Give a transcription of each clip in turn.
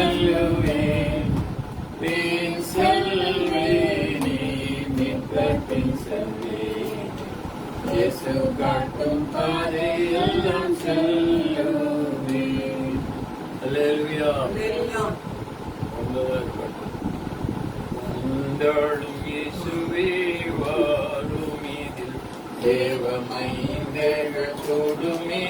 செல்லுவேன் பின் செல்வேனே மிக்கத்தின் செல்வேன் இயேசு காட்டும் பாதையெல்லாம் செல்லுவேன். அல்லேலூயா. வந்தாடும் இயேசுவே வாரும் இதில் தேவமைந்தர்கள் கூடுமே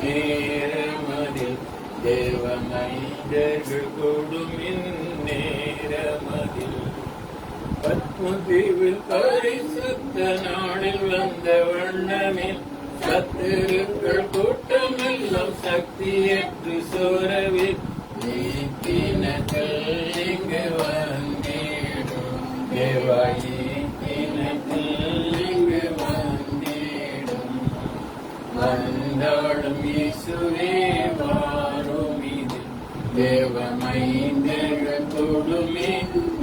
நேரமதில் தேவமைந்தர்கள் கூடுமின் நேரமதில் பத்மதீவில் பரிசுத்த நாளில் வந்த வண்ணமே சத்துருக்கள் கூட்டமெல்லாம் சக்தியற்று சோரவே நீக்கினத்தில் இங்கு வந்தேடும் தேவாயினத்தில் இங்கு வந்தேடும் வந்தாடும் இயேசுவே வாரும் இதில் தேவமைந்தர்கள் கூடுமே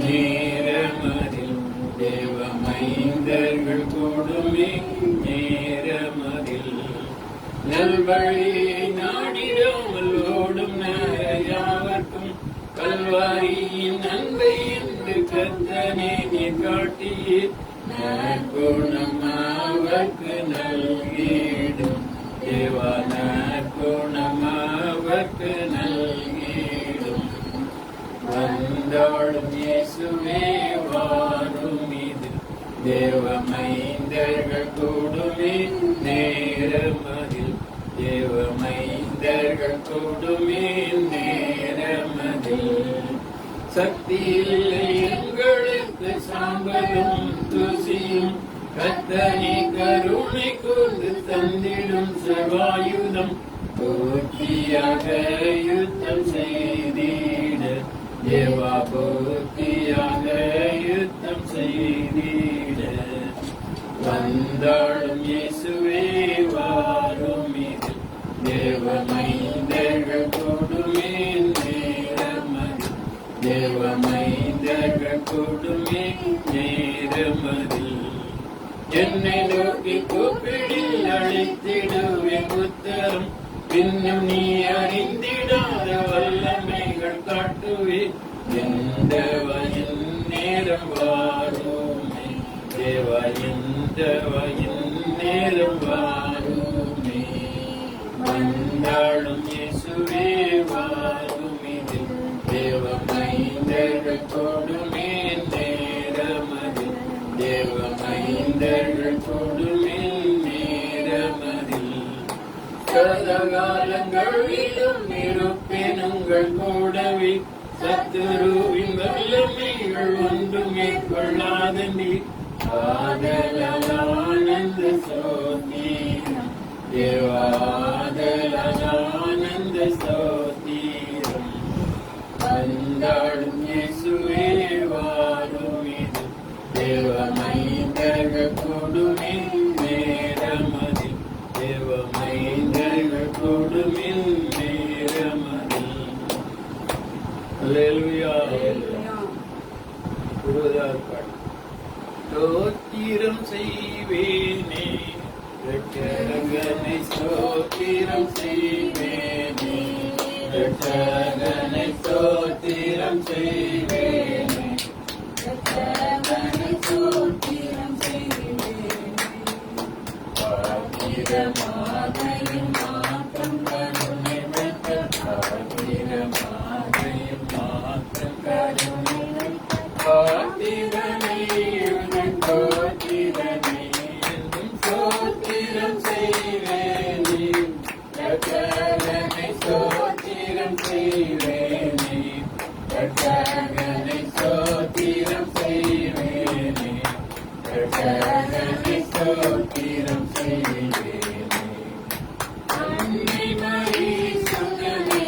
நேரமதில் தேவமைந்தர்கள் கூடுமே நேரமதில் நல்வழியை நாடிடாமல் ஓடும் யாவர்க்கும் கல்வாரியின் அன்பை என்று கர்த்தனே நீர் காட்டியே நற்குணம் அவர்க்கு நல்கிடும் தேவா நற்குணம் அவர்க்கு நல்கிடும் வந்தாடும் இயேசுவே வாரும் இது தேவமைந்தர்கள் கூடுமே நேரமதில் தேவமைந்தர்கள் கூடுமே நேரமதில் சக்தி இல்லை எங்களுக்கு சாம்பலும் தூசியும் கர்த்தனே கருணை கூர்ந்து தந்திடும் சர்வாயுதம் பூர்த்தியாக யுத்தம் செய்திட தேவா பூர்த்தியாக யுத்தம் செய்திட வந்தாடும் இயேசுவே வாரும் இது தேவமைந்தர்கள் கூடுமே நேரமதில் தேவமைந்தர்கள் கூடுமே நேரமதில் என்னை நோக்கி கூப்பிடில் அழைத்திடுவேன் உத்தரம் இன்னும் நீ அறிந்திடாத வல்லமைகள் காட்டுவே எந்த வயன் நேரம் வாருமே தேவா எந்த வயன் நேரம் வாருமே வந்தாடும் இயேசுவே வாரும் இதில் தேவமைந்தர்கள் கூடுமே நேரமதில் தேவமைந்தர்கள் கூடுமே நேரமதில் சதகாலங்களிலும் இருப்பேனுங்கள் கூடவே சத்துருவின் வல்லமைகள் ஒன்றும் மேற்கொள்ளாத நீர் ஆதலானந்த சோதீரம் தேவாதலானந்த சோதீரம் வந்தாடும் இயேசுவே வாரும் இது தேவமைந்தர்கள் கூடுமே நேரமதில் தேவமைந்தர்கள் கூடுமே நேரமதில். அல்லேலூயா. ஸ்தோத்திரம் செய்வேனே ரட்சகனை ஸ்தோத்திரம் செய்வேனே ரட்சகனை ஸ்தோத்திரம் செய்வேனே ரட்சகனை ஸ்தோத்திரம் செய்வேனே பாத்திரமாதையும் மாற்றம் கருணை வைத்த பாத்திரமாதையும் மாற்றம் கருணை வைத்த பாத்திரனை கோத்திரனை என்றும் சோத்திரம் செய்வேனே ரட்சகனை சோத்திரம் செய்வேனே ரட்சகனை சோத்திரம் செய்வேனே ரட்சகனை சோத்திரம் செய்வேனே அன்னை மரி சுகமே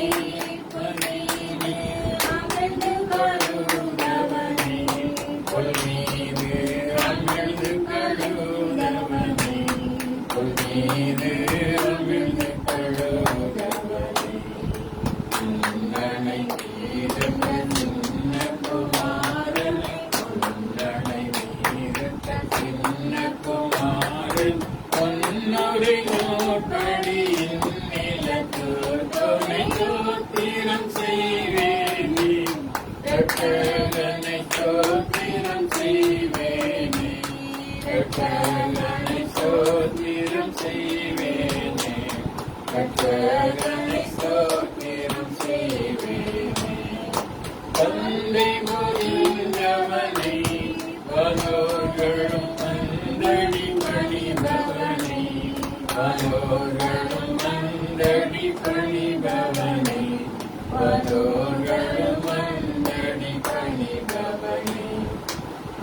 பரிமே அகழ்ந்து கருதவனே கொள்மீது அமிழ்ந்து கழுதவனே கொள்மீது அமிழ்ந்து கழுதவனே சின்னனை தீரந்த சின்ன ரட்சகனை ஸ்தோத்திரம் செய்வேனே, ரட்சகனை ஸ்தோத்திரம் செய்வேனே, ரட்சகனை ஸ்தோத்திரம் செய்வேனே. தந்தை முறிந்தவனை வலோர்களும் மந்தடி பணிபவனை, வலோர்களும் மந்தடி பணிபவனை, வலோர்களும் மந்தடி பணிபவனை.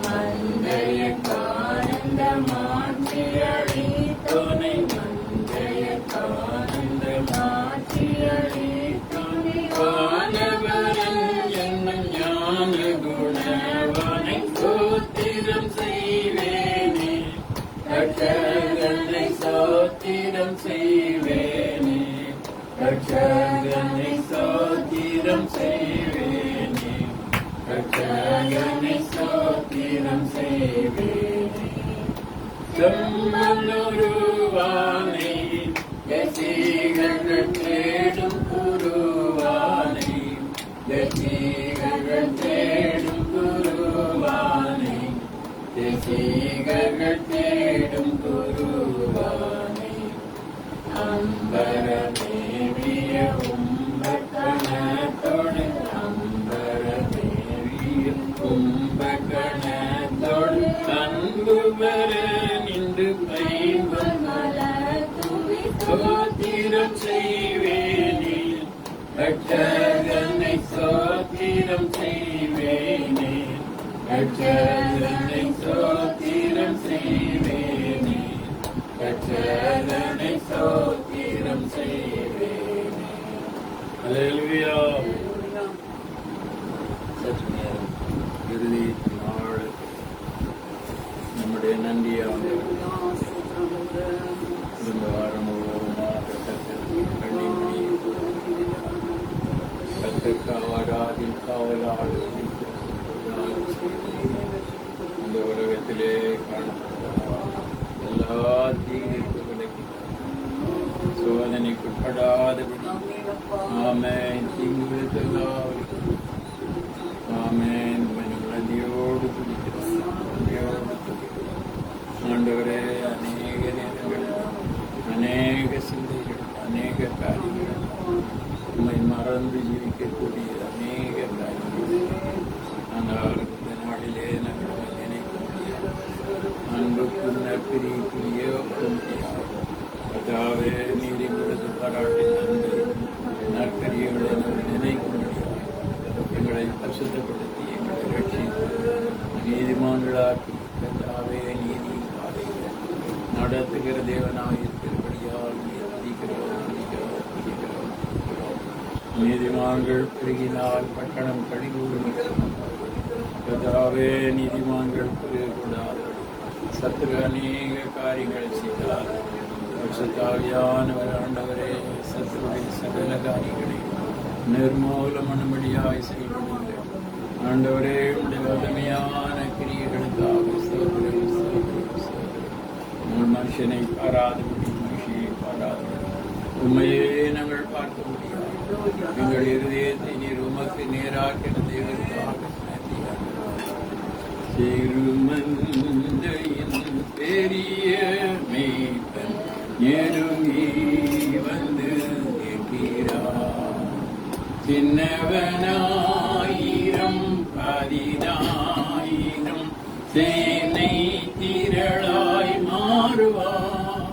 மந்தைய கானந்த மாற்றியடி துணை, மந்தைய கானந்த மாற்றியடி துணை, வானவரன் என்னும் ஞான குணவனை ஸ்தோத்திரம் செய்வேனே, ரட்சகனை ஸ்தோத்திரம் செய்வேனே, ரட்சகனை ஸ்தோத்திரம் செய்வேனே, ரட்சகனை ஸ்தோத்திரம் செய்வேனே. செம்மனுருவானை ஜெசிகர்கள் தேடும் குருவானை, ஜெசிகர்கள் தேடும் குருவானை, ஜெசிகர்கள் தேடும் குருவானை. அம்பரமேவிய உம்பக்கணத்தோடு, அம்பரமேவிய உம்பக்கணத்தோடு அன்பு வர நின்று பைம்பல் மலர் தூவி ஸ்தோத்திரம் செய்வேனே, ரட்சகனை ஸ்தோத்திரம் செய்வேனே, ரட்சகனை ஸ்தோத்திரம் செய்வேனே, ரட்சகனை ஸ்தோத்திரம் செய்வேனே. அல்லேலூயா. சற்று நேரம் இறுதி நாள் நம்முடைய நன்றியாக இந்த வாரம் முழுவதுமாக கண்ணிமணி கற்றுக்காவலாதி காவலாடு இந்த உலகத்திலே காணப்பட்ட எல்லா தீங்குகளுக்கு சோதனைக்குட்படாதபடி ஆமென். தீங்குகளுக்கு ஆமென். நதியோடு துடிக்கிறோம், நதியோடு துடிக்கிறோம். ஆண்டவரே, அநேக நேரங்கள், அநேக சிந்தைகள், அநேக காரியங்கள், உண்மை மறந்து ஜீவிக்கக்கூடிய அநேக காரியங்கள். ஆனால் இந்த நாளிலே நாங்கள் நினைக்க முடியாது, அன்புக்கும் நற்பிரிக்குரிய முடியாது. அதாவது நீதி கொடுத்து பாராட்டின் நன்மை நற்கரியங்களை நாங்கள் நினைக்க முடியாது. எங்களை பரிசுத்தப்படுத்தி எங்களை ரட்சித்து நீதிமான்களாக்கி கர்த்தாவே நீதியின் பாதையில் நடத்துகிற தேவனாக இருக்கிறபடியால் நீதிமான்கள் பெருகினால் பட்டணம் கடிகூடும். கர்த்தாவே நீதிமான்கள் பெருகக்கூடாது. சத்துரு அநேக காரியங்களை செய்தார். பரிசுத்தாவியானவர் ஆண்டவரே சத்துருவின் சகல காரியங்களை நிர்மூலமனபடியாய் செயல்படுகிறேன். ஆண்டவரே உடைய வலிமையான கிரியைகளுக்காக ஸ்தோத்திரம், ஸ்தோத்திரம், ஸ்தோத்திரம். உங்கள் மனுஷனை பாராதபடி, மனுஷியை பாராதபடி உண்மையே நாங்கள் பார்க்க முடியாது. எங்கள் இருதயத்தை நீர் உமக்கு நேராக்கின தேவனுக்காக சிறுமந்தையின் பெரிய மேய்ப்பன் நெருங்கி வந்து நிற்கிறார். சின்னவனாயிரம் பதினாயிரம் சேனை திரளாய் மாறுவார்.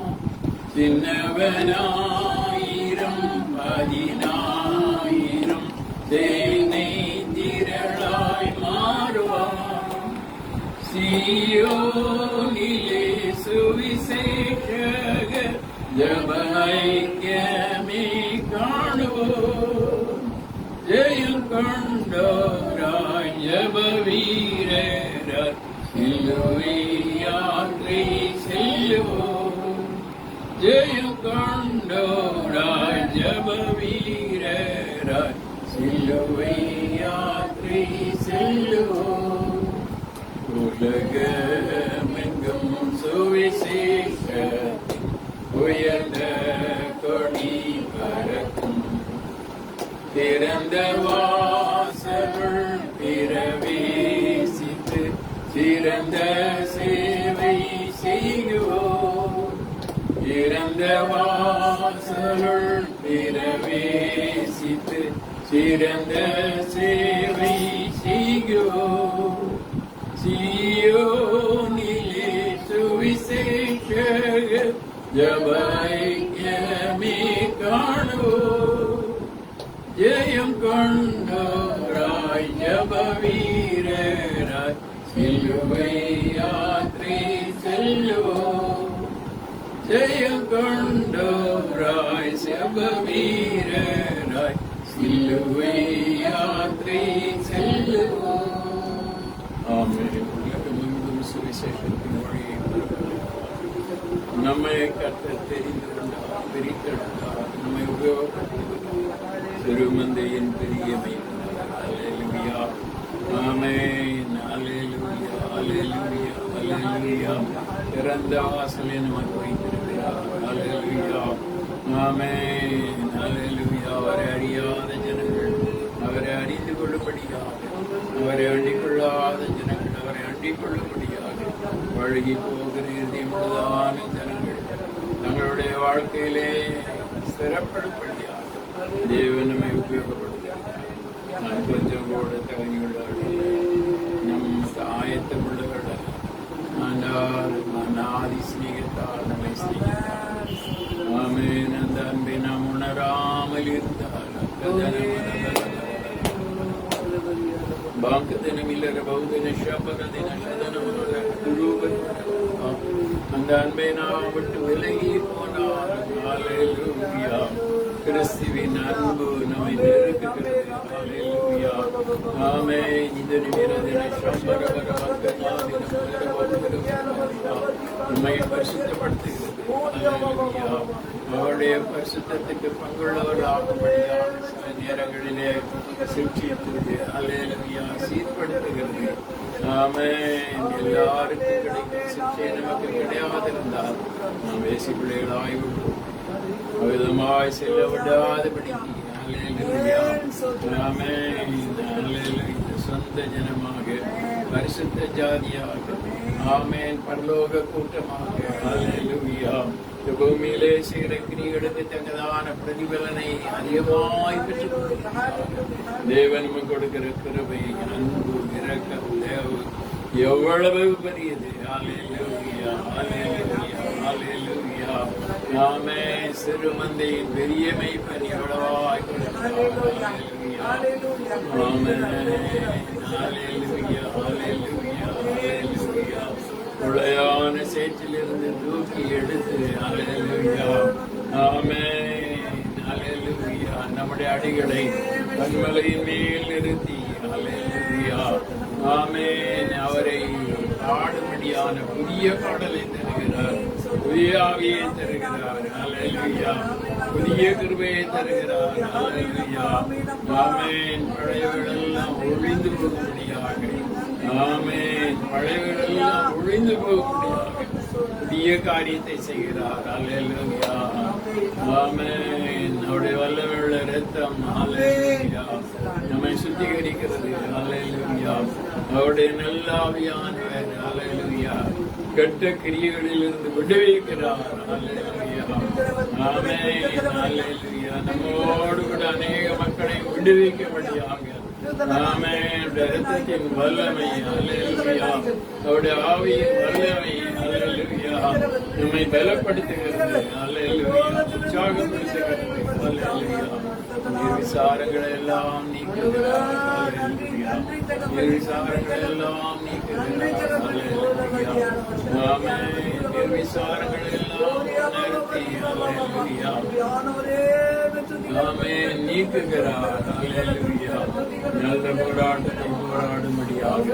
சின்னவனாயிரம் பதினாயிரம் சேனை திரளாய் மாறுவார். சீயோனிலே சுவிசேஷக ஜப ஐக்கியமே காணுவோம். ஜெயம் கொண்டோராய் ஜப வீரர் சிலுவை யாத்திரை செல்லுவோம். ஜெயம் கொண்டோராய் ஜப வீரர் சிலுவை யாத்திரை செல்லுவோம். உலகமெங்கும் சுவிசேஷ உயர்ந்த கொடி பறக்கும். திறந்த வாசல் திற சிறந்த சேவை செய்கிறோம். இறந்த வாசலுள் பிரவேசித்து சிறந்த சேவை செய்கிறோம். சீயோனிலே சுவிசேஷ ஜபைக்கியமே காணுவோம். ஜெயம் கொண்டோராய் ஜப வீரராய் சிலுவை யாத்திரை செல்லுவோம். ஜெயம் கொண்டோராய் ஜப வீரராய் சிலுவை யாத்திரை செல்லுவோம். ஆமென். உலகமெங்கும் சுவிசேஷத்தின் வழியை நம்மை கர்த்தர் தெரிந்து கொண்டார், பிரித்தெடுத்தார், நம்மை உபயோகப்படுத்தினார். திருமந்தையின் பெரிய மெய்ப்பனார். அல்லேலூயா, ஆமென். அல்லேலூயா, அல்லேலூயா, அல்லேலூயா. திறந்த வாசலை நமக்கு வைத்திருக்கிறார். அல்லேலூயா, ஆமென். அல்லேலூயா. அவரை அறியாத ஜனங்கள் அவரை அறிந்து கொள்ளும்படியாக, அவரை அண்டிக் கொள்ளாத ஜனங்கள் அவரை அண்டிக் கொள்ளும்படியாக, வழுகி போகிற இதயமுள்ளதான ஜனங்கள் தங்களுடைய வாழ்க்கையிலே ஸ்திரப்படும்படியாக தேவன் நம்மை உபயோகப்படுத்துகிறார். நான் கொஞ்சம் கூட தகுதியுள்ளவர்கள், நம் ஆயத்தமுள்ளவர்கள், நான் ஆதி ஸ்நேகத்தால் நம்மை ஸ்நேகித்தார். ஆமென். அந்த அன்பை நாம் உணராமல் இருந்தால் ಬಾಂಕದಿನಮಿಲ್ಲರ ಬಹುದಿನ ಶಾಪಗದಿನ ಶದನಮನ ಗುರುವರ அந்த அன்பை நாம் விட்டு விலகி போனால் ஹல்லேலூயா, கிறிஸ்துவின் அன்பு நம்மை நெருக்குகிறது. ஹல்லேலூயா, ஆமென். இது நிமிரதின சம்பரவர வர்க்கமாதின நம்மை பரிசுத்தப்படுத்துகிறது. ஹல்லேலூயா, அவருடைய பரிசுத்தத்துக்கு பங்குள்ளவர்களாகும்படியாக சில நேரங்களிலே சிக்ஷித்தது. ஹல்லேலூயா, சீர்படுத்துகிறது. ஆமென். எல்லாருக்கும் கிடைக்கும் சிக்ஷை நமக்கு கிடையாதிருந்தால் நாம் வேசி பிள்ளைகளாய் விடுவோம். அவ்விதமாய் செல்ல விடாதபடிக்கு ஹல்லேலூயா, ஆமென். ஹல்லேலூயா. சொந்த ஜனமாக, பரிசுத்த ஜாதியாக, ஆமென், பரலோக கூட்டமாக, ஹல்லேலூயா, பூமியிலே செய்கிற கிரிகளுக்கு தக்கதான பிரதிபலனை அதிகமாய் பெற்றுக் கொண்டிருக்கிறார். தேவன் நமக்கு கொடுக்கிற கிருபை, அன்பு, இரக்கம், எவ்வளவு பெரியது. ஹல்லேலூயா, ஹல்லேலூயா, ஹல்லேலூயா. ஆமென். சிறு மந்தையின் பெரிய மெய்ப்பன் எவ்வளவாய் கொடுக்கிறார். ஹல்லேலூயா, ஆமென். ஹல்லேலூயா, ஹல்லேலூயா, ஹல்லேலூயா. உளையான சேற்றிலிருந்து தூக்கி எடுத்து, ஹல்லேலூயா, ஆமென், ஹல்லேலூயா, நம்முடைய அடிகளை கண்மலையின் மேல் நிறுத்தி, ஹல்லேலூயா, ஆமென், அவரை பாடும்படியான புதிய பாடலை தருகிறார், புதிய ஆவியை தருகிறார். ஹல்லேலூயா, புதிய கிருபையை தருகிறார். ஹல்லேலூயா, ஆமென். பழையவர்களெல்லாம் ஒழிந்து போகும்படியாக, ஆமென், பழையவர்களெல்லாம் ஒழிந்து போகும்படியாக புதிய காரியத்தை செய்கிறார். ஹல்லேலூயா, ஆமென். அவருடைய வல்லமையுள்ள இரத்தம், ஹல்லேலூயா, நம்மை சுத்திகரிக்கிறது. ஹல்லேலூயா, அவருடைய நல்ல ஆவியானவர், ஹல்லேலூயா, கெட்ட கிரியைகளில் இருந்து விடுவிக்கிறார். ஹல்லேலூயா, ஆமென், ஹல்லேலூயா. நம்மோடு கூட அநேக மக்களை விடுவிக்கும்படியாக, ஆமென், இரத்தத்தின் வல்லமை, ஹல்லேலூயா, அவருடைய ஆவியின் வல்லமை, ஹல்லேலூயா, நம்மை பலப்படுத்துகிறது. ஹல்லேலூயா, உற்சாகப்படுத்துகிறது. ஹல்லேலூயா, விசாரங்களை எல்லாம் நீக்குகிறார். ஹல்லேலூயா, விசாரங்களை எல்லாம் நீக்குகிறார். ஹல்லேலூயா, ஆமென், விசாரங்களை எல்லாம் நிறுத்தி, ஹல்லேலூயா, ஆமென், நீக்குகிறார். ஹல்லேலூயா, நல்ல போராட்டத்தை போராடும்படியாக,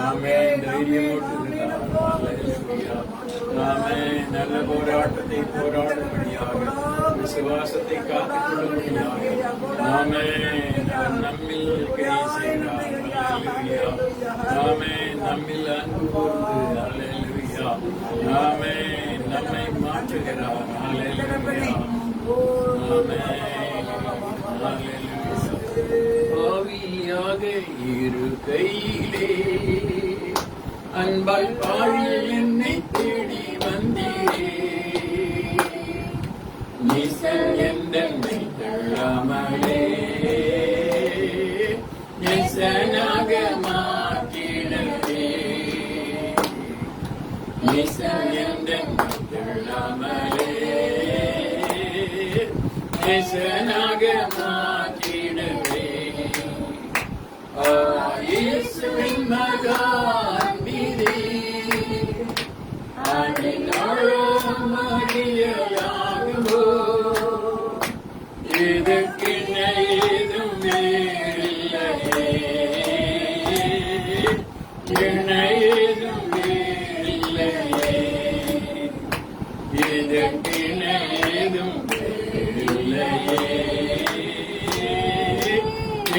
ஆமென், தைரியமூட்டுகிறார். ஹல்லேலூயா, ஆமென், நல்ல போராட்டத்தை போராடும்படியாக, விசுவாசத்தை காத்துக் கொள்ளும்படியாக, ஆமென், நம்மில் கிரியை செய்கிறார். ஹல்லேலூயா, ஆமென், நம்மில் அன்பு கூர்ந்து, ஹல்லேலூயா, ஆமென், நம்மை மாற்றுகிறார். ஹல்லேலூயா, ஆமென், ஆவியாக இரு கையிலே அன்பால் பாழில் என்னை தேடி வந்தீரே நீசன் என்னை தள்ளாமலே நேசனாக மாற்றிடவே நேசன் என்னை தள்ளாமலே நேசனாக மாற்றிடவே இயேசுவின் மகன் மீதே அதினாலும் மரியாயாகுமோ இதற்கென்ன ஏதும் வேறில்லையே என்ன ஏதும் வேறில்லையே இதற்கென்ன ஏதும் வேறில்லையே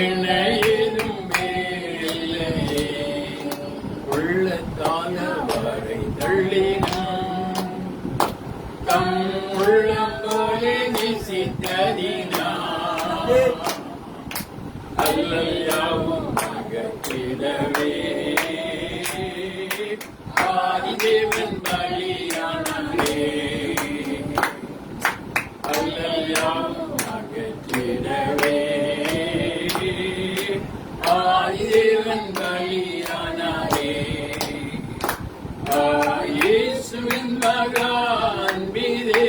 என்ன ஏதும் வேறில்லையே உள்ளத்தான வரை தள்ளினான் தம் உள்ளம் போலே நேசித்ததினான் அல்லல் யாவும் அகற்றிடவே ஆதிதேவன் பலியானாரே அல்லல் யாவும் அகற்றிடவே ஆதிதேவன் பலியானாரே இயேசுவின் மகன் மீதே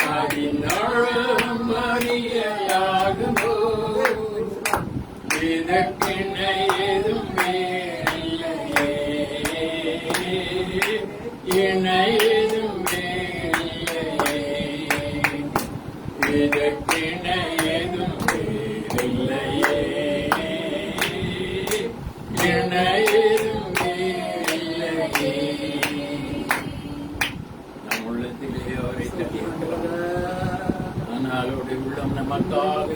அதினாலும் மரியாயாகுமோ இதற்கென்ன ஏதும் வேறில்லையே என்ன ஏதும் வேறில்லையே இதற்கென்ன ஏதும் வேறில்லையே என்ன ஏதும் வேறில்லையே நம் உள்ளத்திலே அவரை தட்டியிருக்கிறார் ஆனால் அவருடைய உள்ளம் நமக்காக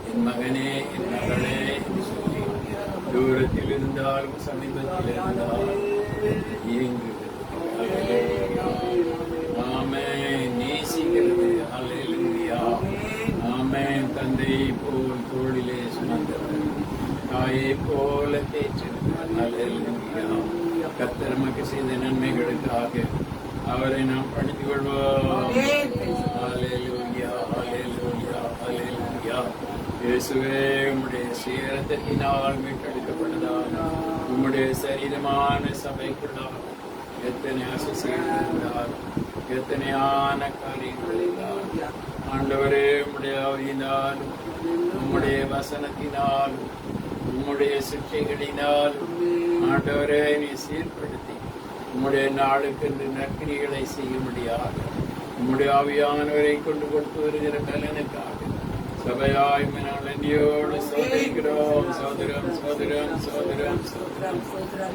என் மகனே என் மகளே என்று சொல்லி தூரத்தில் இருந்தாலும் சமீபத்தில் இருந்தாலும் ஆமென் நேசிக்கிறது அல்லேலூயா ஆமென் தந்தையை போல் தோளிலே சுமந்தவர் தாயை போல தேற்றிருக்கிறார் அல்லேலூயா கர்த்தர் நமக்கு செய்த நன்மைகளுக்காக அவரை நாம் பணிந்து கொள்வோம் அல்லேலூயா அல்லேலூயா அல்லேலூயா இயேசுவே உம்முடைய சீரத்தினால் மீட்டெடுக்கப்பட்டதால் உம்முடைய சரீரமான சபைக்குள்ளால் எத்தனை ஆசைகள் எத்தனையான காரியங்கள் ஆண்டவரே உம்முடைய ஆவியினாலும் உம்முடைய வசனத்தினாலும் உம்முடைய சிக்ஷைகளினாலும் ஆண்டவரே நீ சீர்படுத்தி உம்முடைய நாளுக்கென்று நற்கிரிகளை செய்ய முடியாது உம்முடைய ஆவியானவரை கொண்டு கொடுத்து வருகிற பலனுக்காக சபையாய் நன்றியோடு சோதரிக்கிறோம் சோதரம் சோதரம் சோதரம் சோதரம்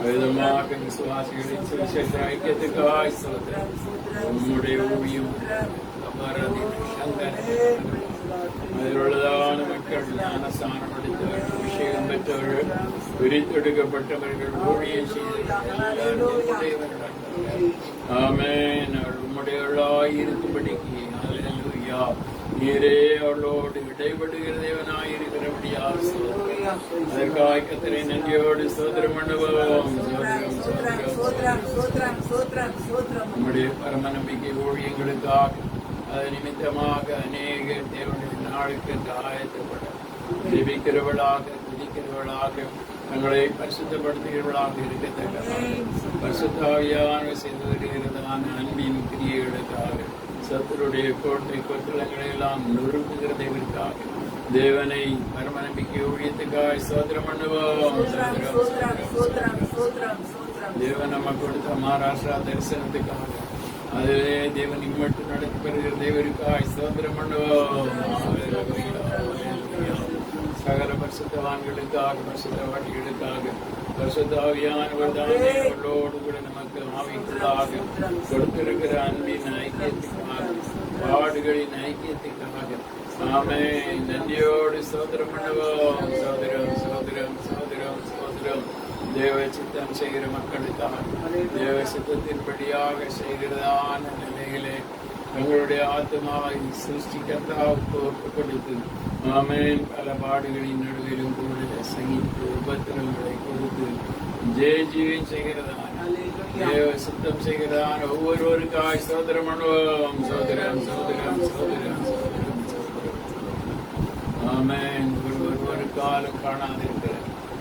விதமாக விசுவாசிகளின் சுவிசேஷ ஐக்கியத்துக்காய் சோதரம் உம்முடைய ஊழியம் அதில் உள்ளதான மக்கள் ஞானஸ்தானம் அளித்தவர்கள் அபிஷேகம் பெற்றவர்கள் பிரித்தெடுக்கப்பட்டவர்கள் ஊழியம் செய்தவர்கள் ஆமென் உம்முடையவர்களாய் இருக்கும்படிக்கு அல்லேலூயா நீரே அவளோடு இடைபடுகிற தேவனாயிருக்கிறபடியால் அதற்காக கர்த்தரை நன்றியோடு ஸ்தோத்திரம் பண்ணுவோம் நம்முடைய பரம நம்பிக்கை ஊழியங்களுக்காக அது நிமித்தமாக அநேக தேவனுடைய நாளுக்கு ஆயத்தப்பட ஜெபிக்கிறவளாக துதிக்கிறவளாக தங்களை பரிசுத்தப்படுத்துகிறவளாக இருக்கத்தக்க பரிசுத்தாவியான செய்து வருகிறதான அன்பின் கிரியைகளுக்காக சத்துருடைய கோட்டை கொத்தளங்களை எல்லாம் நொறுக்குகிற தேவனுக்காக தேவனை பரம நம்பிக்கை ஊழியத்துக்காக ஸ்தோத்திரம் பண்ணுவோம் தேவன் நமக்கு கொடுத்த மகாராஷ்டிரா தரிசனத்துக்காக அதிலே தேவன் இம்மட்டும் நடத்தி பெறுகிற தேவனுக்காக ஸ்தோத்திரம் பண்ணுவோம் சகல பரிசுத்தவான்களுக்காக பரிசுத்தவான்களுக்காக பரிசுத்த ஆவியானவர் தானே அவர்களோடு கூட நமக்கு ஆவிக்குள்ளாக கொடுத்திருக்கிற அன்பின் ஐக்கியத்துக்காக பாடுகளின் ஐக்கியத்துக்காக ஆமென் நன்றியோடு ஸ்தோத்திரம் பண்ணுவோம் சோதரம் சோதரம் சோதரம் சோதரம் தேவ சித்தம் செய்கிற மக்களுக்காக தேவ சித்தத்தின்படியாக செய்கிறதான நிலையிலே தங்களுடைய ஆத்மாவை சிருஷ்டிகர்த்தாவுக்கு ஒப்புக் கொடுத்து ஆமென் பல பாடுகளின் நடுவிலும் கூட சகித்து உபத்திரங்களை கொடுத்து ஜெயம் செய்கிறதான தேவ சுத்தம் செய்கிறதான ஒவ்வொருவருக்காய் சோதரம் பண்ணுவோம். சோதரம் சோதரம் சோதரம் சோதரம் ஆமென். ஒரு காலம் காணாதிருக்கிற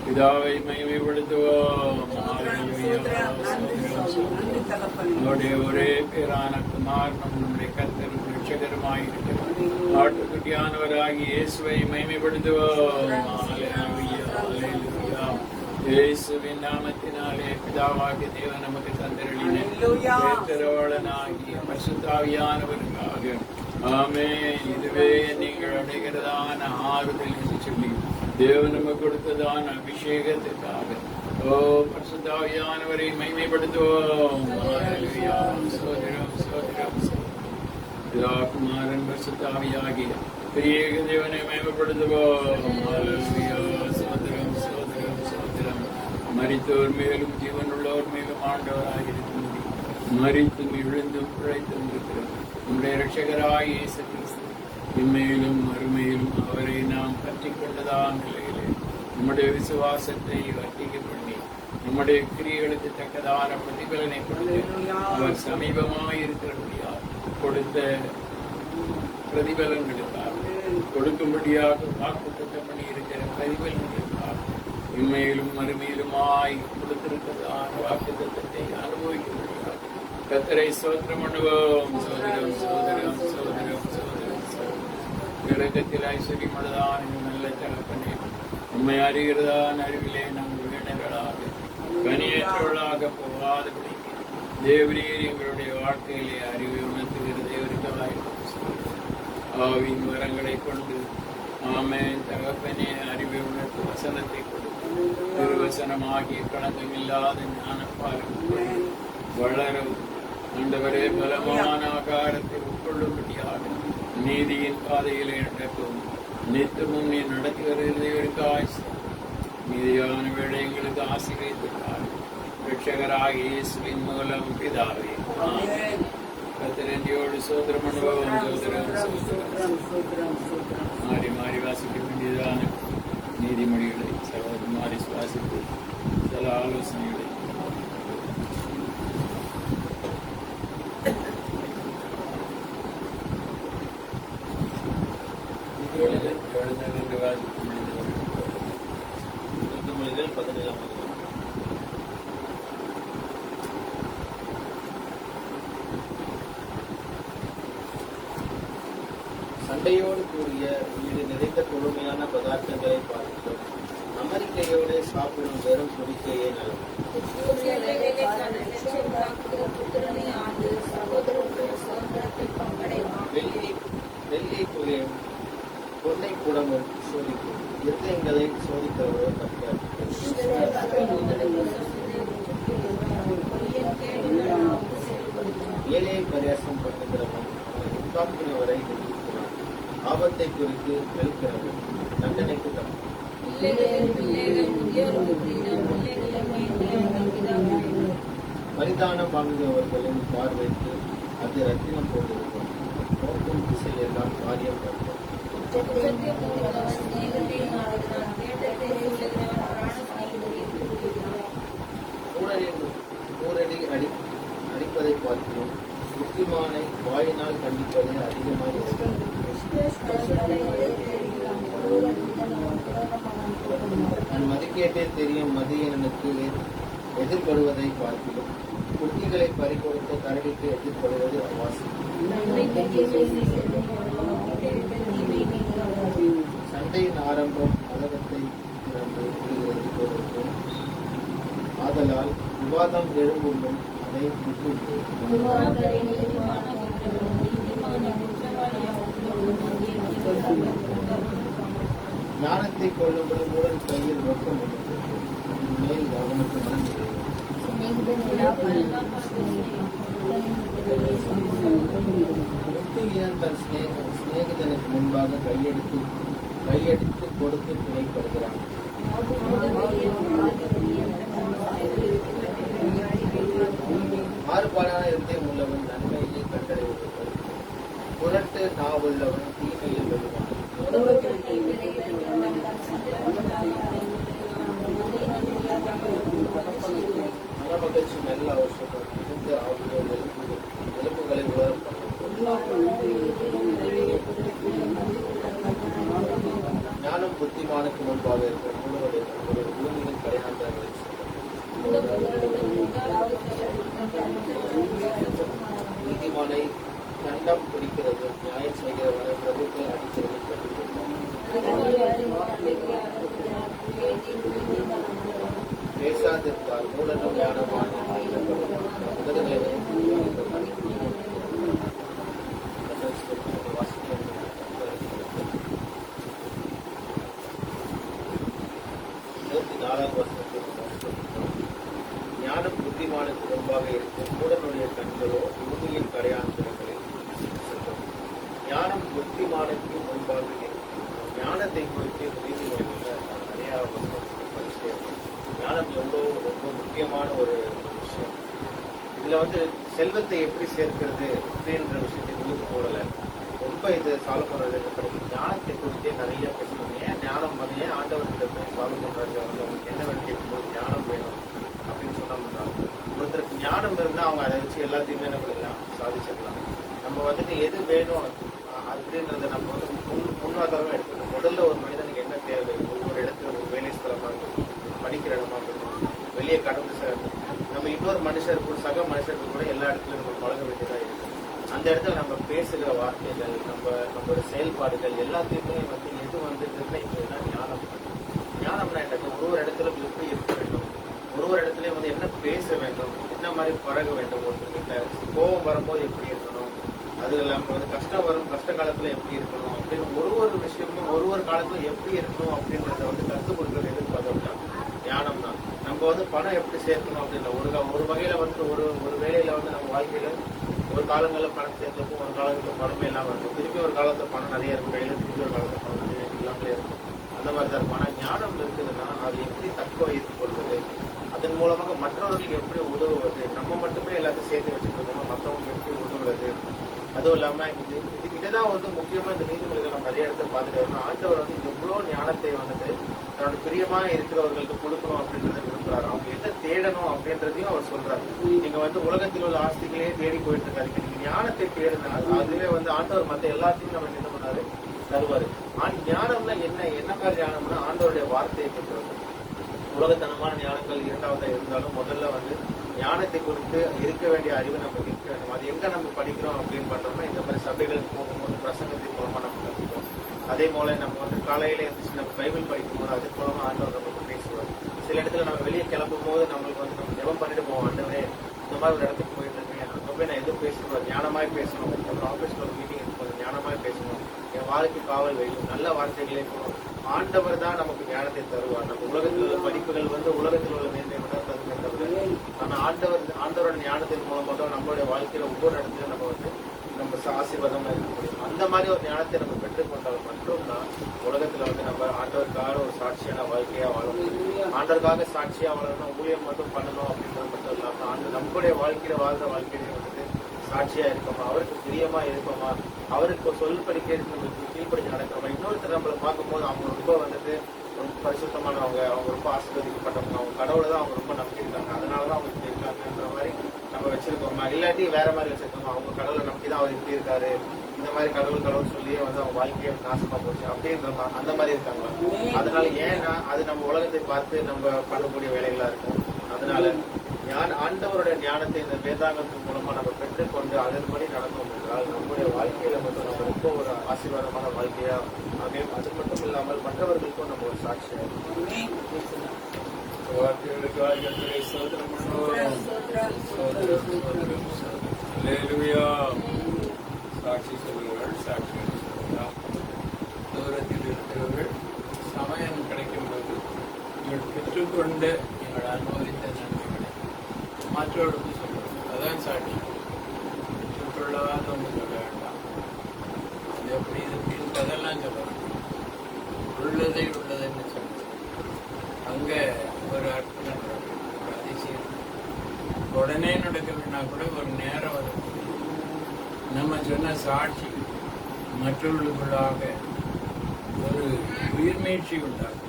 பிதாவை மகிமைப்படுத்துவோம். அவருடைய ஒரே பேரான குமார் நம்முடைய கர்த்தரும் ரட்சகருமாயிருக்கிற ஆட்டுக்குட்டியானவராகி இயேசுவை மகிமைப்படுத்துவோம். இயேசுவின் நாமத்தினாலே பிதாவாகிய தேவன் நமக்கு தந்தருளின பேரரோளனாகிய பரிசுத்தாவியானவருக்காக ஆமென். இதுவே நீங்கள் அடைகிறதான ஆறுதல் என்று சொல்லி தேவன் நமக்கு கொடுத்ததான அபிஷேகத்திற்காக ஓ பரிசுத்தாவியானவரை மகிமைப்படுத்துவோம். சோதரம் சோதரம் பிதா குமாரன் பரிசுத்தாவியாகிய பெரிய தேவனை மகிமைப்படுத்துவோம். சோதரம் சோதரம் சோதரம் மரித்தோர் மேலும் ஜீவனுள்ளோர் மேலும் ஆண்டவராக இருக்கிறது. மரித்தும் எழுந்தும் பிழைத்தும் இருக்கிறோம் நம்முடைய இரட்சகராய் இயேசு கிறிஸ்து இம்மையிலும் மறுமையிலும் அவரை நாம் பற்றிக் கொண்டதான நிலையிலே நம்முடைய விசுவாசத்தை வர்த்திக்க பண்ணி நம்முடைய கிரியைகளுக்கு தக்கதான பிரதிபலனை கொடுத்து அவர் சமீபமாய் இருக்கிறபடியாக கொடுத்த பிரதிபலன்களுக்காக கொடுக்கும்படியாக வாக்குத்தத்தம் பண்ணி இருக்கிற பிரதிபலன்களுக்காக இம்மையிலும் மறுமையிலுமாய் கொடுத்திருக்கிறதான வாக்குத்தத்தத்தை அனுபவிக்கும்படியாக கர்த்தரை ஸ்தோத்திரம் பண்ணுவோம். சோதரம் சோதரம் சோதரம் சோதரம் கிரகத்தில் ஐஸ்வர்யமுள்ளதான நல்ல தகப்பனே உண்மை அறிகிறதான அறிவிலே நாங்கள் வீணர்களாக கனியற்றவர்களாக போகாதபடி தேவரீர் எங்களுடைய வாழ்க்கையிலே அறிவை உணர்த்துகிற தேவருக்காய் ஆவின் வரங்களை கொண்டு ஆமென் தகப்பனே அறிவை உணர்த்து வசனத்தை கொடுத்து திருவசனமாகிய களங்கமில்லாத ஞானப்பாலும் வளரவும் ஆண்டவரே பலமான ஆகாரத்தை உட்கொள்ளும்படியாக நீதியின் பாதையிலே நடக்கும் நித்தமும் நீ நடத்தி வருகிறதற்காய் மீதியான வேளை எங்களுக்கு ஆசீர்வதித்தார் ரட்சகராக இயேசுவின் மூலம் பிதாவே கர்த்தரேந்தியோடு சோதரம் அனுபவம் சோதரம் மாறி மாறி வாசிக்க வேண்டியதான நீதிமொழிகளை சகோதரர் மாறி சுவாசித்து சில ஆலோசனைகளை சண்டையோடு கூடிய வீடு நிறைந்த கொடுமையான பதார்த்தங்களை பார்க்கிறோம். அமெரிக்கையோடு சாப்பிடும் வெறும் குடிக்கையே நல்லது. வெள்ளி புகையும் பொன்னை கூடமும் சோதிக்கும் இருதயங்களை சோதிக்கிறவரோ கர்த்தர். ஏழையை பரியாசம் பண்ணுகிறவன் அவனை உண்டாக்குகிறவரை எதிர்க்கிறான். ஆபத்தை குறித்து வெளுக்கிறவன் தண்டனைக்கு தம். பரிதானம் வாங்குகிறவர்களின் பார்வைக்கு அது ரத்தினம் போட்டிருக்கும். நோக்கும் திசையெல்லாம் காரியம் பார்க்கும். ஊரடி அடிப்பதை பார்க்கிறோம். புத்திமானை வாயினால் கண்டிப்பது அதிகமாக இருக்கும். தன் மதிக்கேட்டே தெரியும் மதியனுக்கு எதிர்படுவதை பார்க்கிறோம். குட்டிகளை பறிகொடுத்த கரடிக்கு எதிர்படுவது அவாசி. சண்டையின் ஆரம்பம் உலகத்தை திறந்து விடுகிறது போலிருக்கும். ஆதலால் விவாதம் எழும்பும் அதை விட்டு ஞானத்தை கொள்ளும்படி மூடன் கையில் ரொக்கம் உள்ளது. மேல் அவனுக்கு மனம் தன் சிநேகிதனுக்கு முன்பாக கையெடுத்து கொடுத்து துணைப்படுகிறான். மாறுபாடான இருதயம் உள்ளவன் நன்மையை கண்டடைவதில்லை. நாவுள்ளவன் தீமையில் விழுவான். மனமகிழ்ச்சி நல்ல அவசியம். மிகுந்த ஆவியோடு எலும்புகளை உலர்த்தும். ஞானம் புத்திமானுக்கு முன்பாக இருக்கிற முழுவதும் பூமியின் கடையாந்தங்களை நீதிமானை தண்டம் பிடிக்கிறது, நியாயம் செய்கிறவனை பிரபுக்கள் அடிக்கிறது. பேசாதிருந்தால் மூடனும் ஞானமான ஞானம் புத்திமானுக்கு முன்பாக இருக்கும், மூடனுடைய கண்களோ பூமியின் கரையாந்திரங்களில். ஞானம் புத்திமானுக்கு முன்பாக இருக்கும். ஞானத்தை குறித்து நீதிமொழிகள் நிறைய ஞானம் ரொம்ப முக்கியமான ஒரு விஷயம். இதுல செல்வத்தை எப்படி சேர்க்கிறது அப்படின்ற விஷயத்தை முழுக்க போடல. ரொம்ப இது சால்வ் பண்றது ஞானத்தை குறித்தே நிறைய பேசணும். ஏன் ஞானம் ஏன் ஆண்டவர்கிட்ட போய் சால்வ் பண்றாங்க, அவங்களுக்கு என்ன வேணும் கேட்கும்போது ஞானம் வேணும் அப்படின்னு சொன்னோம்னா, ஒருத்தருக்கு ஞானம் இருந்தா அவங்க அதை வச்சு எல்லாத்தையுமே என்ன பண்ணலாம், சாதிச்சிடலாம். நம்ம எது வேணும் அப்படின்றத நம்ம முன்னாதாரமா எடுக்கணும். முதல்ல ஒரு மனிதனுக்கு என்ன தேவை, ஒவ்வொரு இடத்துல ஒரு வேலை ஸ்தலமா இருக்கட்டும், படிக்கிற இடமா இருக்கட்டும், வெளியே கடந்து நம்ம இன்னொரு மனுஷருக்கு சக மனுஷருக்கு கூட எல்லா இடத்துலயும் நம்ம பழக வேண்டியதா இருக்கு. அந்த இடத்துல நம்ம பேசுகிற வார்த்தைகள், நம்மளோட செயல்பாடுகள் எல்லாத்தையுமே எது வந்துருக்குன்னா இதுதான் ஞானம். ஞானம்னா என்ன, ஒரு இடத்துல எப்படி இருக்க வேண்டும், ஒரு இடத்துலயும் என்ன பேச வேண்டும், என்ன மாதிரி பழக வேண்டும், ஒருத்தர்கிட்ட கோபம் வரும்போது எப்படி இருக்கணும், அது இல்லாம கஷ்டம் வரும் கஷ்ட காலத்துல எப்படி இருக்கணும் அப்படின்னு ஒரு விஷயமும் ஒரு காலத்துல எப்படி இருக்கணும் அப்படின்றத கற்றுக் கொடுக்கறது எதுன்னு பார்த்தோம்னா ஞானம் தான். நம்ம பணம் எப்படி சேர்க்கணும் அப்படின்ற ஒரு வகையில ஒரு வேலையில நம்ம வாழ்க்கையில ஒரு காலங்களில் பணம் சேர்ந்திருக்கும், ஒரு காலத்துல பணமே இல்லாம இருக்கும், திருப்பி ஒரு காலத்துல பணம் நிறைய இருக்கும் கையில, திருப்பி ஒரு காலத்துல பணம் நிறைய இல்லாமலே இருக்கும். அந்த மாதிரி தான் இருக்கும். ஆனா ஞானம் இருக்குதுன்னா அது எப்படி தக்க வைத்துக் கொள்வது, அதன் மூலமாக மற்றவர்களுக்கு எப்படி உதவுவது, நம்ம மட்டுமே எல்லாத்தையும் சேர்த்து வச்சுருக்கோம், மற்றவங்களுக்கு எப்படி உதவுவது. அதுவும் இல்லாம இதுதான் முக்கியமா இந்த நீதிமொழிகள் நம்ம நிறைய இடத்துல பார்த்துட்டு வரணும். ஆண்டவர் எவ்வளவு ஞானத்தை தன்னோட பிரியமா இருக்கிறவர்களுக்கு கொடுக்கணும் அப்படின்றத விரும்புறாரு. அவங்க எதை தேடணும் அப்படின்றதையும் அவர் சொல்றாரு. நீங்க உலகத்தில் உள்ள ஆஸ்திகளே தேடி போயிட்டு இருக்காரு, நீங்க ஞானத்தை தேடினால் அதுவே ஆண்டவர் மத்த எல்லாத்தையும் நம்ம என்ன பண்ணாரு, தருவாரு. ஞானம்னா என்ன மாதிரி ஞானம்னா ஆண்டவருடைய வார்த்தையை பெற்றது. உலகத்தனமான ஞானங்கள் இரண்டாவதா இருந்தாலும் முதல்ல ஞானத்தை குறித்து இருக்க வேண்டிய அறிவு நம்ம இருக்க வேண்டும். அது எங்க நம்ம படிக்கிறோம் அப்படின்னு பார்த்தோம்னா இந்த மாதிரி சபைகளுக்கு போகும்போது பிரசங்கத்தின் மூலமா நம்ம கற்றுக்கிறோம். அதே போல நம்ம காலையில இருந்துச்சு நம்ம பைபிள் படிக்கும் போது அது மூலமா ஆண்டவர் நமக்கு பேசுவார். சில இடத்துல நம்ம வெளியே கிளம்பும் போது நம்மளுக்கு நம்ம ஜெபம் பண்ணிட்டு போவோம், ஆண்டவரே இந்த மாதிரி ஒரு இடத்துக்கு போயிட்டு இருக்கேன், அங்க போய் நான் எதுவும் பேசணும், ஞானமாய் பேசணும், நம்ம ஆபீஸ்ல ஒரு மீட்டிங் இருக்கும் ஞானமாய் பேசணும், என் வாழ்க்கை காவல் வைக்கும், நல்ல வார்த்தைகளே போகணும். ஆண்டவர் தான் நமக்கு ஞானத்தை தருவார். நம்ம உலகத்தில் உள்ள படிப்புகள் உலகத்தில் உள்ள மேன்மை மட்டும் தருமே தவிர, ஆனா ஆண்டவரோட ஞானத்தின் மூலமாக நம்மளுடைய வாழ்க்கையில ஒவ்வொரு இடத்துலயும் நம்ம ஆசீர்வாதமா இருக்க முடியும். அந்த மாதிரி ஒரு ஞானத்தை நம்ம பெற்றுக்கொண்டால் மட்டும்தான் உலகத்துல நம்ம ஆண்டவருக்காக ஒரு சாட்சியான வாழ்க்கையா வாழணும். ஆண்டவருக்காக சாட்சியா வாழணும், ஊழியம் மட்டும் பண்ணணும் அப்படின்றது மட்டும் இல்லாம நம்மளுடைய வாழ்க்கையில வாழ்ற வாழ்க்கையில சாட்சியா இருக்கோமா, அவருக்கு பிரியமா இருக்கோமா, அவருக்கு சொல்படி கேட்டு நம்மளுக்கு கீழ்படி நடக்கிறோமா. இன்னொருத்தர் நம்மளை பார்க்கும்போது அவங்க ரொம்ப ரொம்ப பரிசுத்தமானவங்க, அவங்க ரொம்ப ஆசீர்வதிக்கப்பட்டவங்க, அவங்க கடவுளை தான் அவங்க ரொம்ப நம்பியிருக்காங்க, அதனாலதான் அவங்க இப்படி இருக்காங்கன்ற மாதிரி நம்ம வச்சிருக்கோமா, இல்லாட்டி வேற மாதிரி வச்சிருக்கோமா, அவங்க கடவுளை நம்பிதான் அவர் இப்படி இருக்காரு, இந்த மாதிரி கடவுள் சொல்லியே அவங்க வாழ்க்கையை நாசமா போச்சு அப்படின்ற அந்த மாதிரி இருக்காங்களா. அதனால ஏன்னா அது நம்ம உலகத்தை பார்த்து நம்ம பண்ணக்கூடிய வேலைகளா இருக்கும். அதனால ஆண்டவருடைய ஞானத்தை இந்த வேதாங்கத்தின் மூலமா நம்ம பெற்றுக்கொண்டு அதன்படி நடந்தோம் என்றால் நம்முடைய வாழ்க்கையில நம்ம ரொம்ப ஒரு ஆசீர்வாதமான வாழ்க்கையா அமையும். அது மட்டும் இல்லாமல் மற்றவர்களுக்கும் நம்ம ஒரு சாட்சியா சாட்சி சொல்லுங்கள், சாட்சி தூரத்தில் இருக்கிறவர்கள் சமயம் கிடைக்கும் போது நீங்கள் பெற்றுக்கொண்டு நீங்கள் அனுபவித்த நன்மைகளை மற்றவர்களுக்கு சொல்லுங்கள். அதான் சாட்சி. சுற்றுலாவாக ஒன்று சொல்ல வேண்டாம், அது எப்படி இருக்கு அதெல்லாம் சொல்லணும். உள்ளதை உள்ளதுன்னு சொல்லுங்கள். அங்கே ஒரு அற்புதம், ஒரு அதிசயம் உடனே நடக்கணும்னா கூட ஒரு நேரம் வரும். நம்ம சொன்ன சாட்சி மற்றவர்களுக்குள்ளாக ஒரு உயிர்மீழ்ச்சி உண்டாகும்.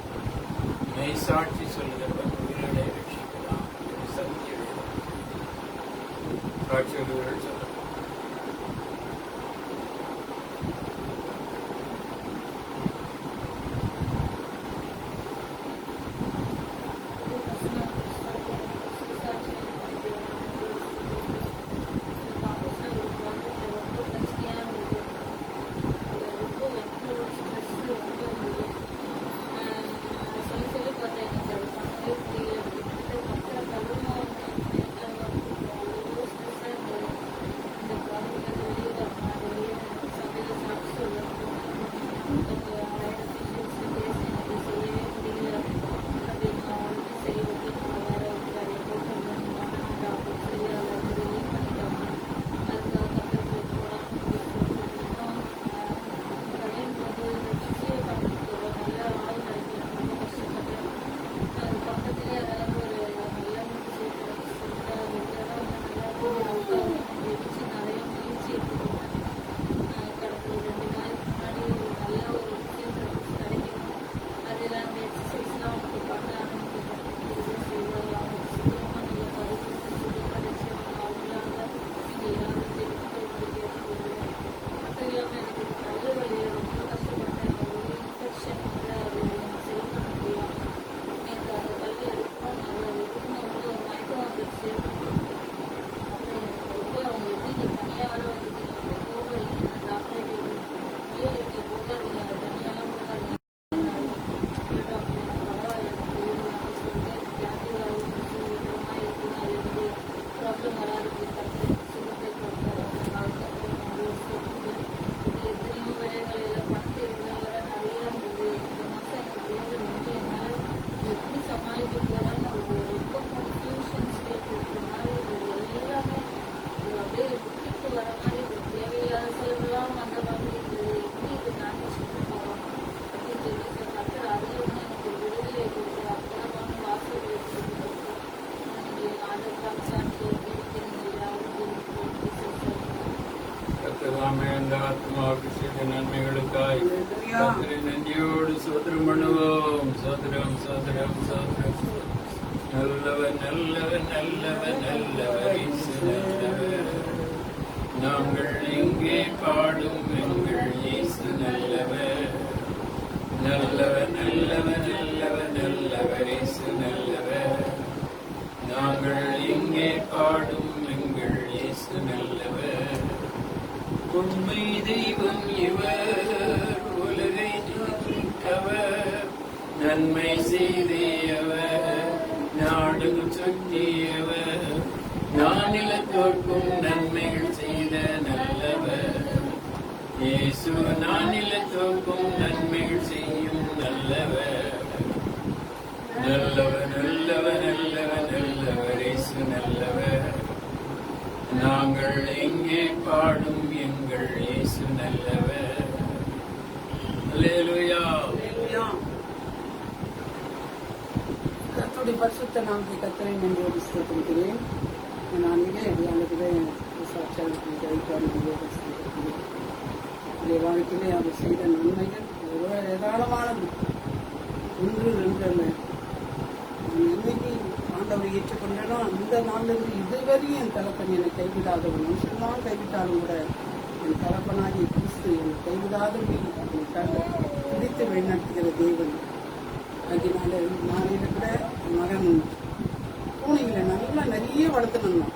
மெய் சாட்சி சொல்லுகிறவன் உயிரிழை ரட்சிக்கலாம் என்று சத்தியுடைய சாட்சியர்கள் சொல்ல. ஆத்மாவுக்கு செய்த நன்மைகளுக்காய் கர்த்தரின் நன்றியோடு சோதரம் பண்ணுவோம். சோதரம் சோதரம் சோதரம். நல்லவர் நல்லவர் நல்லவர் நல்லவர் இயேசு நல்லவர். நாங்கள் இங்கே பாடும் எங்கள் இயேசு நல்லவர். நல்லவர் நல்லவர் நல்லவர் நல்லவர் இயேசு நல்லவர். நாங்கள் இங்கே பாடும் எங்கள் இயேசு நல்லவர். உண்மை தெய்வம் இவர், உலகை தோற்றுவித்தவர், நன்மை செய்தவர், நாடு சுற்றியவர், நானிலத்தோர்க்கும் நன்மைகள் செய்த நல்லவர். இயேசு நானிலத்தோர்க்கும் நன்மைகள் செய்யும் நல்லவர். நல்லவர் நல்லவர் நல்லவர் நல்லவர் இயேசு நல்லவர். நாங்கள் எங்கே பாடும் எங்கள் இயேசு நல்லவர். அல்லேலூயா. கர்த்தருடைய பரிசுத்த நாமத்தை கர்த்தரை நன்றியோடு ஸ்தோத்திரிக்கிறேன். நான் அடியாளுக்குள்ளே சாட்சியாளர்கள் கைக்காடுகளோடு ஸ்தோத்திரிக்கிறேன். என்னுடைய வாழ்க்கையிலே அவர் செய்த நன்மைகள் ஏராளமானது. ஒன்று ரெண்டு அல்ல. என்னைக்கு ஆண்டவரை ஏற்றுக்கொண்டனோ அந்த நாளிலிருந்து இதுவரையும் என் தகப்பன் என்னை கைவிடாதவன். மனுஷன்தான் கைவிட்டாலும் கூட என் தகப்பனாகிய கிறிஸ்து என்னை கைவிடாதபடி அவனுக்காக பிடித்து வழிநடத்துகிற தேவன். அதனால நான் இருக்கிற மகன் பூனைகளை நல்லா நிறைய வளர்த்துனோம்.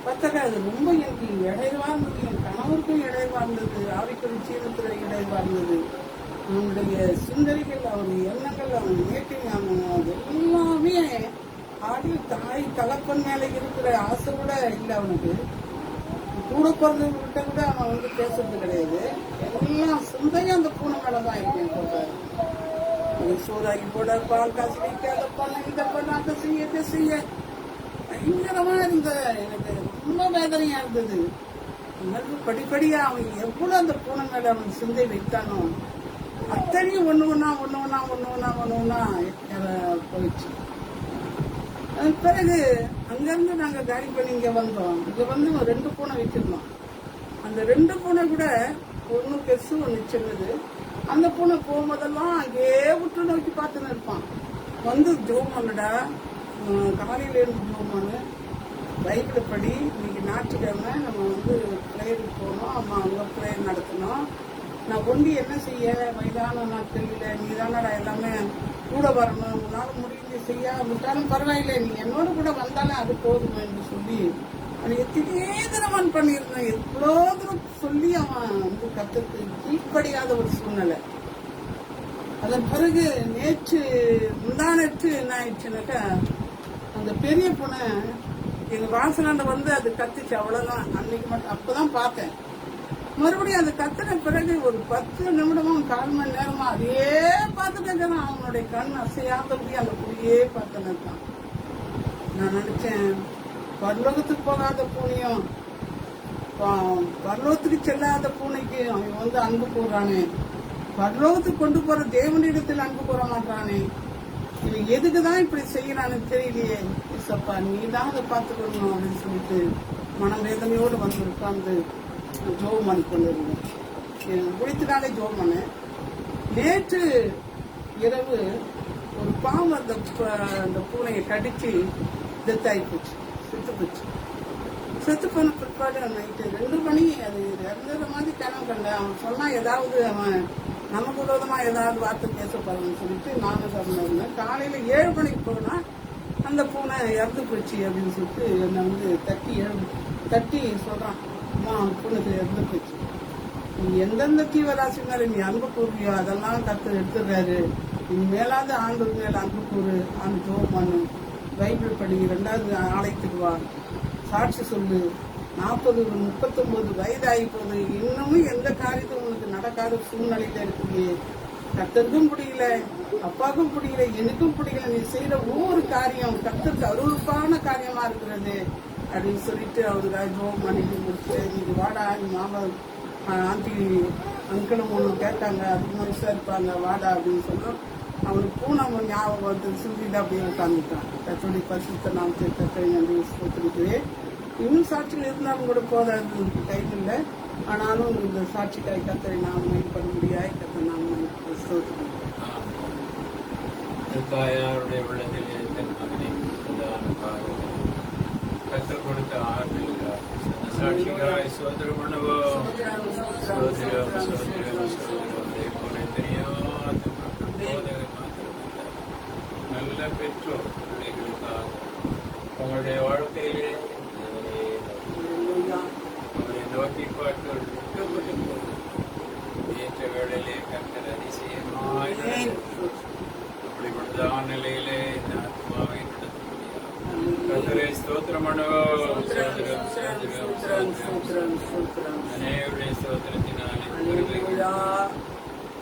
பார்த்தாக்கா அது ரொம்ப எனக்கு இடைவா இருந்தது. என் கணவருக்கும் இடைவா இருந்தது. ஆவிக்குரிய ஜீவனத்தில் இடைவா இருந்தது. அவனுடைய சிந்தனைகள், அவனுடைய எண்ணங்கள், அவன் நேட்டிங், அவன் அது எல்லாமே ஆடி தாய் தகப்பன் மேல இருக்கிற ஆசை கூட இல்லை அவனுக்கு. கூட பிறந்தவர்கிட்ட கூட அவன் பேசுறது கிடையாது. எல்லாம் சிந்தையும் அந்த பூனை மேலதான் இருக்கேன். சொல்றாரு சூறாகி போட, பால் காசு வைக்க, அதை பண்ண, இதை பண்ண, அதை செய்ய, இதை செய்ய பயங்கரமா இருந்த. எனக்கு ரொம்ப வேதனையா இருந்தது. படிப்படியா அவன் எவ்வளவு அந்த பூனை மேல அவன் சிந்தை வைத்தானோ அத்தனையும் ஒண்ணு ஒண்ணா போயிடுச்சு. அதன் பிறகு அங்கிருந்து நாங்க காலி பண்ணி இங்க வந்தோம். இங்க வந்து 2 பூனை வச்சிருந்தோம். அந்த 2 பூனை கூட ஒன்று பெருசு ஒன்று சின்னது. அந்த பூனை போகும்போதெல்லாம் அங்கேயே விட்டு நோக்கி பார்த்துன்னு இருப்பான். வந்து ஜோம் பண்ணுடா, காலையில இருந்து ஜோம் பண்ணு, பைபிள் படி, இன்னைக்கு ஞாயிற்றுக்கிழமை நம்ம வந்து ப்ரேயருக்கு போகணும், அம்மா அங்கே ப்ரேயர் நடத்தணும், நான் ஒண்டி என்ன செய்ய, வயதான நான் தெரியல, நீ தானடா எல்லாமே கூட வரணும், உன்னால் முடிஞ்சு செய்ய விட்டாலும் பரவாயில்லை, நீ என்னோட கூட வந்தாலும் அது போதும் என்று சொல்லி அவன் எத்தனையே தினவன் பண்ணியிருந்தான். எவ்வளோ தூரம் சொல்லி அவன் வந்து கத்துக்கு கீழ்படியாத ஒரு சூழ்நிலை. அதன் பிறகு முந்தானத்து என்ன ஆயிடுச்சுனாக்கா, அந்த பெரிய பூனை எங்க வாசலாண்ட வந்து அது கத்துச்சு, அவ்வளவுதான். அன்னைக்கு மட்டும் அப்பதான் பார்த்தேன். மறுபடியும் அது கத்துன பிறகு ஒரு 10 நிமிடமும் 1/4 மணி நேரமா அதையே பார்த்துட்டு இருக்கிறான். அவனுடைய கண் அசையாதபடி அந்த புலியே பார்த்துன்னு இருக்கான். நான் நினைச்சேன், பரலோகத்துக்கு போகாத பூனையும் பரலோகத்துக்கு செல்லாத பூனைக்கு அவன் வந்து அன்பு கூறானே, பரலோகத்துக்கு கொண்டு போற தேவனிடத்தில் அன்பு கூற மாட்டானே, இவன் எதுக்குதான் இப்படி செய்யறான்னு தெரியலையே, இசப்பா நீ தான் அதை பார்த்துக்கணும் அப்படின்னு சொல்லிட்டு மனவேதனையோடு வந்து உட்கார்ந்து ஜோம் பண்ணி கொண்டு இருந்தேன். குளித்துனாலே ஜோம் பண்ணேன். நேற்று இரவு ஒரு பாம்பு அந்த பூனையை கடிச்சு டெத் ஆகி போச்சு, செத்து போச்சு. செத்து போன பிற்பாடு நைட்டு 2 மணி அது இறந்துற மாதிரி கனவு கண்டேன். அவன் சொன்னா ஏதாவது அவன் நமக்கு விரோதமா ஏதாவது வார்த்தை பேச போறான்னு சொல்லிட்டு நானும் சொன்னேன். காலையில 7 மணிக்கு போனா அந்த பூனை இறந்து போச்சு அப்படின்னு சொல்லிட்டு என்னை வந்து தட்டி சொல்றான், அம்மா அந்த பூனைக்கு இறந்து போச்சு, நீ எந்தெந்த தீவராசி மேல நீ அன்பு கூறுவியோ அதெல்லாம் கத்து எடுத்துடுறாரு, நீ மேலாவது ஆண்டவர் மேல அன்பு கூறு, ஆண்டு ஜோம் பண்ணு, பைபிள் படி, 2வது ஆலயத்துக்கு வா, சாட்சி சொல்லு, 39 வயதாகி போகுது, இன்னமும் எந்த காரியத்தும் உனக்கு நடக்காத சூழ்நிலையில இருக்குது, கத்தருக்கும் பிடிக்கல, அப்பாவுக்கும் பிடிக்கல, எனக்கும் பிடிக்கல, நீ செய்யற ஒவ்வொரு காரியம் கத்தருக்கு அருவருப்பான காரியமா இருக்கிறது அப்படின்னு சொல்லிட்டு அவருக்காக ஜோம் பண்ணிட்டு முடிச்சுட்டு, நீங்க வாடா, நீ மாமா ஆண்டி அங்கிளும் ஒன்று கேட்டாங்க, அதுக்கு விசாரிப்பாங்க, வாடா அப்படின்னு சொன்னோம். அவனுக்கு பூனை ஞாபகம் வந்து சுருக்கிட்டு அப்படியே உட்காந்துட்டான். கத்தோடைய பரிசுத்த நாமத்தை கத்தரை நன்றி சொல்லிக்கிறேன். இன்னும் சாட்சிகள் இருந்தாலும் கூட போதாது, டைம் இல்லை. ஆனாலும் இந்த சாட்சிக்காய் கத்தரை நாம் மேம்பட முடியாது. கத்தை நாம் தாயாருடைய உள்ளத்திலே தன் மகனை கற்றுக் கொடுத்த ஆறுதலுக்காக சாட்சிகளாய் சோதரம் பண்ணுவோம். சோதரம் அதே போல தெரியாத போதகர் மாத்திரமல்ல, நல்ல பெற்றோர் பிள்ளைகளுக்காக உங்களுடைய வாழ்க்கையிலே அவரை நோக்கி பார்த்து ஏற்ற வேளையிலே கர்த்தர் அதிசயமாய் அப்படிப்பட்டதான நிலையிலே இந்த ஆத்மாவை நடத்த முடியாது. கர்த்தரை ஸ்தோத்திரம் பண்ணுவோம். அநேகருடைய ஸ்தோத்திரத்தினாலே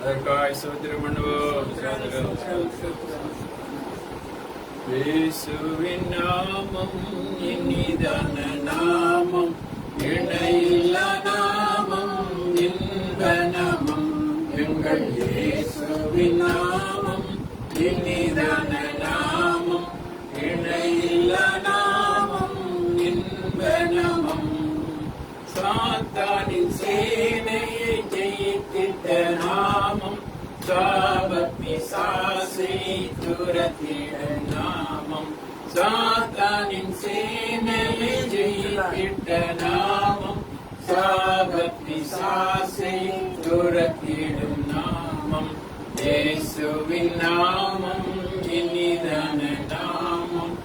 அதற்காய் ஸ்தோத்திரம் பண்ணுவோம். இயேசுவின் நாமம் இனிதான நாமம், இணையில்லா நாமம், இன்ப நாமம், எங்கள் இயேசுவின் நாமம் இனிதான நாமம், இணையில்லா நாமம், இன்ப நாமம். சாத்தானின் சேனையை ஜெயித்திட்ட நாமம், சாப பிசாசை துரத்திட நாமம், சாத்தானின் சேனையை ஜெயித்திட்ட நாமம், சாப பிசாசை துரத்திடும் நாமம், இயேசுவின் நாமம் இனிதான நாமம்,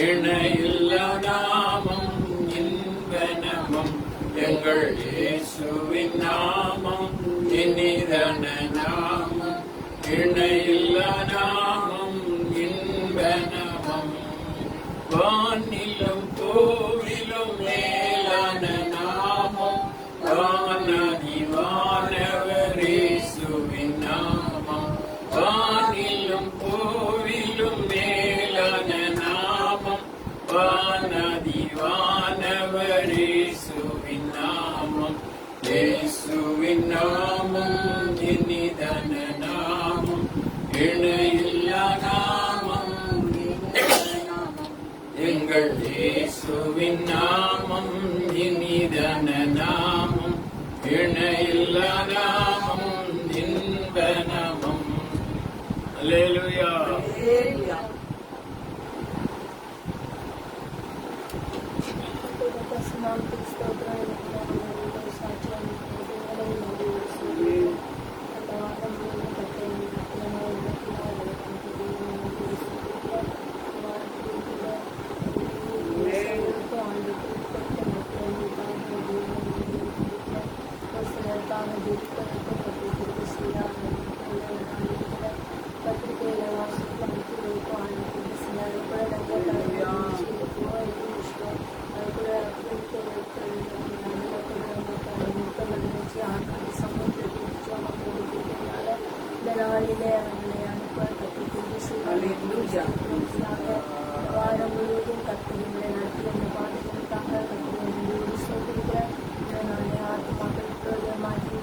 இணையில்லா நாமம், இன்ப நாமம், எங்கள் இயேசுவின் நாமம் இனிதான நாமம், இணையில்லா நாமம், இன்ப நாமம். வானிலும் பூவிலும் மேலான நாமம், வானதி வானவர் இயேசுவின் நாமம், வானிலும் பூவிலும் மேலான நாமம், வானதி வானவர் இயேசுவின் நாமம், இயேசுவின் நாமம் இனிதான நாமம், இணையில்லா நாமம், எங்கள் இயேசுவின் நாமம் இனிதான நாமம், இணையில்லா நாமம் இன்ப நாமம். அல்லேலூயா. வாரம் முழுவதும் கத்துகளை நடத்தி அந்த பாடத்திற்காக கத்துகளை சோதரிக்கிறேன். நானே ஆத்மாக்களுக்கு மாற்றி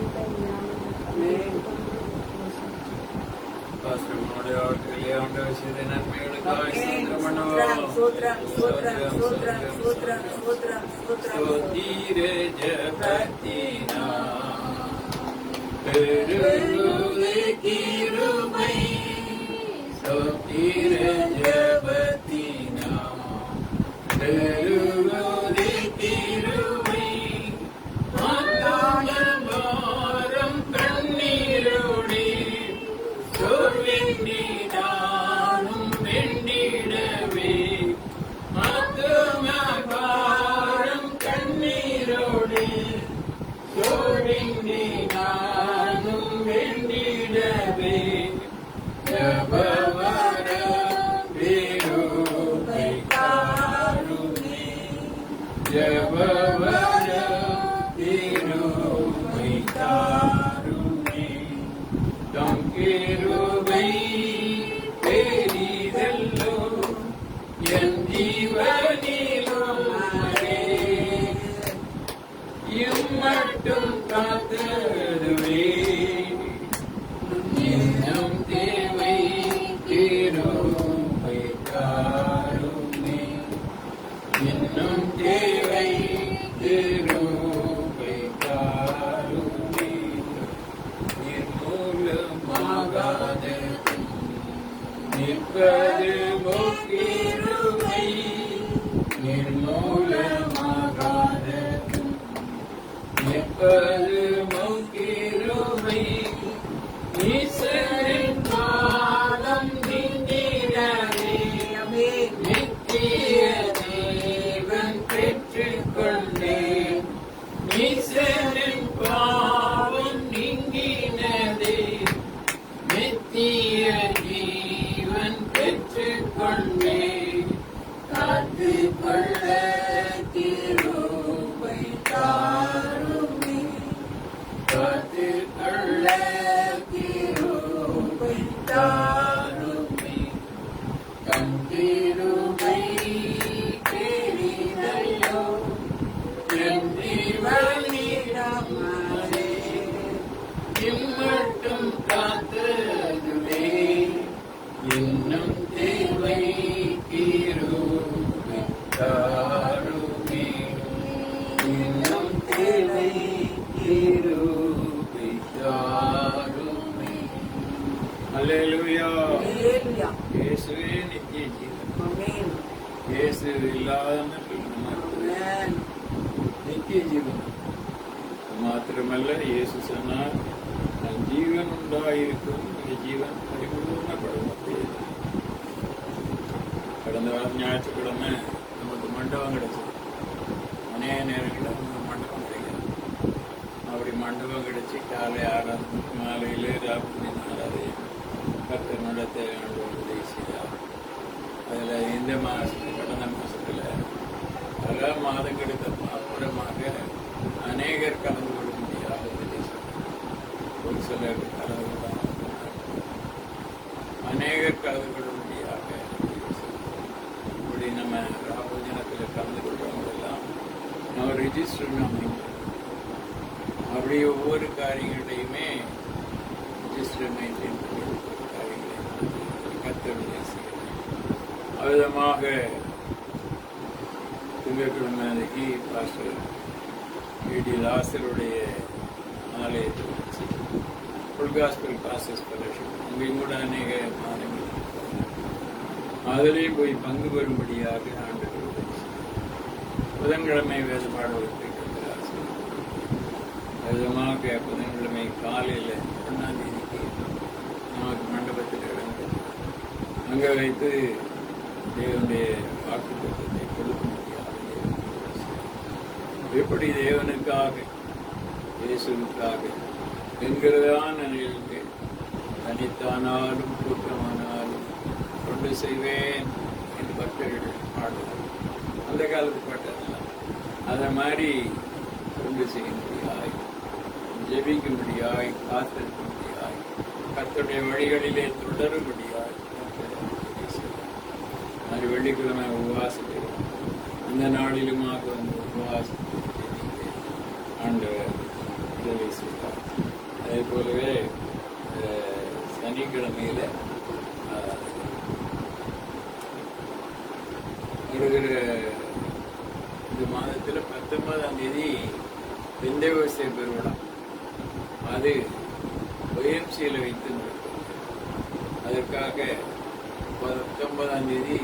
മാത്രമല്ല യേശു சொன்னார் ஜீவன் உண்டாயிருக்கும் ஜீவன் பரிபூர்ணப்படுவது. கடந்த வாரம் ஞாயிற்றுக்கிழமை நமக்கு மண்டபம் கிடைச்சது. அநேக நேரங்களில் நமக்கு மண்டபம் கிடைக்கிறது. அப்படி மண்டபம் கிடைச்சி காலை 6 மாலையில் ராத்திரி 4 கர்த்தர் நடத்த உதவி செய்தார். அதில் இந்த மாதத்தில் கடந்த மாதத்தில் பல மாதங்களுக்கு அப்புறமாக அநேகர் கலந்து கொள்ள முடியாத ஒரு சிலர் கலந்து கொள்ள அநேகர் கலந்து கொள்ள முடியாத இப்படி நம்ம ராபோஜனத்தில் கலந்து கொள்றவங்களெல்லாம் நம்ம ரிஜிஸ்டர் அமைங்க. அப்படி ஒவ்வொரு காரியங்களையுமே ரிஜிஸ்டர் மெயின்டைன் பண்ணி ஒவ்வொரு காரியங்களையும் கர்த்தருடைய அவ்விதமாக திங்கட்கிழமை அன்னைக்கு பாஸ்டர் லாசருடைய ஆலயத்தில் வச்சு ஃபுல் காஸ்பல் பாஸ்டர்ஸ் ஃபெலோஷிப் அங்கேயும் கூட அநேக மாதங்கள் அதிலையும் போய் பங்கு பெறும்படியாக ஆண்டுகள் புதன்கிழமை வேத பாடுவதற்கு விதமாக புதன்கிழமை காலையில் 1ஆம் தேதிக்கு நமக்கு மண்டபத்தில் இருந்து அங்கே வைத்து தேவனுடைய வாக்குத்தத்தத்தை கொடுக்க முடியாது. எப்படி தேவனுக்காக இயேசுவுக்காக என்கிறதான நிலையிற்கு தனித்தானாலும் கூட்டமானாலும் கொண்டு செய்வேன் என்று பக்தர்கள் பாடுவார். அந்த காலத்து பாட்டதெல்லாம் அதை மாதிரி கொண்டு செய்யும்படியாய், ஜெபிக்கும்படியாய், காத்திருக்கும்படியாய், கர்த்தருடைய வழிகளிலே தொடரும்படியாய் அது வெள்ளிக்கிழமை உபவாசத்தில் அந்த நாளிலுமாக வந்து உபவாசத்தில் ஆண்டவர் உதவி செய்தார். அதே போலவே சனிக்கிழமையில வருகிற இந்த மாதத்தில் 19ஆம் தேதி பெந்தேகோஸ்தே பெருவிழா. அது ஒய்எம்சியில் வைத்து நடக்கும். அதற்காக 19ஆம் தேதி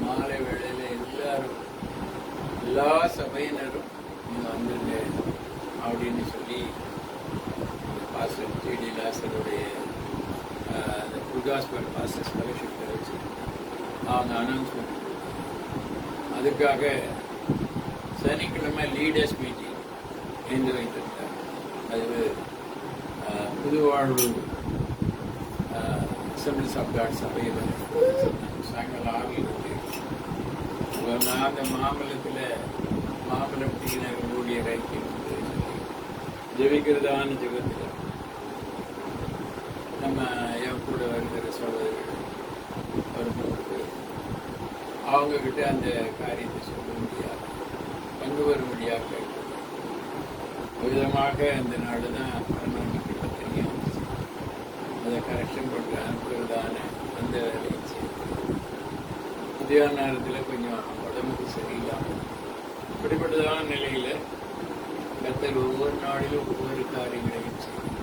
மாலை வேளையில் எல்லா சபையினரும் நீங்கள் வந்துருங்க அப்படின்னு சொல்லி பாஸ்டர் ஜிடி லாசருடைய அந்த புல்காஸ்பர் பாஸ்டர்ஸ் ஃபெலோஷிப்பில் வச்சு அவங்க அனௌன்ஸ்மெண்ட். அதுக்காக சனிக்கிழமை லீடர்ஸ் மீட்டிங் என்று வைத்திருந்தார். அது புதுவாழ்வு அசம்பிளிஸ் ஆஃப் காட் சபையில் சாயங்காலம் 6 நான் அந்த மாம்பழம் டி நகர் ஊழியர் ஐக்கியம் ஜெபிக்கிறதான ஜெபத்தில் நம்ம என் கூட வருகிற சகோதரர்கள் வரும்போது அவங்கக்கிட்ட அந்த காரியத்தை சொல்ல முடியாது, பங்கு வரும்படியாக விதமாக அந்த நாடு தான் 11 பத்திரிகை அதை கரெக்ஷன் போட்டு அனுப்புறதான அந்த வேலையை செய்யுது. மத்தியான நேரத்தில் கொஞ்சம் உடம்புக்கு சரியில்லாமல் இப்படிப்பட்டதான நிலையில் கர்த்தர் ஒவ்வொரு நாளிலும் ஒவ்வொரு காரியங்களையும் செய்யும்.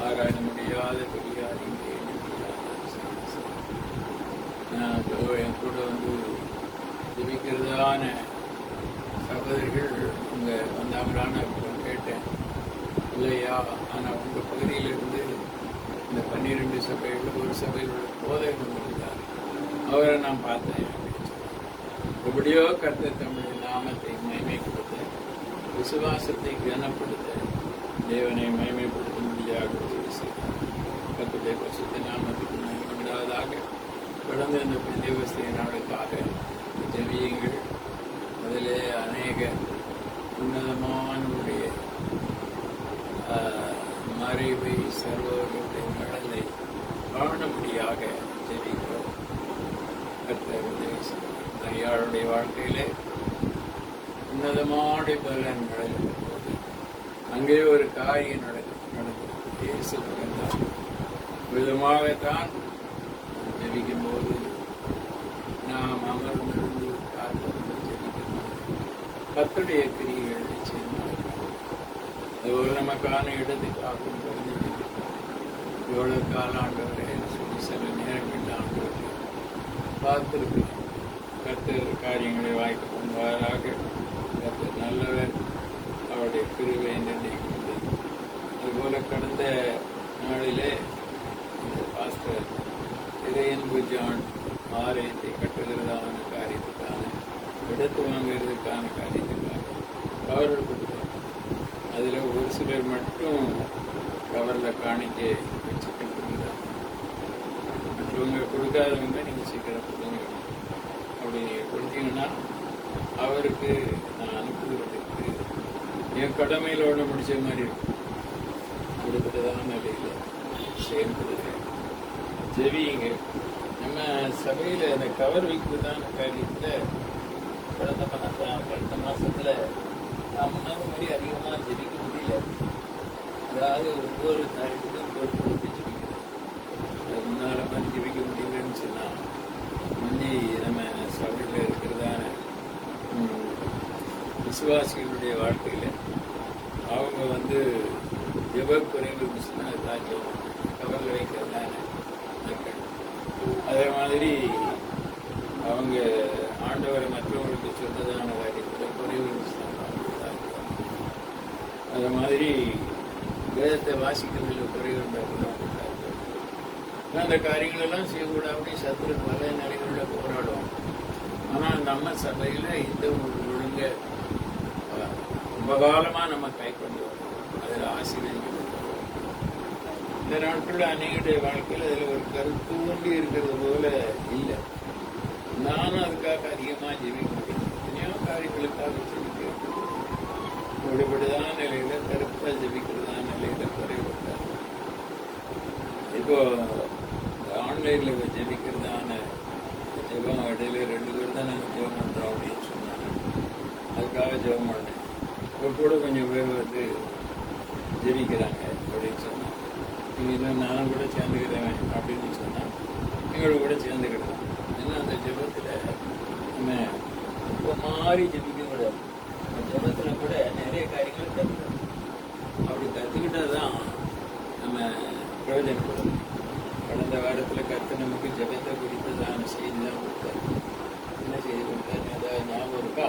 ஆராய முடியாத பெரிய காரியங்களை நான் என் கூட வந்து ஜெபிக்கிறதான சகோதரிகள் இங்கே வந்தாங்களான்னு கேட்டேன். இல்லையா, ஆனால் உங்கள் பகுதியிலிருந்து இந்த 12 சபைகள் ஒரு சபையில் உள்ள போதகர்கள் இருந்தார், அவரை நான் பார்த்தேன். எப்படியோ கர்த்தர் தம்முடைய நாமத்தை மகிமைப்படுத்த, விசுவாசத்தை கனப்படுத்த, தேவனை மகிமைப்படுத்த முடியாத உதவி செய்தார். கர்த்தருடைய பரிசுத்த நாமத்துக்கு மகிமை உண்டாவதாக. தொடர்ந்து இந்த பெந்தேகோஸ்தே நாளுக்காக ஜெபியுங்கள். அதிலே அநேக உன்னதமானுடைய மறைவை சர்வர்களுடைய கடலை காணும்படியாக ஜெபிக்கிறோம். கர்த்தர் உதவி செய்வார். மரியாளுடைய வாழ்க்கையிலே உன்னதமான பலன் நடக்கும் போது அங்கே ஒரு காரியம் நடக்கும். இயேசு பிறந்தார். விதமாகத்தான் ஜெபிக்கும் போது நாம் அமர்ந்திருந்து காத்திருந்து ஜெபிக்கணும். கர்த்தருடைய கிரியைகள் நிச்சயமாக அதுபோல் நமக்கான இடத்துக்காகவும் எவ்வளவு காலாண்டவரை சொல்லி சில நேரங்கள் ஆண்டவரை பார்த்திருக்கிறேன். கர்த்தர் காரியங்களை வாய்ப்பு கொண்டாராக. கர்த்தர் நல்லவர், அவருடைய கிருபை நிர்ணயிக்கிறது. அதுபோல கடந்த நாளிலே இந்த பாஸ்டர் இதயன் புஜான் ஆலயத்தை கட்டுகிறதான காரியத்துக்கான இடத்து வாங்குறதுக்கான காரியத்துக்காக கவர்கள் கொடுத்தார். அதில் ஒரு சிலர் மட்டும் கவரில் காணிக்கை வச்சுக்கிட்டு இருந்தார். மற்றவங்க கொடுக்காதவங்க நீங்கள் சீக்கிரம் கொடுங்க. அப்படி கொடுத்தீங்கன்னா அவருக்கு நான் அனுப்புகிறதுக்கு என் கடமையிலோட முடிச்ச மாதிரி இருக்கும். கொடுக்குறதான நிலையில் சேர்ந்து ஜெபியுங்க. நம்ம சபையில் அந்த கவர் வைக்கிறதான காரியத்தில் கடந்த மாதத்தில் நான் முன்னாடி மாதிரி அதிகமாக ஜெபிக்க முடியல. அதாவது ஒவ்வொரு காரியத்துக்கும் பொறுப்பு ஜெபிக்கிறது. அது முன்னால் மாதிரி ஜெபிக்க முடியலன்னு சொன்னால் முந்தி நம்ம சபையில் இருக்கிறதான விசுவாசிகளுடைய வாழ்க்கையில் அவங்க ஜெப குறைவு இருந்துச்சுன்னா அதுதான் ஜெபம் கவலை வைக்கிறதான மக்கள். அதே மாதிரி அவங்க ஆண்டவரை மற்றவங்களுக்கு சொன்னதான காரியத்தில் குறைவு இருந்துச்சுன்னா அது மாதிரி வேதத்தை வாசிக்கிறதுல குறைவு இருந்தால் அந்த காரியங்கள் எல்லாம் செய்யக்கூடாது. சத்துரு பல நிலைகளில் போராடும். ஆனால் நம்ம சபையில் இந்த ஒரு ஒழுங்க ரொம்ப காலமாக நம்ம கை கொண்டு வரோம். அதில் ஆசீர்வதிக்கப்பட்டோம். இந்த நாட்களில் அநேகருடைய வாழ்க்கையில் அதில் ஒரு கருத்தூண்டி இருக்கிறது போல இல்லை. நானும் அதுக்காக அதிகமாக ஜெபிக்க முடியும். எத்தனையோ காரியங்களுக்காக ஜெபிக்கிறேன். இப்படிப்பட்டதான நிலையில கருத்தாக ஜெபிக்கிறதான நிலையில குறைவிட்டார். இப்போ ஆன்லைன்ல ஜெபிக்கிறதான ஜெபம் இடையில 2 பேர் தான் நாங்கள் ஜெபம் பண்றோம் அப்படின்னு சொன்னாங்க. அதுக்காக ஜெபம் பண்ணேன். இப்போ கூட கொஞ்சம் பேர் வந்து ஜெபிக்கிறாங்க அப்படின்னு சொன்னாங்க. இன்னும் நானும் கூட சேர்ந்துக்கிறேன் அப்படின்னு சொன்னா எங்களோட கூட சேர்ந்துக்கிட்டோம். ஏன்னா அந்த ஜெபத்துல நம்ம இப்போ மாறி ஜெபிக்க கூடாது. ஜெபத்துல கூட நிறைய காரியங்கள் கற்றுக்கணும். அப்படி கற்றுக்கிட்டாதான் நம்ம பிரயோஜனப்படும். கடந்த வாரத்தில் கற்று நமக்கு ஜெபத்தை குறித்ததான செய்தி தான் கொடுத்தாரு. என்ன செய்தி கொடுத்தாரு ஏதாவது ஞாபகம் இருக்கா?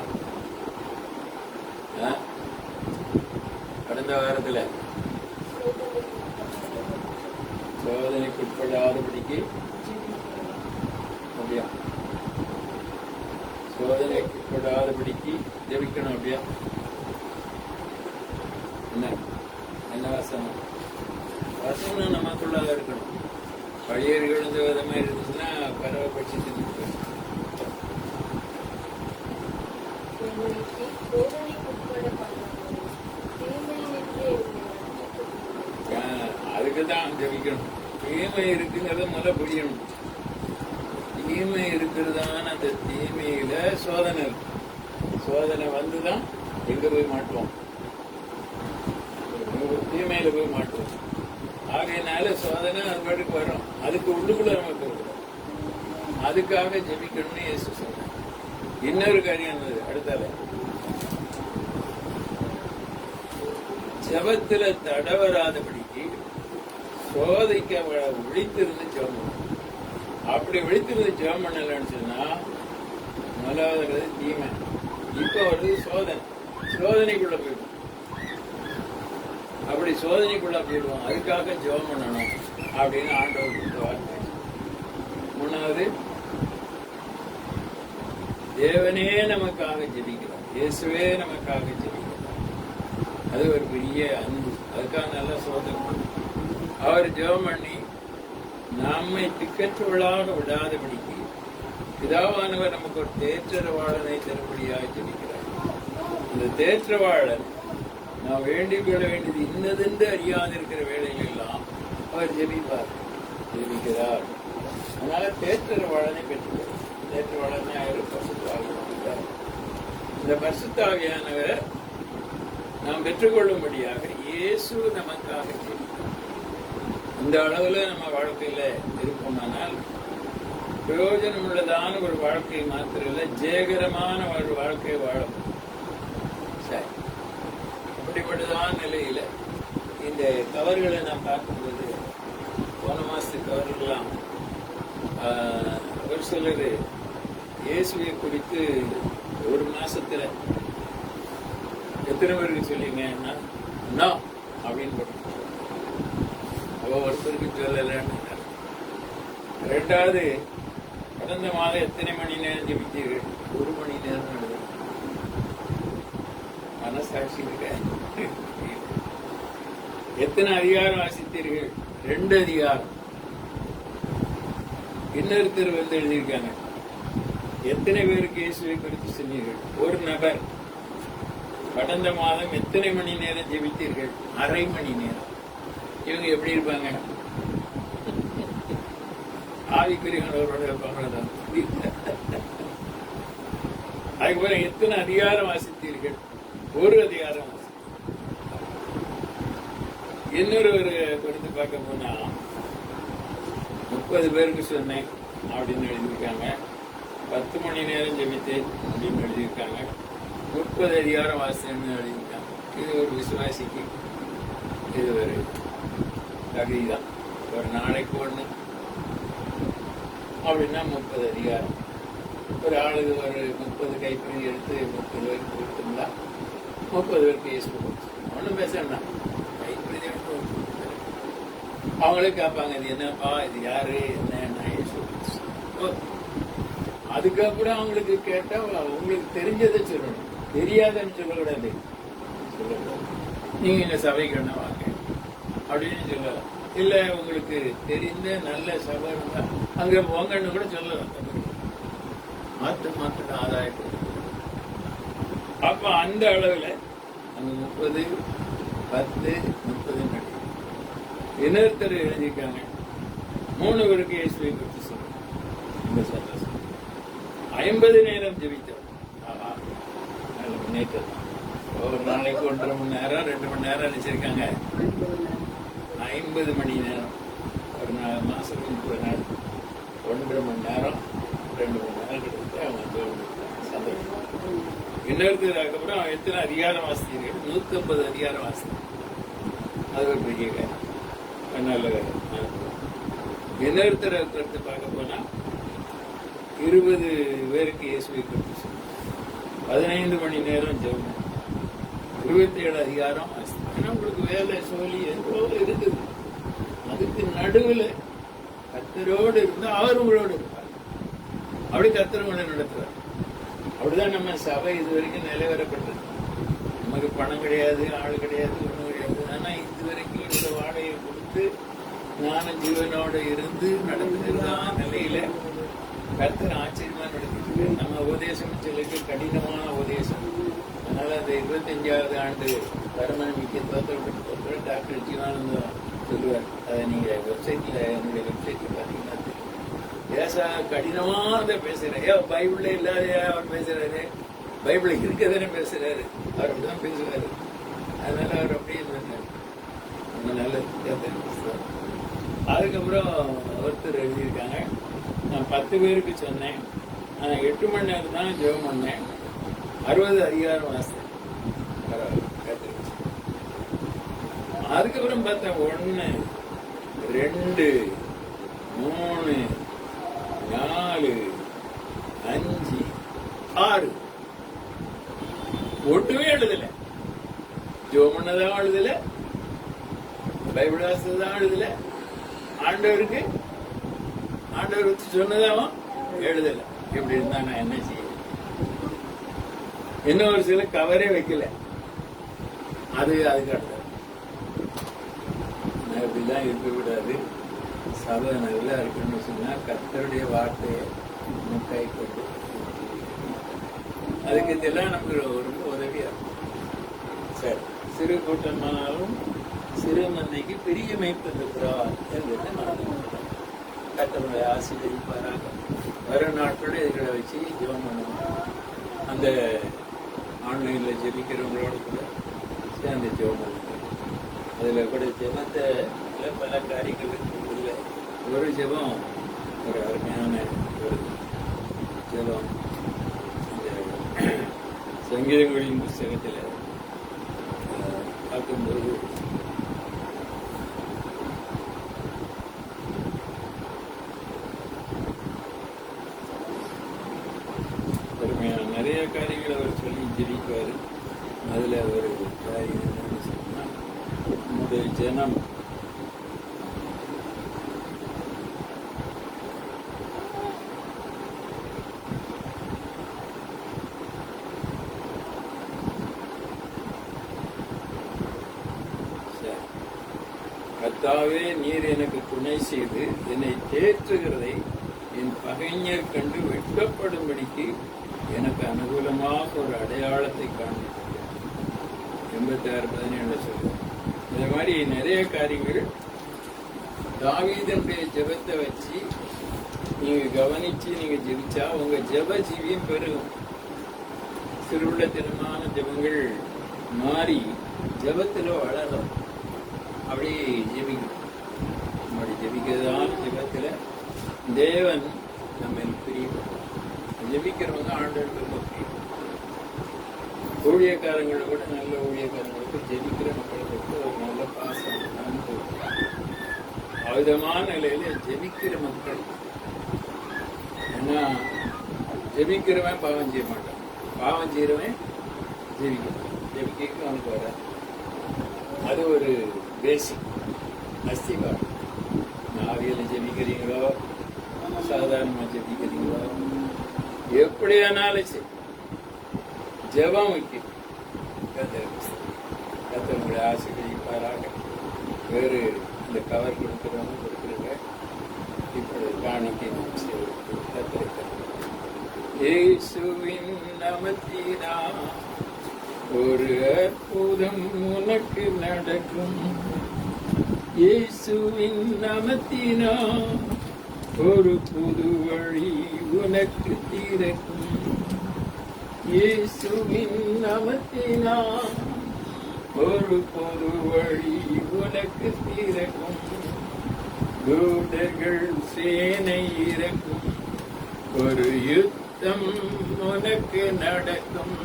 கடந்த வாரத்தில் சோதனைக்குட்படாதபடிக்கு அப்படியா? சோதனைக்குட்படாதபடிக்கு ஜெபிக்கணும் அப்படியா? என்ன வசனம்? வசனம் நமக்குள்ளாக இருக்கணும். பழையர்கள் இந்த விதமா இருந்துச்சுன்னா பறவை பட்சி தின்னு அதுக்குதான் ஜெபிக்கணும். தீமை இருக்குங்கிறத முதல்ல புரியணும். தீமை இருக்கிறதான அந்த தீமையில சோதனை இருக்கு. சோதனை வந்துதான் எங்க போய் மாட்டுவோம்? தீமையில போய் மாட்டுவோம். ஆகையினால சோதனை அது பாட்டுக்கு வரும். அதுக்கு உள்ளுக்குள்ள நமக்கு இருக்கணும். அதுக்காக ஜெபிக்கணும்னு இயேசு சொன்னார். இன்னொரு காரியம் இருந்தது அடுத்தால, ஜெபத்துல தடவராதபடிக்கு சோதைக்கு விழித்திருந்து ஜெபம் பண்ணணும். அப்படி விழித்திருந்து ஜெபம் பண்ணலன்னு சொன்னா முதலாவது தீமை. இப்ப வருது சோதனை. சோதனைக்குள்ள போயிடும். அப்படி சோதனைக்குள்ள போயிடுவோம். அதுக்காக ஜெபம் பண்ணணும் அப்படின்னு ஆண்டவர் கொடுத்த வார்த்தை. 3வது, தேவனே நமக்காக ஜெபிக்கிறார். இயேசுவே நமக்காக ஜெபிக்கிறார். அது ஒரு பெரிய அன்பு. அதுக்காக நல்ல சோதனை. அவர் ஜெபம் பண்ணி நம்மை திக்கற்றவளாக விடாதபடிக்கு பிதாவானவர் நமக்கு ஒரு தேற்றவாளனை தரும்படியாக ஜெபிக்கிறார். இந்த தேற்றவாளன் நாம் வேண்டிக் கொள்ள வேண்டியது இன்னதென்று அறியாதிருக்கிற வேளைகள் எல்லாம் அவர் ஜெபிக்கிறார். அதனால தேற்றவாளனை பெற்றுள்ளார். தேற்றவாளனை அவர் பரிசுத்தாவியானவர். இந்த பரிசுத்தாவியானவர் நாம் பெற்றுக்கொள்ளும்படியாக இயேசு நமக்காக ஜெபிக்கிறார். இந்த அளவுல நம்ம வாழ்க்கையில இருப்போமானால் பிரயோஜனம் உள்ளதான ஒரு வாழ்க்கை மாத்திரம் இல்ல, ஜெயகரமான ஒரு வாழ்க்கையை வாழும். சரி, அப்படிப்பட்டதான நிலையில இந்த கவர்களை நாம் பார்க்கும்போது போன மாசத்து கவர்கள்லாம் ஒரு சிலர் இயேசுவை குறித்து ஒரு மாசத்துல எத்தனை பேருக்கு சொல்லிங்க அப்படின்னு போட்டு ஒருத்தருக்கு சொல்லலன்னு. 2வது, கடந்த மாதம் எத்தனை மணி நேரம் ஜெபித்தீர்கள்? 1 மணி நேரம். மனசாட்சி இருக்க. எத்தனை அதிகாரம் வாசித்தீர்கள்? 2 அதிகாரம். இன்னொருத்தர் வந்து எழுதியிருக்காங்க, எத்தனை பேருக்கு இயேசுவை குறித்து சொன்னீர்கள்? ஒரு நபர். கடந்த மாதம் எத்தனை மணி நேரம் ஜெபித்தீர்கள்? 1/2 மணி நேரம். இவங்க எப்படி இருப்பாங்க? ஆவிக்குரியவர்களோட இருப்பாங்க. அதுக்கப்புறம் எத்தனை அதிகாரம் வாசித்தீர்கள்? 1 அதிகாரம். இன்னொரு குறித்து பார்க்க போனா 30 பேருக்கு சொன்னேன் அப்படின்னு எழுதியிருக்காங்க. 10 மணி நேரம் ஜெபித்தேன் அப்படின்னு எழுதியிருக்காங்க. 30 அதிகாரம் வாசித்தேன்னு எழுதியிருக்காங்க. இது ஒரு விசுவாசிக்கு இது ஒரு தகுதி தான். ஒரு நாளைக்கு ஒன்று அப்படின்னா 30 அதிகாரம். ஒரு ஆளுக்கு ஒரு 30 கைப்பிடி எடுத்து 30 பேருக்கு கொடுத்தோம்னா 30 பேருக்கு இயேசு ஒன்றும் பேசணும். கைப்பிடி அவங்களே கேட்பாங்க, இது என்னப்பா, இது யாரு, என்ன இயேசு. அதுக்கப்புறம் அவங்களுக்கு கேட்டா உங்களுக்கு தெரிஞ்சதை சொல்லணும், தெரியாதன்னு சொல்லக்கூடாது. நீங்க இந்த சபைக்கு என்ன வாங்க அப்படின்னு சொல்லலாம். இல்ல உங்களுக்கு தெரிந்த நல்ல சபை இருந்தா அங்க போங்கன்னு கூட சொல்லலாம். மாற்ற ஆதாயத்தை அப்ப அந்த அளவுல அங்க 30, 10, 30 இன்னொருத்தர் எழுதியிருக்காங்க 3 பேருக்கு இயேசுவை பற்றி சொல்லுங்க. இந்த சந்தோஷம் 50 நேரம் ஜெபித்தோம். நல்ல முன்னேற்றம். ஒரு நாளைக்கு 1.5 மணி நேரம் 2 மணி நேரம் நினைச்சிருக்காங்க. 50 மணி நேரம். ஒரு மாசத்துக்கு 30 நாள் 1.5 மணி நேரம் 2 மணி நேரம் கிட்ட அவங்க சந்தோஷம். இன்னொருத்தர் அதுக்கப்புறம் எத்தனை அதிகாரம் வாசித்தீர்கள்? 150 அதிகாரம் வாசித்தீங்க. அது ஒரு பெரிய காரியம், நல்ல காரியம். இன்னொருத்தர் கருத்து பார்க்க போனா 20 பேருக்கு இயேசுவை குறித்து சொன்னார். 15 மணி நேரம் ஜெபம், 27 அதிகாரம். ஆனா உங்களுக்கு வேலை சொல்லி எவ்வளோ இருக்குது. அதுக்கு நடுவில் கர்த்தரோடு இருந்தா அவர் உங்களோடு இருப்பார். அப்படி கர்த்தர் உங்களை நடத்துவார். அப்படிதான் நம்ம சபை இது வரைக்கும் நிலைவரப்பட்டது. நமக்கு பணம் கிடையாது, ஆள் கிடையாது, ஒன்றும் கிடையாது. ஆனா இது வரைக்கும் இந்த வாடகையை கொடுத்து ஞான ஜீவனோடு இருந்து நடத்துகிறதான நிலையில கர்த்தர் ஆச்சரியமா நடத்திட்டு நம்ம உபதேசம் சொல்லிட்டு கடினமான உபதேசம். அதனால அந்த 25வது ஆண்டு வருமான முக்கியத்துவத்தை டாக்டர் ஜீவானந்தம் சொல்லுவார். அதை நீங்க வெப்சைட்ல என்னுடைய வெப்சைட்ல பாத்தீங்கன்னா பேச கடினமாக பேசுறாரு. பைபிள்ல இல்லாத அவர் பேசுறாரு, பைபிள் இருக்கதானே பேசுறாரு. அவர் அப்படிதான் பேசுவாரு. அதனால அவர் அப்படியே சொன்னார். நல்ல அதுக்கப்புறம் ஒருத்தர் எழுதியிருக்காங்க, நான் 10 பேருக்கு சொன்னேன், நான் 8 மணி நேரம் தான் ஜெபம் பண்ணேன், 60 அதிகாரம் வாசித்தேன். அதுக்கப்புறம் பார்த்தேன் 1, 2, 3, 4, 5, 6 ஒட்டுமே எழுதல. ஜெபம் பண்ணதான் எழுதல, பைபிள் வாசித்ததான் எழுதல, ஆண்டவருக்கு சொன்னதாவும் எழுதல. எப்படி இருந்தா நான் என்ன செய்ய? இன்னும் ஒரு சில கவரே வைக்கல. அதுக்கு அடுத்த இப்படிதான் இருக்க விடாது. சபை நல்லா இருக்குன்னு சொன்னா கர்த்தருடைய வார்த்தையை கை கொண்டு அதுக்கு இதெல்லாம் நமக்கு ரொம்ப உதவியா இருக்கும். சரி, சிறு கூட்டமானாலும் சிறு மந்தைக்கு பெரிய மேய்ப்பு இருக்கிறார் என்று கர்த்தருடைய ஆசீர்வதிப்பாராக. வரும் நாட்களோட இதுகளை வச்சு ஜெபம் பண்ணுவோம். அந்த ஆன்லைன்ல ஜெபிக்கிறவங்களோட கூட சேர்ந்து ஜெபம் பண்ணுவோம். அதுல கூட ஜெபத்தை பல காரியங்கள் இல்லை. ஒரு ஜெபம் ஒரு அருமையான ஒரு ஜெபம். இந்த சங்கீதங்களின் புஸ்தகத்தில் பார்க்கும்போது நிறைய காரியங்கள் அவர் சொல்லி ஜெபிப்பார். அதுல ஒரு காரியம் என்னன்னு சொன்னா, நம்முடைய ஜனம் கர்த்தாவே, நீர் எனக்கு துணை செய்து என்னை தேற்றுகிறதை என் பகைஞர் கண்டு வெட்கப்படும்படிக்கு எனக்கு அனுகூலமாக ஒரு அடையாளத்தை காண்பித்து 86-17 சொல்லுவோம். இந்த மாதிரி நிறைய காரியங்கள் தாவீதனுடைய ஜெபத்தை வச்சு நீங்க கவனிச்சு நீங்க ஜெபிச்சா உங்க ஜெப ஜீவியம் பெருகும். சிறுவிடத்தனமான ஜெபங்கள் மாறி ஜெபத்துல வளரும். அப்படி ஜெபிக்கணும். அப்படி ஜெபிக்கிறதான ஜெபத்துல தேவன் நம்ம பிரியப்படுவார். ஜெபிக்கிறவங்க ஆண்டவருக்கு ரொம்ப பிரியம். ஊழியக்காரங்களை விட நல்ல ஊழியக்காரங்களுக்கு ஜெபிக்கிற மக்களுக்கு ஒரு நல்ல பாசம் அன்பு ஆயுதமான நிலையில ஜெபிக்கிற மக்கள். ஏன்னா ஜெபிக்கிறவன் பாவம் செய்ய மாட்டான், பாவம் செய்யறவன் ஜெபிக்க அவனுக்கு வர. அது ஒரு பேசிக் அஸ்திவாரம். ஆவியில ஜெபிக்கிறீங்களோ சாதாரணமா ஜெபிக்கிறீங்களோ எப்படியானாலும் சரி ஜெபம் முக்கியம். கத்தவங்களுடைய ஆசைகளை பாராக வேறு இந்த கவர் கொடுக்கிறவங்க கொடுக்குறவங்க இப்படி காணிக்கை இயேசுவின் நாமத்தினா ஒரு அற்புதம் உனக்கு நடக்கும். இயேசுவின் நாமத்தினா ஒரு புது வழி உனக்கு திறக்கும். இயேசுவின் நாமத்தினா ஒரு பொது வழி உனக்கு திறக்கும். தூதர்கள் சேனை இறக்கும், ஒரு யுத்தம் உனக்கு நடக்கும்.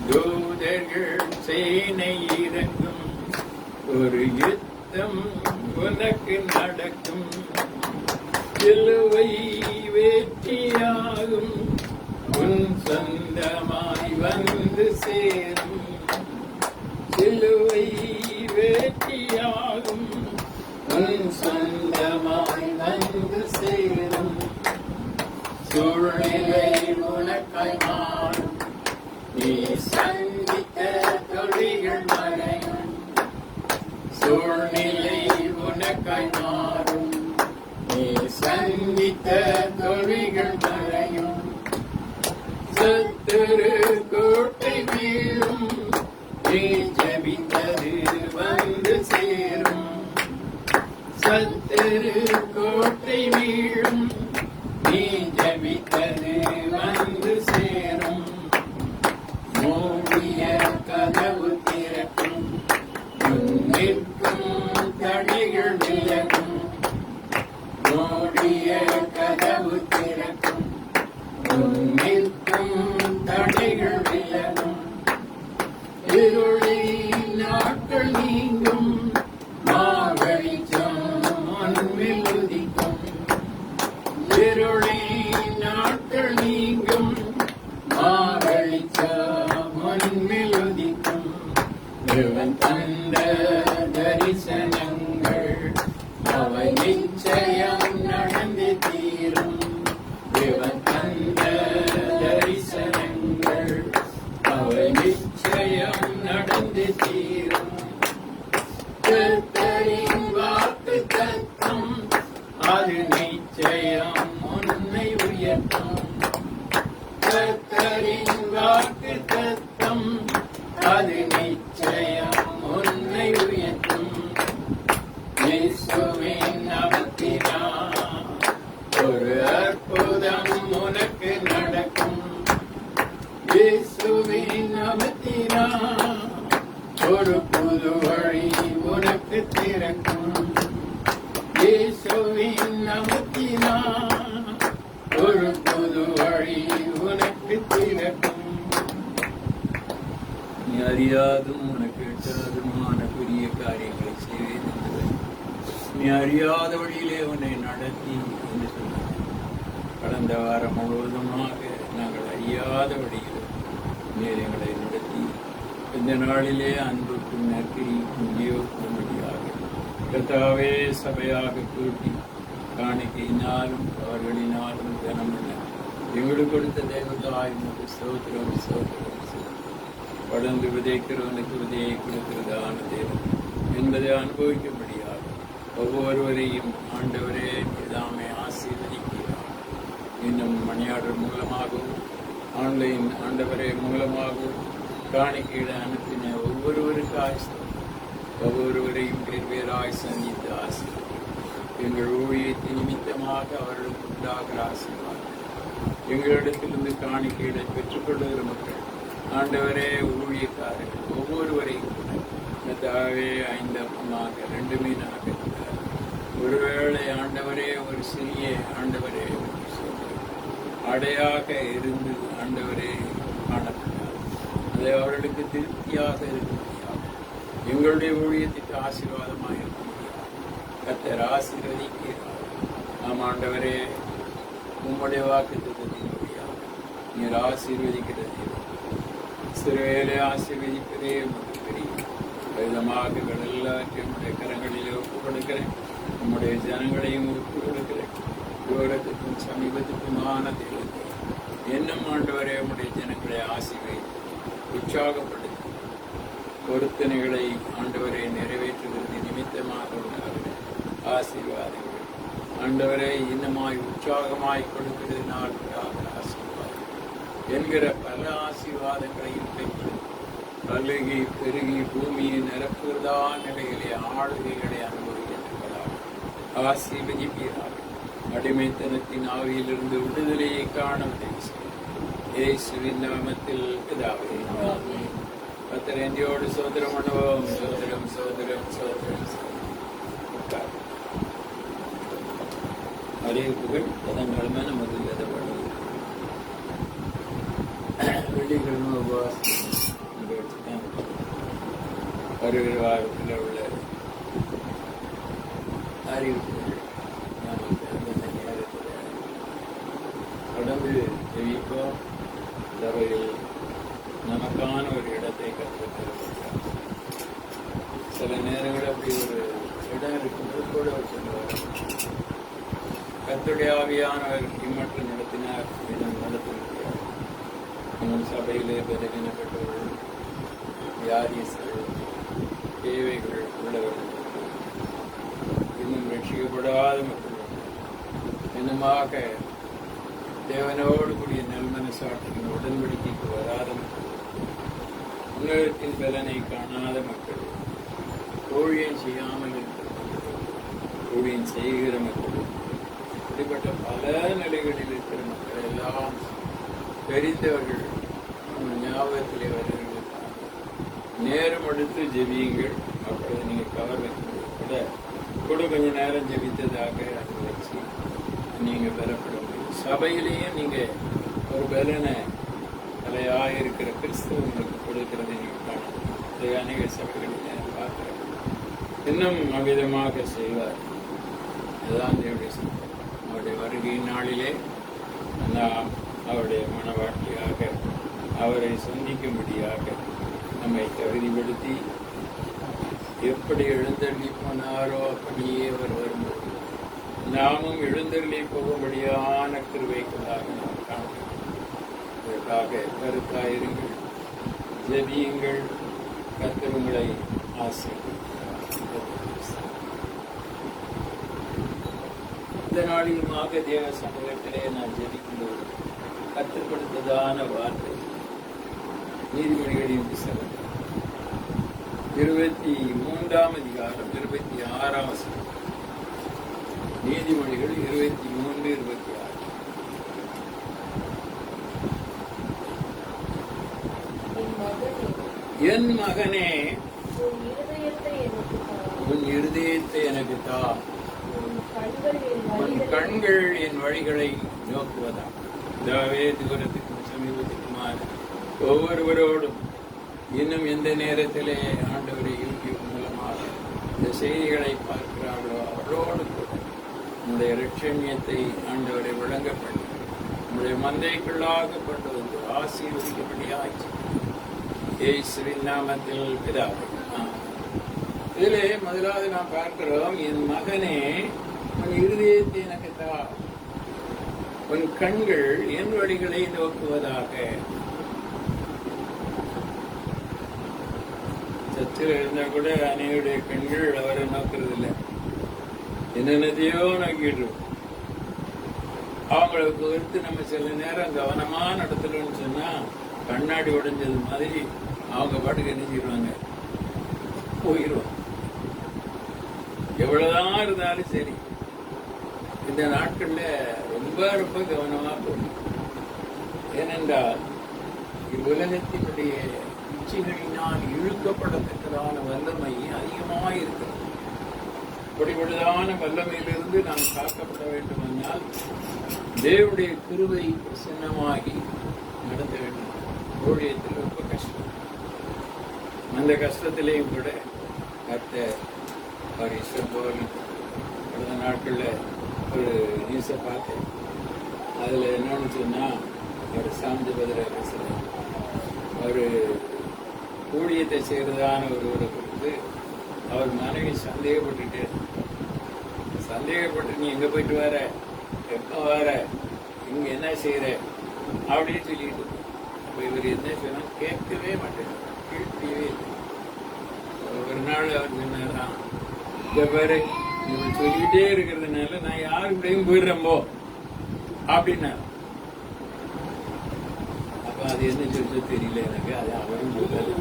தூதர்கள் சேனை இறக்கும், ஒரு யுத்தம் உனக்கு நடக்கும். சிலுவை வெற்றியாகும், உன் சொந்தமாய் வந்து சேரும். சிலுவை வெற்றியாகும், உன் சொந்தமாய் வந்து சேரும். சூழ்நிலை உனக்காய் மாறும், நீ சந்தித்த தொழில்கள் மறையும். சூழ்நிலை உனக்காய் மாறும், நீ சந்தித்த தொழில்கள் மறையும். சத்துரு கோட்டை வீழும், நீ ஜபித்தது வந்து சேரும். சத்துரு கோட்டை வீழும், நீ ஜபித்தது வந்து சேரும். மூடிய கதவு திறக்கும், நிற்கும் தடைகள் விலகும். மூடிய கதவு திறக்கும், நிற்கும் தடைகள் விலகும். இருளின் நாட்கள் நீங்கும், மாவெளிச்சம் மண்ணில் உதிக்கும். இருளின் நாட்கள் நீங்கும், மாவெளிச்சம் மண்ணில் உதிக்கும். இவன் தந்த தரிசனங்கள் அவை நிச்சயம் நடந்து தீரும். இவன் தந்த தரிசனங்கள் அவை நிச்சயம் நடந்து தீரும். கர்த்தரின் வாக்கு தத்தம் அது நிச்சயம் உன்னை உயர்த்தும். கர்த்தரின் வாக்கு தத்தம் அது நிச்சயம் உன்னை உயர்த்தும். இயேசுவின் நாமத்தினா ஒரு அற்புதம் உனக்கு நடக்கும். இயேசுவின் நாமத்தினா ஒரு புது வழி உனக்கு திறக்கும். இயேசுவின் நாமத்தினா ஒரு புது வழி உனக்கு திறக்கும். நீ அறியாதும் உனக்கு எட்டாதுமான பெரிய காரியங்களை செய்வேன் என்பதை நீ அறியாத வழியிலே உன்னை நடத்தி என்று சொன்னார். கடந்த வாரம் முழுவதுமாக நாங்கள் அறியாத வழியில் நீர் எங்களை நடத்தி இந்த நாளிலே அன்புக்கும் நற்கிரிக்கும் ஜீவக்கும்படியாக கர்த்தாவே சபையாக கூட்டி காணிக்கையினாலும் அவர்களினாலும் தினமென எங்களுக்கு கொடுத்த தெய்வத்தாய் ஸ்தோத்திரம் ஸ்தோத்திரம். வளர்ந்து விதைக்கிறவனுக்கு விதையை கொடுக்கிறதான தேவன் என்பதை அனுபவிக்கும்படியாக ஒவ்வொருவரையும் ஆண்டவரே தாமே ஆசீர்வதிக்கிறார். இன்னும் மணியாளர் மூலமாகவும் ஆன்லைன் ஆண்டவரே மூலமாகவும் காணிக்கையிட அனுப்பின ஒவ்வொருவருக்காய் ஒவ்வொருவரையும் பேராய் சந்தித்து ஆசீர்வதி. எங்கள் ஊழியத்தின் நிமித்தமாக அவர்களுக்கு உண்டாகிற ஆசீர்வாதம் எங்களிடத்திலிருந்து காணிக்கையிட பெற்றுக்கொள்ளுகிற மக்கள் ஆண்டவரே ஊழியக்காரர்கள் ஒவ்வொருவரையும் தாவே 5 அப்பமாக 2 மீனாக ஒருவேளை ஆண்டவரே ஒரு சிறிய ஆண்டவரே அடையாக இருந்து ஆண்டவரே காணப்பட்டார். அது அவர்களுக்கு திருப்தியாக இருக்க முடியாது. எங்களுடைய ஊழியத்துக்கு ஆசீர்வாதமாக இருக்க முடியாது. கர்த்தர் ஆசீர்வதிக்கிறார். நாம் ஆண்டவரே உம்முடைய வாக்குத்தத்தத்தின் முடியாது நீர் ஆசீர்வதிக்கிறது. சிறுவேலை ஆசீர்வதிப்பதே உமக்கு தெரியும். விதமாக எல்லாத்தையும் உடைய கரங்களிலே ஒப்புக் கொடுக்கிறேன். நம்முடைய ஜனங்களையும் ஒப்புக் கொடுக்கிறேன். தூரத்துக்கும் சமீபத்துக்குமான தெய்வத்தை என்னும் ஆண்டவரே உடைய ஜனங்களை ஆசீர்வதித்து உற்சாகப்படுத்தி பொருத்தனைகளை ஆண்டவரை நிறைவேற்றுகிறது நிமித்தமாக உண்டாகிற ஆசீர்வாதங்கள் ஆண்டவரை இன்னமாய் உற்சாகமாய் கொடுக்கிறதுனால் உண்டாகிற ஆசீர்வாதம் என்கிற பல ஆசீர்வாதங்களையும் பெற்று பல்லுகி பெருகி பூமியை நிரப்புவதான நிலையிலே ஆளுகைகளை அனுபவிக்கிறார். ஆசீர்வதிப்பீராக. அடிமைத்தனத்தின் ஆவியிலிருந்து விடுதலையை காண உதவி செய்யும். இயேசுவின் நாமத்தில் பிதாவே. கர்த்தரோடு சோதரம் பண்ணுவோம். சோதரம் சோதரம் சோதரம் அறிவிப்புகள் பதங்களுமே நமக்கு எழுதப்படுவது. வெள்ளிக்கிழமை உபவாசம் வருகிற வாரத்தில் உள்ள அறிவிப்புகள் நமக்கு அந்த நேரத்தில் தொடர்ந்து தெரிவிப்போம். சபையில் நமக்கான ஒரு இடத்தை கற்றுத்தரப்பட்டார். சில நேரங்கள் அப்படி ஒரு இடம் இருக்கும்போது கூட சொல்லுவார். கர்த்தருடைய ஆவியானவர் இம்மற்ற நடத்தினார். இடம் நடத்த முடியாது. நம்ம சபையிலே பலவீனப்பட்டவர்கள், வியாதிஸ்தர்கள், தேவைகள் உள்ளவர்கள், இன்னும் ரட்சிக்கப்படாத மக்கள், இன்னுமாக தேவனோடு கூடிய நல்மனசாட்சியின் உடன்படிக்கைக்கு வராத மக்கள், உலகத்தின் பலனை காணாத மக்கள், ஊழியம் செய்யாமல் இருக்கிற மக்கள், ஊழியம் செய்கிற மக்கள், இப்படிப்பட்ட பல நிலைகளில் இருக்கிற மக்கள் எல்லாம் தெரிந்தவர்கள் ஞாபகத்திலே வருகிறார்கள். நேரம் எடுத்து ஜெபியுங்கள். அப்பொழுது நீங்கள் கவர் வைக்க கூட கொஞ்ச நேரம் ஜெபித்ததாக அதை வச்சு நீங்கள் பெறப்பட முடியும். சபையிலேயும் நீங்கள் ஒரு பலனை தலையாக இருக்கிற கிறிஸ்தவங்களுக்கு கொடுக்கிறதை நீங்கள் காணலாம். இதை அநேக சபைகளில் பார்க்கிறேன். இன்னும் அவ்விதமாக செய்வார். அதுதான் தேவனுடைய சட்டம். அவருடைய வருகை நாளிலே நாம் அவருடைய மனவாட்டியாக அவரை சந்திக்கும்படியாக நம்மை தகுதிப்படுத்தி எப்படி எழுந்தருளி போனாரோ அப்படியே அவர் வரும்போது நாமும் எழுந்தருளி போகும்படியான கிருபைகளாக நாம் காணலாம். இதற்காக கருத்தாயிருங்கள், ஜெபியுங்கள். கர்த்தர் உங்களை ஆசீர்வதிப்பார். இந்த நாளிலுமாக தேவ சமூகத்திலே நான் ஜெபிக்கும்போது கற்றுப்படுத்ததான வார்த்தை நீதிமொழிகளின் புத்தகம் 23 அதிகாரம் 26 வசனம். நீதிமொழிகள் 23:26. என் மகனே, உன் இருதயத்தை எனக்கு தா, உன் கண்கள் என் வழிகளை நோக்குவதா. இதாவே தூரத்துக்கும் சமீபத்துக்குமான ஒவ்வொருவரோடும் இன்னும் எந்த நேரத்திலே ஆண்டவரை யூடியூப் மூலமாக இந்த செய்திகளை பார்க்கிறார்களோ அவரோடு கூட உங்களுடைய இரட்சணியத்தை ஆண்டவரை விளங்க பண்ணி உங்களுடைய மந்தைக்குள்ளாக கொண்டு வந்து ஆசீர்வதிக்கப்படியாச்சு. இயேசுவின் நாமத்தில் பிதாவே. இதிலே முதலாவது நாம் பார்க்கிறோம், என் மகனே உன் இருதயத்தை எனக்கு தா, உன் கண்கள் என் வழிகளை நோக்குவதாக. சத்தில் இருந்தா கூட அனைவருடைய கண்கள் அவரை நோக்கிறது இல்லை, என்னென்னதையோ நோக்கிட்டு அவங்களை குறித்து நம்ம சில நேரம் கவனமா நடத்தணும்னு சொன்னா கண்ணாடி உடைஞ்சது மாதிரி அவங்க பாட்டுக்கு என்ன செய்வாங்க, போயிடுவாங்க. எவ்வளவுதான் இருந்தாலும் சரி, இந்த நாட்கள்ல ரொம்ப ரொம்ப கவனமா போகணும். ஏனென்றால் இவ்வுலகத்தினுடைய இச்சைகளினால் இழுக்கப்படத்தக்கதான வல்லமை அதிகமாக இருக்கிறது. இப்படிப்பட்டதான வல்லமையிலிருந்து நாம் காக்கப்பட வேண்டுமென்றால் தேவனுடைய கிருபை பிரசன்னமாகி நடத்த வேண்டும். ஊழியத்தில் ரொம்ப கஷ்டம். அந்த கஷ்டத்திலையும் கூட கர்த்தர் அவர் இஷ்டம் போல் கடந்த நாட்களில் ஒரு நியூஸை பார்த்தேன். அதில் என்னன்னு சொன்னால் ஒரு சாந்தி பதில பேசுகிறேன். ஒரு ஊழியத்தை செய்கிறதான ஒருவரை குறித்து அவர் மனைவி சந்தேகப்பட்டுட்டே சந்தேகப்பட்டு நீ எங்கே போயிட்டு வர, எப்போ வர, இங்கே என்ன செய்கிற அப்படின்னு சொல்லிட்டு அப்போ இவர் என்ன சொன்னால் கேட்கவே மாட்டேன், கேட்கவே இல்லை. ஒரு நாள் அவர் சொன்னாராம், இந்த பேரு இவன் சொல்லிக்கிட்டே இருக்கிறதுனால நான் யாருக்கிட்டையும் போயிடுறேன்போ அப்படின்னா. அப்ப அது என்ன சொல்லிட்டு தெரியல எனக்கு, அது அவரும் சொல்லல.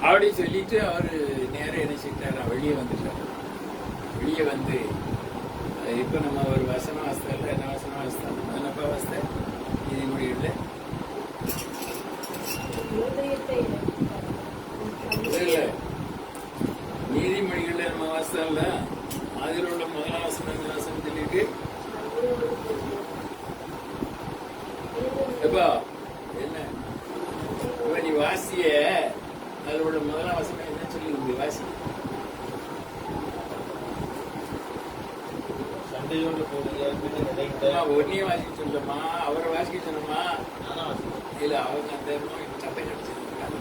அப்படி சொல்லிட்டு அவரு நேரம் என்ன செய்தார், வெளியே வந்துட்டார். வெளியே வந்து இப்ப நம்ம ஒரு வசன வாஸ்தல என்ன வசன வாஸ்தம் என்னப்பா வாஸ்த நீதிமொழிகள்ல இல்ல நீதிமொழிகள்ல நம்ம வாஸ்தம்ல அதில் உள்ள முதலாம் வசனம் வசனம் சொல்லிட்டு எப்பா என்ன இப்ப நீ வாசிய அதோட முதலாம் வசனம் என்ன சொல்லி வாசி. சண்டையோடு கூடிய வீடு நிறைந்த ஒன்னையும் வாசிக்க சொல்லமா, அவரை வாசிக்க சொன்னமா? இல்ல அவங்க அந்த சட்டை கடிச்சிருக்காங்க.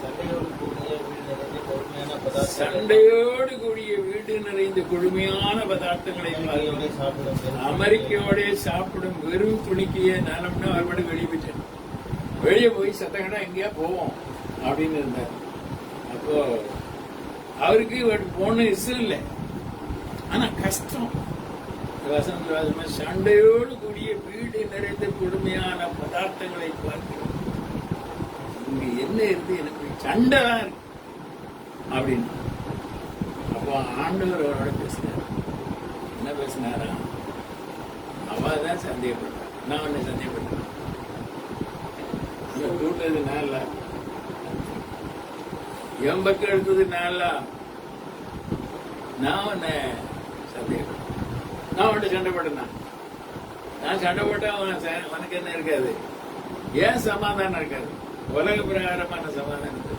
சண்டையோடு கூடிய வீடு நிறைந்த பொறுமையான பதார்த்தம், சண்டையோடு கூடிய வீடு நிறைந்த கொழுமையான பதார்த்தங்களை சாப்பிடும் அமெரிக்காவோட சாப்பிடும் வெறும் துணிக்கைய நானம்னா அவர் மட்டும் வெளியே போயிட்டேன். வெளியே போய் சத்தங்கடா எங்கேயா போவோம் அப்படின்னு இருந்தார். அப்போ அவருக்கு போன இஷ்டம் இல்லை, ஆனா கஷ்டம். வசந்த சண்டையோடு கூடிய வீடு நிறைந்த கொடுமையான பதார்த்தங்களை பார்க்கிறோம். இங்க என்ன இருந்து எனக்கு சண்டை தான் இருக்கு அப்படின்னு. அப்போ ஆண்டவர் அவரோட பேசினார். என்ன பேசினாரா? அவதான் சந்தேகப்பட்டான், நான் உன்னை சந்தேகப்பட்டேன், கூட்டதுனால என் பக்கம் எடுத்ததுனால நான் உன்னை சந்தேகப்பட்டேன். நான் உன்ட்ட சண்டை போட்டேன். நான் சண்டை போட்டா உனக்கு என்ன இருக்காது, ஏன் சமாதானம் இருக்காது, உலக பிரகாரமான சமாதானம்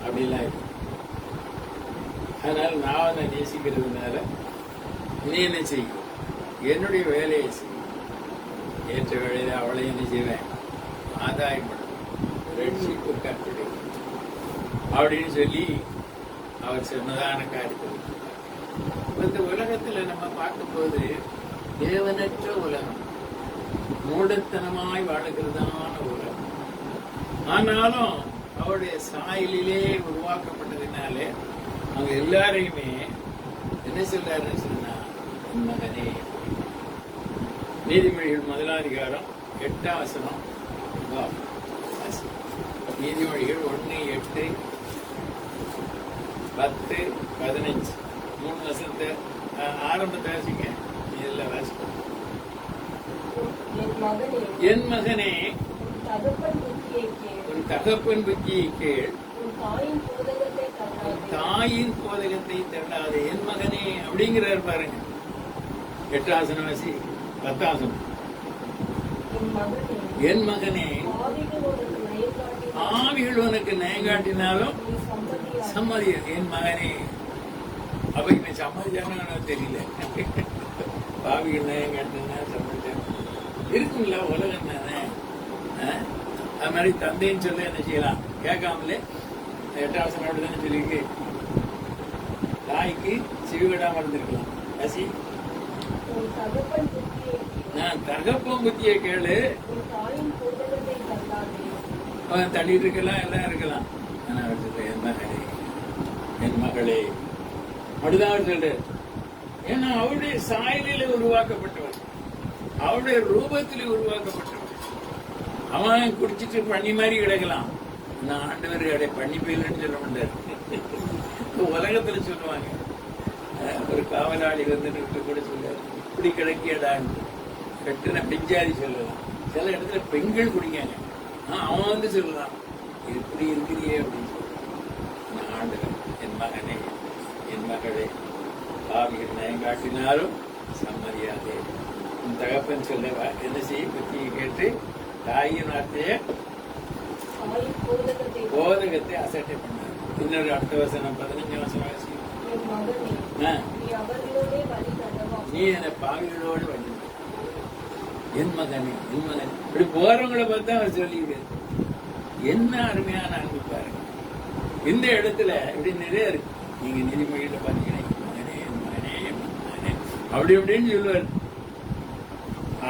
அப்படிலாம் இருக்கு. அதனால நான் உன்னை நேசிக்கிறதுனால நீ என்ன செய்யும், என்னுடைய வேலையை செய்யும். ஏற்ற வேலையில அவளை என்ன செய்வேன், ஆதாயப்படும், ரட்சிப்பு கற்பனை அப்படின்னு சொல்லி அவர் சொன்னதான காரியத்தை. இந்த உலகத்துல நம்ம பார்க்கும்போது தேவனற்ற உலகம், மூடத்தனமாய் வாழுகிறதான உலகம். ஆனாலும் அவருடைய சாயலிலே உருவாக்கப்பட்டதுனாலே அவங்க எல்லாரையுமே என்ன சொல்றாருன்னு சொன்னா, மகனே. நீதிமொழிகள் 1 அதிகாரம் 8 வசனம். நீதிமொழிகள் 1, 8, 10, 15 3 வசனத்தை ஆரம்பத்தை வாசிங்க. இதுல வாசிப்போம். என் மகனே, உன் தகப்பன் புத்தியை கேள், தாயின் போதகத்தை தள்ளாது. என் மகனே அப்படிங்கிறார் பாருங்க. 8 வாசி, 10 என் மகனே, ஆவிகள் உனக்கு நயங்காட்டினாலும் சம்மதி. என் மகனே, அப்ப இவன் சம்மதிச்சானு தெரியல. பாவிகள் நயங்காட்டினா சம்மதிச்சான இருக்குங்களா, உலகம் தானே. அது மாதிரி தந்தைன்னு சொல்ல என்ன செய்யலாம், கேட்காமலே 8 வசனம் அப்படிதானே சொல்லிருக்கு. தாய்க்கு சிவிகடாம இருந்திருக்கலாம். அசி நான் தகப்பன் புத்தியை கேளு, அவன் தள்ளிட்டு இருக்கலாம், எல்லாம் இருக்கலாம். ஆனா அவர் சொல்ற என் மகளே, என் மகளே அப்படிதான் அவர் சொல்ற. ஏன்னா அவருடைய சாயலில உருவாக்கப்பட்டவன், அவருடைய ரூபத்திலே உருவாக்கப்பட்டவன். அவன் குடிச்சிட்டு பண்ணி மாதிரி கிடக்கலாம். நான் ஆண்டவர் பண்ணி போயிலன்னு சொல்ல மாட்டார். உலகத்துல சொல்லுவாங்க, ஒரு காவலாளி வந்து கூட சொல்றாரு, இப்படி கிடைக்கியடான்னு கட்டுன பெஞ்சாதி சொல்லலாம். சில இடத்துல பெண்கள் குடிக்காங்க, அவன் வந்து சொல்லலாம் இப்படி இருக்கிறியே அப்படின்னு சொல்றான். ஆண்டவர் என் மகனே, என் மகளே, பாவிகள் நயங்காட்டினாலும் சம்மதியாதே. உன் தகப்பன் சொல்லவா என்ன செய்ய புத்தியை கேட்டு தாயின் வார்த்தையை தாயின் போதகத்தை போதகத்தை அசட்டை பண்ணார். இன்னொரு அடுத்த வசனம் 15 வசனம் வாசி. என் மகனே, நீ அவர்களோடே வழி நடவா. நீ என்னை பாவிகளோடு வழி நட. என் மகனே, என் மகனே. இப்படி போறவங்களை பார்த்தா அவர் சொல்லிவிடுது. என்ன அருமையான அன்பு பாருங்க. இந்த இடத்துல இப்படி நிறைய இருக்கு. நீங்க நீதிமொழியில பாத்தீங்கன்னா என் மகனே, என் மகனே, என் மகனே அப்படி அப்படின்னு சொல்லுவார்.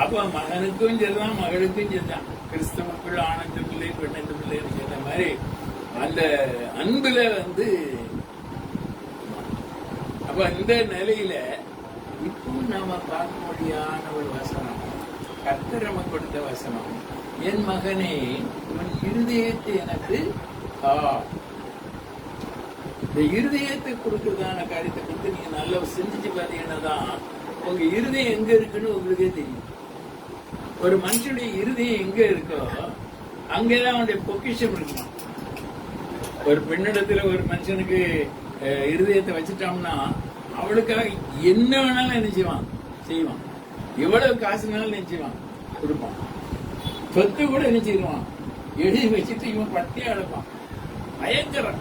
அப்ப மகனுக்கும் சொல்லலாம், மகளுக்கும் சொல்லலாம். கிறிஸ்தவக்குள் ஆனந்த பிள்ளை பெண்ணந்த பிள்ளைன்னு சொன்ன மாதிரி அந்த அன்புல அப்ப இந்த நிலையில இப்போ நாம பார்க்க முடியாத ஒரு வசனம், கர்த்தர் நமக்கு கொடுத்த வசனம். என் மகனே, உன் இருதயத்தை எனக்கு இந்த இருதயத்தை கொடுக்கறதான காரியத்தை கொடுத்து நீங்க நல்லா சிந்திச்சு பாத்தீங்கன்னா தான் உங்க இருதயம் எங்க இருக்குன்னு உங்களுக்கே தெரியும். ஒரு மனுஷனுடைய இருதயம் எங்க இருக்கோ அங்கேதான் அவனுடைய பொக்கிஷம் இருக்குமா. ஒரு பெண்ணிடத்துல ஒரு மனுஷனுக்கு இருதயத்தை வச்சுட்டோம்னா அவளுக்காக என்ன வேணாலும் நினைச்சுவான், செய்வான். எவ்வளவு காசுனாலும் நினைச்சுவான், கொடுப்பான். சொத்து கூட நினைச்சிருவான். எழுதி வச்சுட்டு இவன் பட்டியா அழைப்பான். பயங்கரம்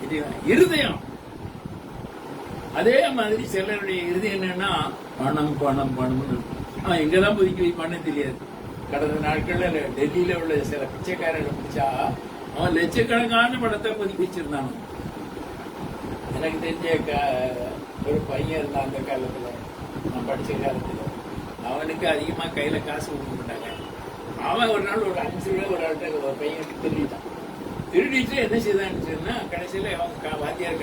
இதுதான் இருதயம். அதே மாதிரி சிலருடைய இருதயம் என்னன்னா பணம் பணம் பணம்னு இருக்கும். அவன் எங்கதான் ஒதுக்கி வைப்பான்னு தெரியாது. கடந்த நாட்கள்ல டெல்லியில உள்ள சில பிச்சைக்காரர்களை பிடிச்சா அவன் லட்சக்கணக்கான பணத்தை ஒதுக்கி வச்சிருந்தான். எனக்கு தெரிஞ்ச ஒரு பையன் இருந்தான் அந்த காலத்துல, நான் படிச்ச காலத்துல. அவனுக்கு அதிகமா கையில காசு கொடுக்க மாட்டாங்க. அவன் ஒரு நாள் ஒரு 5 ரூபாய் ஒரு ஆள்கிட்ட ஒரு பையனுக்கு திருடிட்டான். திருடிட்டு என்ன செய்தான்னு சொன்னா கடைசியில அவன் வாத்தியார்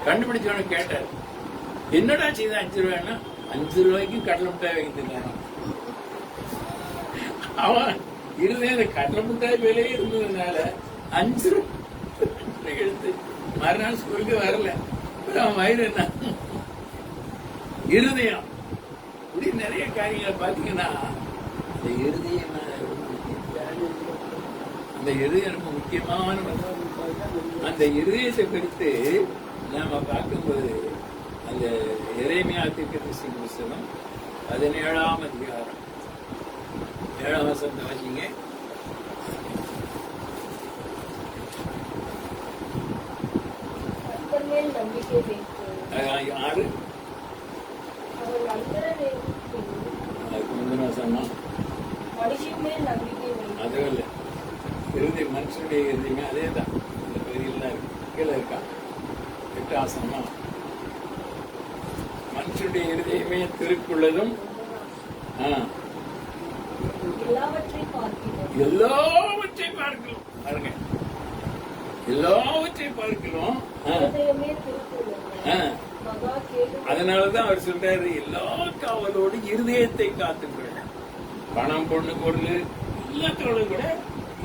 கண்டுபிடிச்சவன கேட்டார், என்னடா செய்த 5 ரூபாய்னா 5 ரூபாய்க்கு கடலை மிட்டாய் வைத்திருக்கான். அவன் இருந்தே அந்த கடலை மிட்டாய் விலையே இருந்ததுனால 5 ரூபாய் எடுத்து மறுநாள் ஸ்கூலுக்கு வரல. அவன் வயிறு என்ன இருதயம். இப்படி நிறைய காரியங்களை பாத்தீங்கன்னா அந்த இருதயம் ரொம்ப முக்கியமான. அந்த இருதயத்தை குறித்து நாம பார்க்கும்போது அந்த எரேமியா தீர்க்கதரிசி புத்தகம் 17ஆம் அதிகாரம் 7ஆம் வசனத்தை வாசிங்க. மேல் நம்பிக்கை வைத்து 6 அவர் அந்தரரை அதுக்கு முந்தின வசனம் மனுஷன் மேல் நம்பிக்கை வைத்து அதுவும் இல்லை. இருதயம் மனுஷனுடைய இருதயமே அதே தான். இந்த பகுதியில் கீழே இருக்கா 8 ஆசனமா. மனுஷனுடைய இருதயமே திருக்குள்ளதும் எல்லாவற்றையும் பார்க்கிறோம். எல்லாவற்றையும் பார்க்கிறோம் பாருங்க, எல்லாவற்றையும் பார்க்கிறோம். இருதயமே திருக்குள்ளது. மகா கேடு. அதனாலதான் அவர் சொல்றாரு, எல்லா காவலோடு இருதயத்தை காத்துக்கள். பணம் பொண்ணு பொருள் எல்லாத்தோட கூட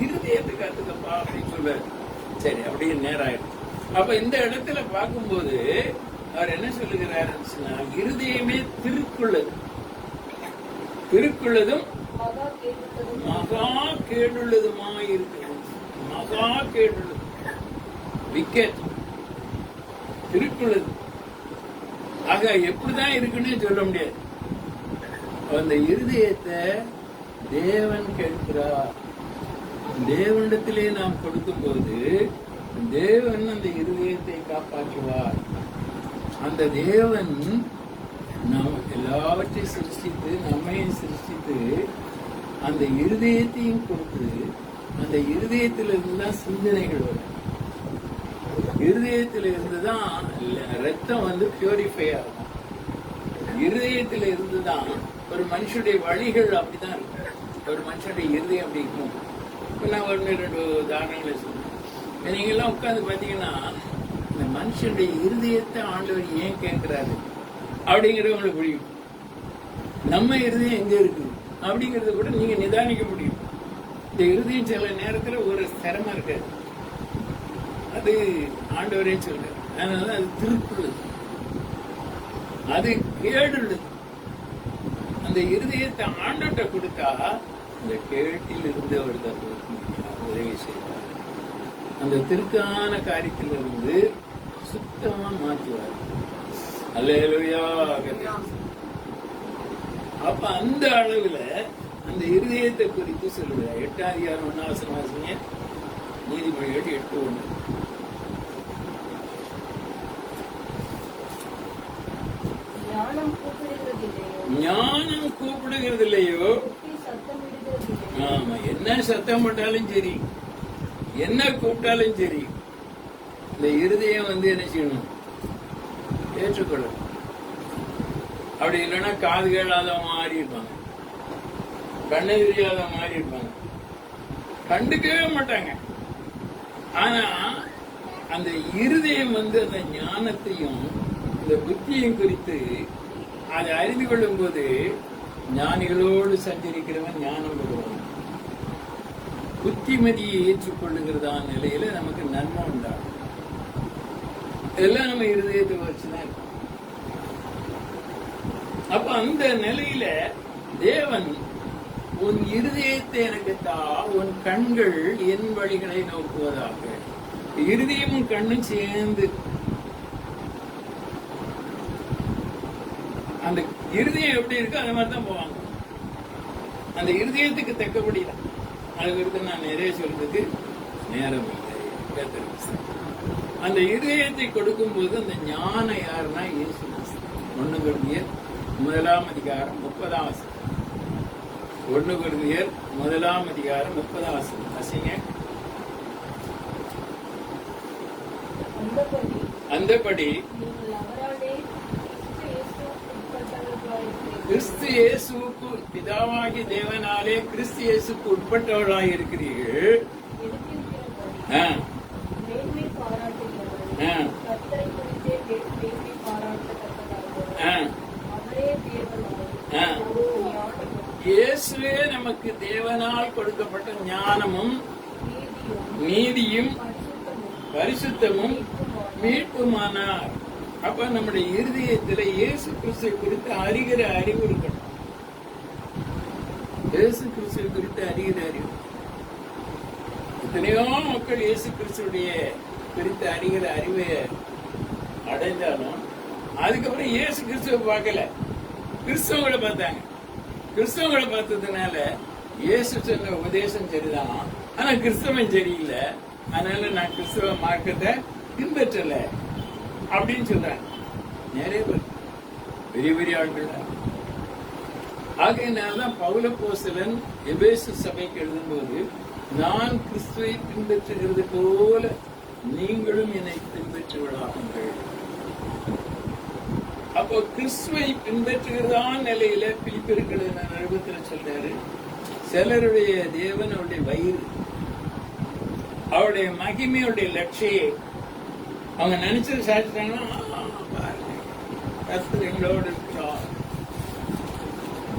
இருதயத்தை காத்துக்கப்பா அப்படின்னு சொல்றாரு. சரி, அப்படியே நேரம் ஆயிடும். அப்ப இந்த இடத்துல பார்க்கும்போது அவர் என்ன சொல்லுகிறாருன்னு சொன்னா, இருதயமே திருக்குள்ளது, திருக்குள்ளதும் மகா கேடுள்ளதுமா இருக்கிறது. மகா கேடுள்ளது, விக்கெட், திருக்குள்ளது. ஆக எப்படிதான் இருக்குன்னு சொல்ல முடியாது. அந்த இருதயத்தை தேவன் கேட்கிறார். தேவனிடத்திலே நாம் கொடுக்கும் போது தேவன் அந்த இருதயத்தை காப்பாற்றுவார். அந்த தேவன் நாம் எல்லாவற்றையும் சிருஷ்டித்து நம்மையும் சிருஷ்டித்து அந்த இருதயத்தையும் கொடுத்து, அந்த இருதயத்திலிருந்து தான் சிந்தனைகள் வரும். இருதயத்தில இருந்துதான் ரத்தம் பியூரிஃபை ஆகும். இருதயத்தில இருந்துதான் ஒரு மனுஷனுடைய வழிகள் அப்படிதான் இருக்கும். ஒரு மனுஷனுடைய இருதயம் அப்படி இருக்கும். இப்ப நான் 1-2 உதாரணங்களை சொல்றேன். நீங்க எல்லாம் உட்கார்ந்து பாத்தீங்கன்னா இந்த மனுஷனுடைய இருதயத்தை ஆண்டவர் ஏன் கேட்கிறாரு அப்படிங்கறது உங்களுக்கு புரியும். நம்ம இருதயம் எங்க இருக்கு அப்படிங்கறத கூட நீங்க நிதானிக்க முடியும். இந்த இருதயம் சில நேரத்துல ஒரு சிரமம் இருக்காது, அது ஆண்டவரே சொல்றாரு. அதனால அது திருக்குள்ளது, அது கேடுள்ளது. அந்த இருதயத்தை ஆண்டவர்கிட்ட கொடுத்தா அந்த கேட்டில் இருந்து அவர் உதவி செய்வார். அந்த திருக்கான காரியத்திலிருந்து சுத்தமா மாற்றுவார். அல்லேலூயா. அப்ப அந்த அளவுல அந்த இருதயத்தை குறித்து சொல்லுகிறார். 8ஆம் அதிகாரம் 1ஆம் வசனம் வாசிங்க. நீதிமொழிகள் 8:1. ஞானம் கூப்பிடுகிறதில்லையோ, ஞானம் கூப்பிடுகிறது இல்லையோ, புத்தி சத்தமிடுகிறதில்லையோ, ஆமா, என்ன சத்தம் போட்டாலும் சரி, என்ன கூப்பிட்டாலும் சரி, இந்த இருதயம் என்ன செய்யணும்? ஏற்றுக்கொள்ளணும். அப்படி இல்லைன்னா காது கேளாத மாறி இருப்பாங்க, கண்ணு தெரியாத மாறி இருப்பாங்க, கண்டுக்கவே மாட்டாங்க. ஆனா அந்த இருதயம் அந்த ஞானத்தையும் இந்த புத்தியும் குறித்து அதை அறிந்து கொள்ளும் போது ஞானிகளோடு சஞ்சரிக்கிறவன் ஞானம் பெறுவான். புத்திமதியை ஏற்றுக்கொள்ளுகிறதான நிலையில நமக்கு நன்மை உண்டாகும். இதெல்லாம் நம்ம இருதயத்தை வச்சுதான் இருக்கும். அப்ப அந்த நிலையில தேவன், உன் இருதயத்தை எனக்கு தா, உன் கண்கள் என் வழிகளை நோக்குவதாக. இருதயமும் கண்ணும் சேர்ந்து அந்த இருதயம் எப்படி இருக்கோ அந்த மாதிரி தான் போவாங்க. அந்த இருதயத்துக்கு தக்கபடிதான். அது குறித்து நான் நிறைய சொல்றதுக்கு நேரம் இல்லை. அந்த இருதயத்தை கொடுக்கும் போது அந்த ஞானம் யாருன்னா இயேசு. 1 கொரிந்தியர் 1ஆம் அதிகாரம் 30ஆம் வசனம். 1 கொரிந்தியர் 1ஆம் அதிகாரம் 30ஆம் வசனம் வாசிங்க. அந்தபடி நீங்கள் அவராலே கிறிஸ்து இயேசுவுக்கு பிதாவாகி தேவனாலே கிறிஸ்து இயேசுக்கு உட்பட்டவர்களாக இருக்கிறீர்கள். மேன்மை பாராட்டுகிறவர்கள், கர்த்தரை குறித்தே மேன்மை பாராட்டத்தக்கவர்கள், அவரே தேவனாய் இயேசுவே நமக்கு தேவனால் கொடுக்கப்பட்ட ஞானமும் நீதியும் பரிசுத்தமும் மீட்புமானார். அப்ப நம்முடைய இருதயத்தில் இயேசு கிறிஸ்துவை குறித்து அறிகிற அறிவு இருக்கணும். இயேசு கிறிஸ்துவை குறித்து அறிகிற அறிவு. எத்தனையோ மக்கள் இயேசு கிறிஸ்துடைய குறித்து அறிகிற அறிவை அடைந்தாலும் அதுக்கப்புறம் இயேசு கிறிஸ்துவை பார்க்கல, கிறிஸ்தவங்களை பார்த்தாங்க. கிறிஸ்தவங்களை பார்த்ததுனால இயேசு சொன்ன உபதேசம் சரிதான், ஆனா கிறிஸ்தவன் சரியில்லை, அதனால நான் கிறிஸ்தவ மார்க்கத்தை பின்பற்றல அப்படின்னு சொல்றாங்க. நிறைய பேர் பெரிய பெரிய ஆட்கள். ஆகையினால்தான் பவுலப்போஸ்தலன் எபேசு சபைக்கு எழுதும்போது, நான் கிறிஸ்துவை பின்பற்றுகிறது போல நீங்களும் என்னை பின்பற்றுவதாகுங்கள். அப்போ கிறிஸ்துவை பின்பற்றுகிறதான நிலையில பிலிப்பியர்கள் நிருபத்தில் சொல்றாரு, சிலருடைய தேவன் அவருடைய வயிறு, அவருடைய மகிமையுடைய லட்சியம். அவங்க நினைச்சது சாதிச்சாங்கன்னா கர்த்தர் எங்களோடு இருக்கிறார்.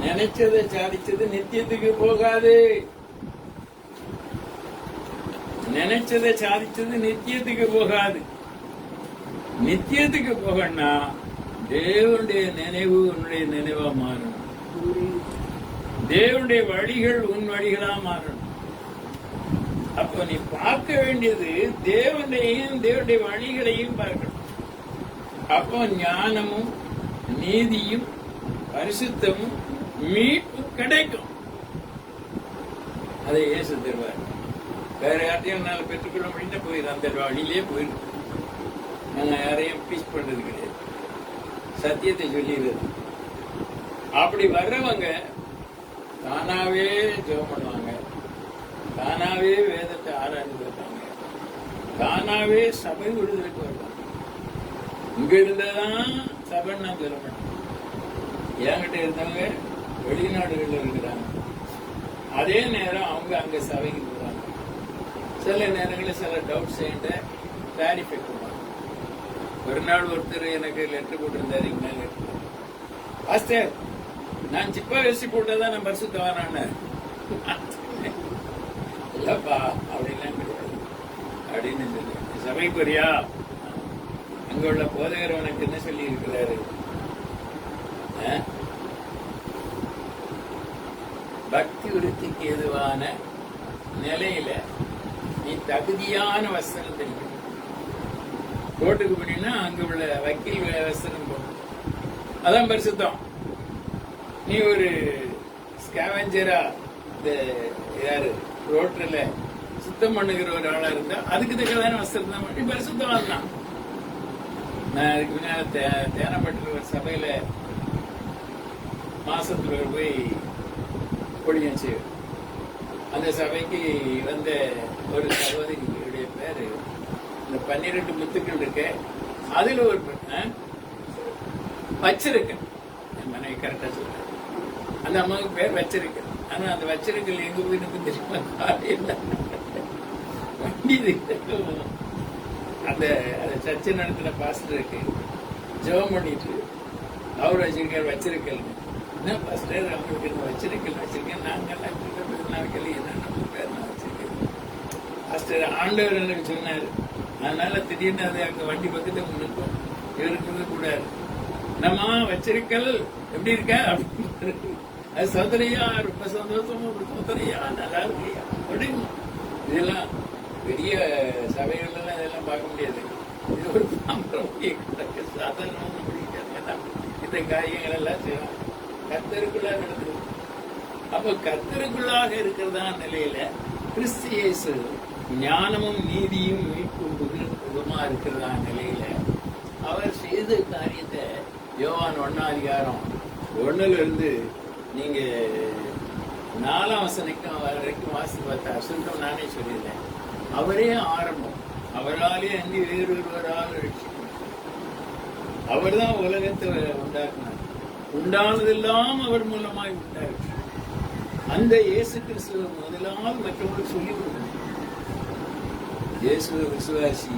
நினைச்சதை சாதிச்சது நித்தியத்துக்கு போகாது. நினைச்சதை சாதிச்சது நித்தியத்துக்கு போகாது. நித்தியத்துக்கு போகணும்னா தேவனுடைய நினைவு உன்னுடைய நினைவா மாறணும். தேவனுடைய வழிகள் உன் வழிகளா மாறணும். அப்போ நீ பார்க்க வேண்டியது தேவனையும் தேவனுடைய வழிகளையும் பார்க்கணும். அப்போ ஞானமும் நீதியும் பரிசுத்தமும் மீட்பும் கிடைக்கும். அதை இயேசு தருவார். வேற யார்ட்டையும் நாள் பெற்றுக்கொள்ள முடியும்னா போயிடும், அந்த வழியிலே போயிடும். நாங்க யாரையும் பீஸ் பண்றது கிடையாது, சத்தியத்தை சொல்லிடுறது. அப்படி வர்றவங்க தானாவே ஜெபம் பண்ணுவாங்க, தானாவே வேதத்தை ஆராய்ந்து பார்ப்பாங்க, தானாவே சபை விடுதலுக்கு வருவாங்க. இங்க இருந்ததான் சபை நான் சொல்ல மாட்டேன். என்கிட்ட இருந்தவங்க வெளிநாடுகள்ல இருக்கிறாங்க, அதே நேரம் அவங்க அங்க சபைக்கு போறாங்க. சில நேரங்களில் சில டவுட்ஸ் என்கிட்ட கிளாரிஃபை பண்ணுவாங்க. ஒரு நாள் ஒருத்தர் எனக்கு லெட்டர் போட்டிருந்தாரு. பாஸ்டர், நான் சிப்பா வேசி போட்டதான் நான் பரிசுத்தவானான இல்லப்பா அப்படின்லாம் கிடையாது அப்படின்னு சொல்லி, சபைக்கு வரியா, அங்க உள்ள போதகர் உனக்கு என்ன சொல்லி இருக்கிறாரு, பக்தி விருத்திக்கு எதுவான நிலையில நீ தகுதியான வஸ்திரம் தெரியும். கோர்ட்டுக்கு போனீங்கன்னா அங்க உள்ள வக்கீல் வஸ்திரம் போடும், அதான் பரிசுத்தம். நீ ஒரு ஸ்கேவெஞ்சரா இந்த யாரு ரோட்ல சுத்தம் பண்ணுகிற ஒரு ஆளா இருந்தா அதுக்கு தக்கதான வஸ்திரம் தான் பண்ணி பரிசுத்தமா இருந்தான். நான் அதுக்கு முன்னால தேனப்பட்டில் ஒரு சபையில மாசத்துல போய் பொழியச்சு. அந்த சபைக்கு வந்த ஒரு சகோதரியுடைய பேரு இந்த 12 முத்துக்கள் இருக்கு. அதுல ஒரு வச்சிருக்க என் மனைவி கரெக்டா சொல்ற அந்த அம்மாவுக்கு பேர் வச்சிருக்க. ஆனா அந்த வச்சிருக்கல் எங்க போயிருக்கு தெரியுமா? வண்டி அந்த சர்ச்சை நடத்தின பாஸ்டருக்கு ஜெபம் பண்ணிட்டு அவர் வச்சிருக்காரு வச்சிருக்கல். என்ன பாஸ்டர் அவங்களுக்கு வச்சிருக்கல் வச்சிருக்கேன் நாங்கெல்லாம் வைக்கல என்ன நம்ம பேர் நான் வச்சிருக்கேன் பாஸ்டர் ஆண்டவர் எனக்கு சொன்னாரு. அதனால திடீர்னு அது அங்க வண்டி பக்கத்துல முன்னுக்கும் இருக்கிறது கூடாது. நம்ம வச்சிருக்கல் எப்படி இருக்க அப்படின்னு அது சோதனையா ரொம்ப சந்தோஷமா சோதனையா நல்லா இருக்கியா அப்படின்னு. இதெல்லாம் பெரிய சபைகள் எல்லாம் இதெல்லாம் பார்க்க முடியாது. இது ஒரு சாதாரண இந்த காரியங்கள் எல்லாம் செய்யலாம். கர்த்தருக்குள்ளாக நடந்தது. அப்ப கர்த்தருக்குள்ளாக இருக்கிறதா நிலையில கிறிஸ்து இயேசு ஞானமும் நீதியும் மீட்பும் புதுமா இருக்கிறதா நிலையில அவர் செய்த காரியத்தை யோவான் 1ஆம் அதிகாரம் 1ல இருந்து நீங்க 4ஆம் வரைக்கும் வாசித்து பார்த்தா சுருக்கம் நானே சொல்லியிருந்தேன். அவரே ஆரம்பம். அவராலே அன்றி வேறொருவரால் ரட்சிக்கும். அவர் தான் உலகத்தை உண்டாக்குனார். உண்டானதெல்லாம் அவர் மூலமாய் உண்டாயிற்று. அந்த இயேசு கிறிஸ்துவ முதலாவது மற்றவங்களுக்கு சொல்லிக் கொடுக்கணும். இயேசுவை விசுவாசி,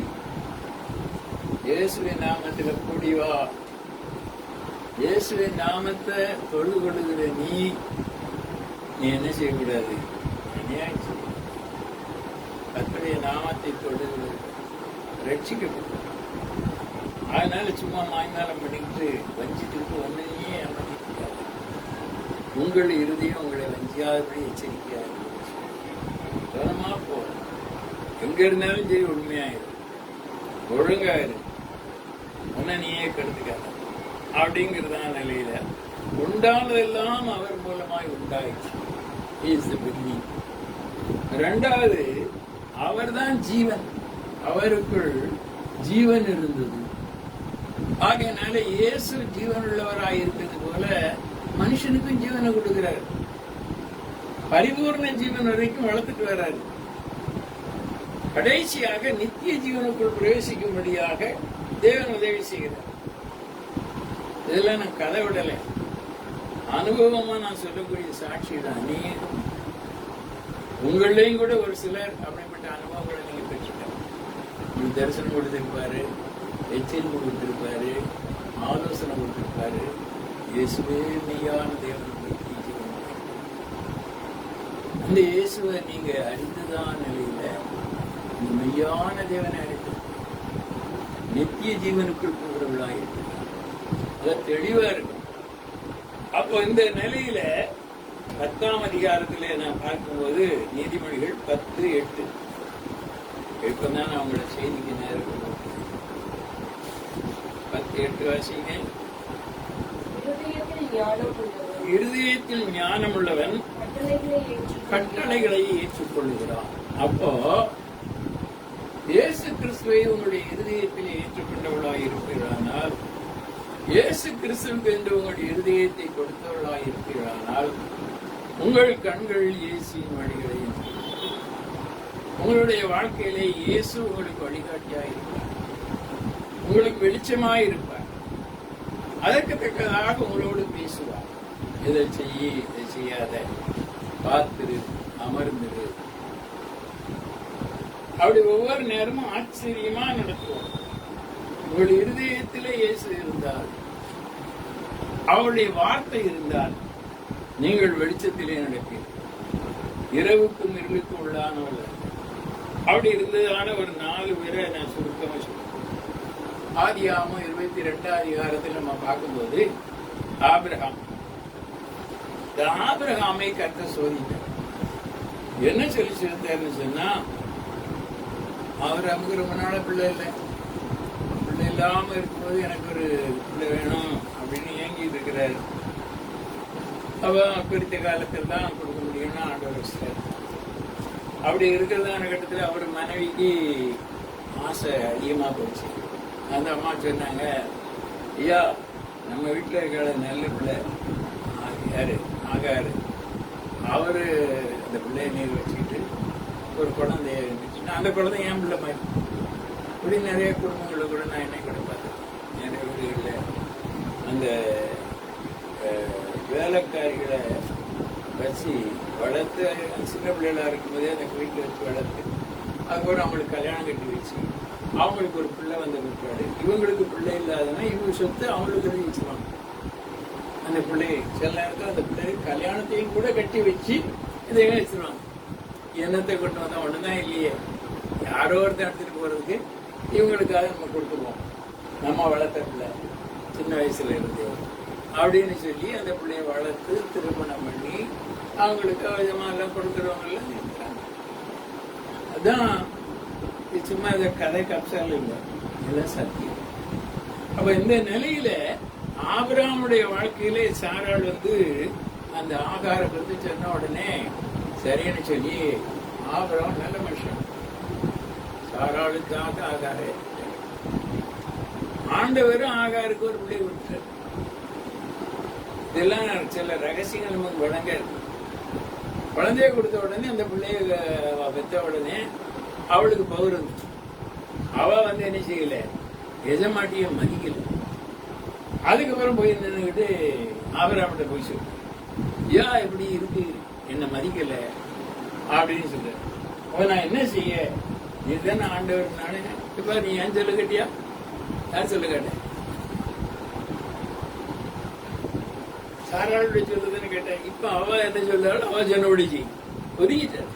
இயேசுவின் நாமத்தில் கூடி வா, இயேசுவின் நாமத்தை தொழுது கொள்ளுகிற நீ என்ன செய்யக்கூடாது? அநியாயம் செய்ய. கர்த்தருடைய நாமத்தை தொழுது ரட்சிக்கப்படும். அதனால சும்மா மாய்நாளம் பண்ணிக்கிட்டு வஞ்சிட்டு ஒன்னையே அமர்ந்திருக்காது. உங்கள் இறுதியும் உங்களை வஞ்சியாதபடி எச்சரிக்கையாக கவனமா போ. எங்க இருந்தாலும் சரி உண்மையாயிரும், ஒழுங்காயிரு, உன்னை நீயே கெடுத்துக்காத அப்படிங்கிறதான நிலையில உண்டானதெல்லாம் அவர் மூலமாய் உண்டாயிடுச்சு. இரண்டாவது, அவர்தான் ஜீவன். அவருக்குள் ஜீவன் இருந்தது. ஆகையினால இயேசு ஜீவன் உள்ளவராய் இருக்கிறது போல மனுஷனுக்கும் ஜீவனை கொடுக்கிறார். பரிபூர்ண ஜீவன் வரைக்கும் வளர்த்துட்டு வர்றாரு. கடைசியாக நித்திய ஜீவனுக்குள் பிரவேசிக்கும்படியாக தேவன் உதவி செய்கிறார். இதெல்லாம் நான் கதை விடல, அனுபவமா நான் சொல்லக்கூடிய சாட்சி தான். அநேகம் உங்களையும் கூட ஒரு சிலர் அப்படிப்பட்ட அனுபவங்களை நீங்க பெற்றுட்டாங்க. உங்களுக்கு தரிசனம் கொடுத்திருப்பாரு, எச்சரிக்கை கொடுத்திருப்பாரு, ஆலோசனை கொடுத்திருப்பாரு. இயேசுவே மெய்யான தேவன். அந்த இயேசுவை நீங்க அறிந்துதான் நிலையில மெய்யான தேவனை அறிந்து நித்திய ஜீவனுக்குள் போகிறவர்களாக இருக்கு. அது தெளிவா இருக்கும். அப்போ இந்த நிலையில 10ஆம் அதிகாரத்திலே நான் பார்க்கும்போது நீதிமொழிகள் 10:8 இப்பதான் நான் உங்களோட செய்திக்கு நேரம் 10:8 வாசிங்க. இருதயத்தில் ஞானம் உள்ளவன் கட்டளைகளை ஏற்றுக்கொள்ளுகிறான். அப்போ இயேசு கிறிஸ்துவை உங்களுடைய இருதயத்தில் ஏற்றுக்கொண்டவளாக இருப்பீர்களானால், இயேசு கிறிஸ்துவுக்கு என்று உங்களுடைய இருதயத்தை கொடுத்தவர்களாக இருப்பீர்களானால், உங்கள் கண்கள் இயேசுவின் வழிகளையும் உங்களுடைய வாழ்க்கையிலே இயேசு உங்களுக்கு வழிகாட்டியாக இருப்பார், உங்களுக்கு வெளிச்சமாய் இருப்பார். அதற்கு தக்கதாக உங்களோடு பேசுவார். இதை செய்ய, இதை செய்யாத, பார்த்திரு, அமர்ந்திரு. அப்படி ஒவ்வொரு நேரமும் ஆச்சரியமா நடத்துவோம். உங்கள் இருதயத்திலே இயேசு இருந்தால், அவருடைய வார்த்தை இருந்தால், நீங்கள் வெளிச்சத்திலே நடப்பீர்கள். இரவுக்கும் இருளுக்கும் உள்ளானவர்கள். அப்படி இருந்ததான ஒரு 4 பேரை நான் சுருக்கமா சொல்றேன். ஆதியாகமம் 22ஆம் அதிகாரத்தில் நம்ம பார்க்கும்போது ஆபிரகாம். ஆபிரகாமை கர்த்தர் சோதித்தார். என்ன சொல்லி சேர்த்தாருன்னு சொன்னா, அவர் நமக்கு ரொம்ப நாள பிள்ளை இல்லை, பிள்ளை இல்லாம இருக்கும்போது எனக்கு ஒரு பிள்ளை வேணும் அப்படின்னு ஏங்கிட்டு இருக்கிறாரு. அவ குறித்த காலத்தில் தான் கொடுக்க முடியும்னு ஆண்டவர் வச்சுட்டாரு. அப்படி இருக்கிறதான கட்டத்தில் அவர் மனைவிக்கு ஆசை அதிகமாக போச்சு. அந்த அம்மா சொன்னாங்க, ஐயா நம்ம வீட்டில் இருக்கிற நல்ல பிள்ளை யாரு ஆகாரு, அவரு அந்த பிள்ளைய நீர் வச்சுக்கிட்டு ஒரு குழந்தைய இருந்துச்சுன்னா அந்த குழந்தை என் பிள்ளை மாதிரி. இப்படி நிறைய குடும்பங்களை கூட நான் என்னை கூட பார்த்தேன். நிறைய வீடுகளில் அந்த வேலைக்காரிகளை வச்சு வளர்த்து சின்ன பிள்ளைகளா இருக்கும்போதே அந்த வீட்டில் வச்சு வளர்த்து அதுக்கப்புறம் அவங்களுக்கு கல்யாணம் கட்டி வச்சு அவங்களுக்கு ஒரு பிள்ளை வந்த பிற்பாடு இவங்களுக்கு பிள்ளை இல்லாதனா இவங்க சொத்து அவங்களுக்கு எழுதி வச்சுருவாங்க. அந்த பிள்ளையை சில நேரத்தில் அந்த பிள்ளைக்கு கல்யாணத்தையும் கூட கட்டி வச்சு இதையும் வச்சிருவாங்க. எண்ணத்தை கொண்டு வந்தா ஒண்ணுதான் இல்லையே, யாரோ ஒருத்தர் எடுத்துட்டு போறதுக்கு இவங்களுக்காக நம்ம கொடுத்துருவோம். நம்ம வளர்த்த பிள்ளை சின்ன வயசுல இருந்து அப்படின்னு சொல்லி அந்த பிள்ளைய வளர்த்து திருமணம் பண்ணி அவங்களுக்கு விதமா எல்லாம் கொடுக்குறவங்க எல்லாம் இருக்கிறாங்க. அதான் சும்மா இதை கதை கப்சால் இல்லை, இதெல்லாம் சத்தியம். அப்ப இந்த நிலையில ஆபிரகாமுடைய வாழ்க்கையிலே சாராள் அந்த ஆகாரம் வந்து சொன்ன உடனே சரின்னு சொல்லி ஆபிரகாம் நல்ல மனுஷன், சாராளுக்காக ஆகாரம் ஆண்டவரும் ஆகாருக்கு ஒரு பிள்ளை விட்டு. இதெல்லாம் சில ரகசியங்கள் நமக்கு வழங்க இருக்கு. குழந்தைய கொடுத்த உடனே அந்த பிள்ளைய பெற்ற உடனே அவளுக்கு பவர் இருந்துச்சு. அவ என்ன செய்யல, எஜமாட்டிய மதிக்கல. அதுக்கப்புறம் போய் நின்றுகிட்டு ஆபிரகாம்கிட்ட போய் சொல்லு, ஏன் இப்படி இருக்கு, என்ன மதிக்கல அப்படின்னு சொல்ற. அவ நான் என்ன செய்ய, இதுதானே ஆண்டவர் நானே. இப்ப நீ ஏன் சொல்லு கேட்டியா, யார் சொல்லு கேட்ட, சாராளுடைய சொல்லுதுன்னு கேட்டேன். இப்ப அவ என்ன சொல்றாலும் அவ சொன்னபடிச்சு ஒதுங்கிட்டார்.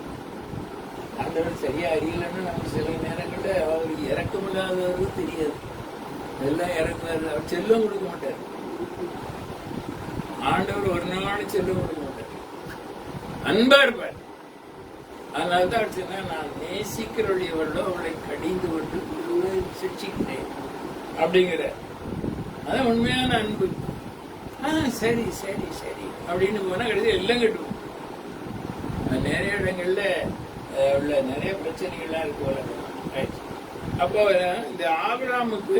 ஆண்டவர் சரியா அறியலன்னு நமக்கு சில நேரங்கள்ல அவருக்கு இறக்கம் இல்லாதவருக்கு தெரியாது. எல்லாம் இறக்குவாரு, அவர் செல்லம் கொடுக்க மாட்டார். ஆண்டவர் ஒரு நாள் செல்லம் கொடுக்க மாட்டார், அன்பா இருப்பார். அதனால்தான் அவர் சொன்னா, நான் நேசிக்கிறவர்களோ அவளை கடிந்து கொண்டு சிக்ஷிக்கிறேன் அப்படிங்கிற. அதான் உண்மையான அன்பு. சரி சரி சரி அப்படின்னு போனா கிடையாது, எல்லாம் கட்டுவோம். நிறைய இடங்கள்ல உள்ள நிறைய பிரச்சனைகள்லாம் இருக்கு. அப்போ இந்த ஆபிரகாமுக்கு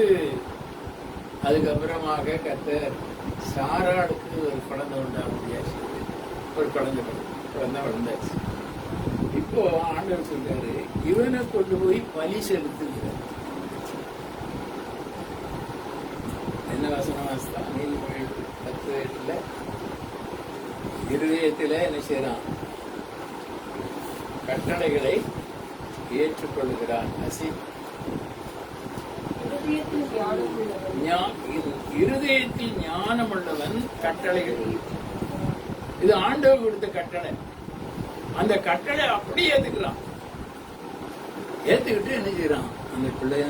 அதுக்கப்புறமாக கர்த்தர் சாராளுக்கு ஒரு குழந்தை உண்டாச்சு. ஒரு குழந்தை வளர்ந்தாச்சு. இப்போ ஆண்டவர் சொல்றாரு, இவனை கொண்டு போய் பலி செலுத்துகிறார். என்ன வசனம் வாசித்தா, நீதிமொழி 10:8 இருதயத்தில என்ன செய்யறான், கட்டளைகளை ஏற்றுக்கொள்கிறான். இருதயத்தில் ஞானம் உள்ளவன் கட்டளைகள். இது ஆண்டவர் கொடுத்த கட்டளை. அந்த கட்டளை அப்படியே ஏத்துக்கிறான். ஏத்துக்கிட்டு என்ன செய்யறான், அந்த பிள்ளைய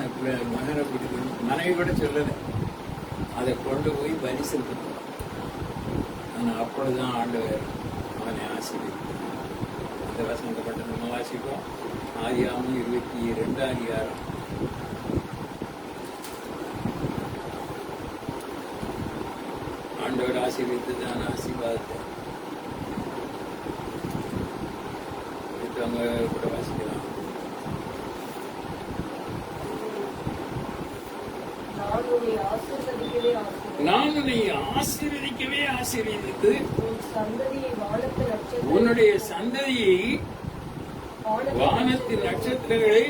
மகனை பிடிக்கணும், மனைவி கூட சொல்லல, அதை கொண்டு போய் பலி செலுத்தணும். ஆனா அப்பொழுதுதான் ஆண்டவர் அவனை ஆசீர்வதித்தார். அந்த வசனப்பட்ட நம்ம வாசிப்போம். ஆதியாகமம் 22 அதிகாரம். ஆண்டவர் ஆசீர்வதித்ததான ஆசீர்வாதத்தை அவங்க கூட வாசிக்கலாம். நான் உன்னை ஆசீர்வதிக்கவே ஆசீர்வதித்து உன்னுடைய சந்ததியை வானத்தின் நட்சத்திரங்களை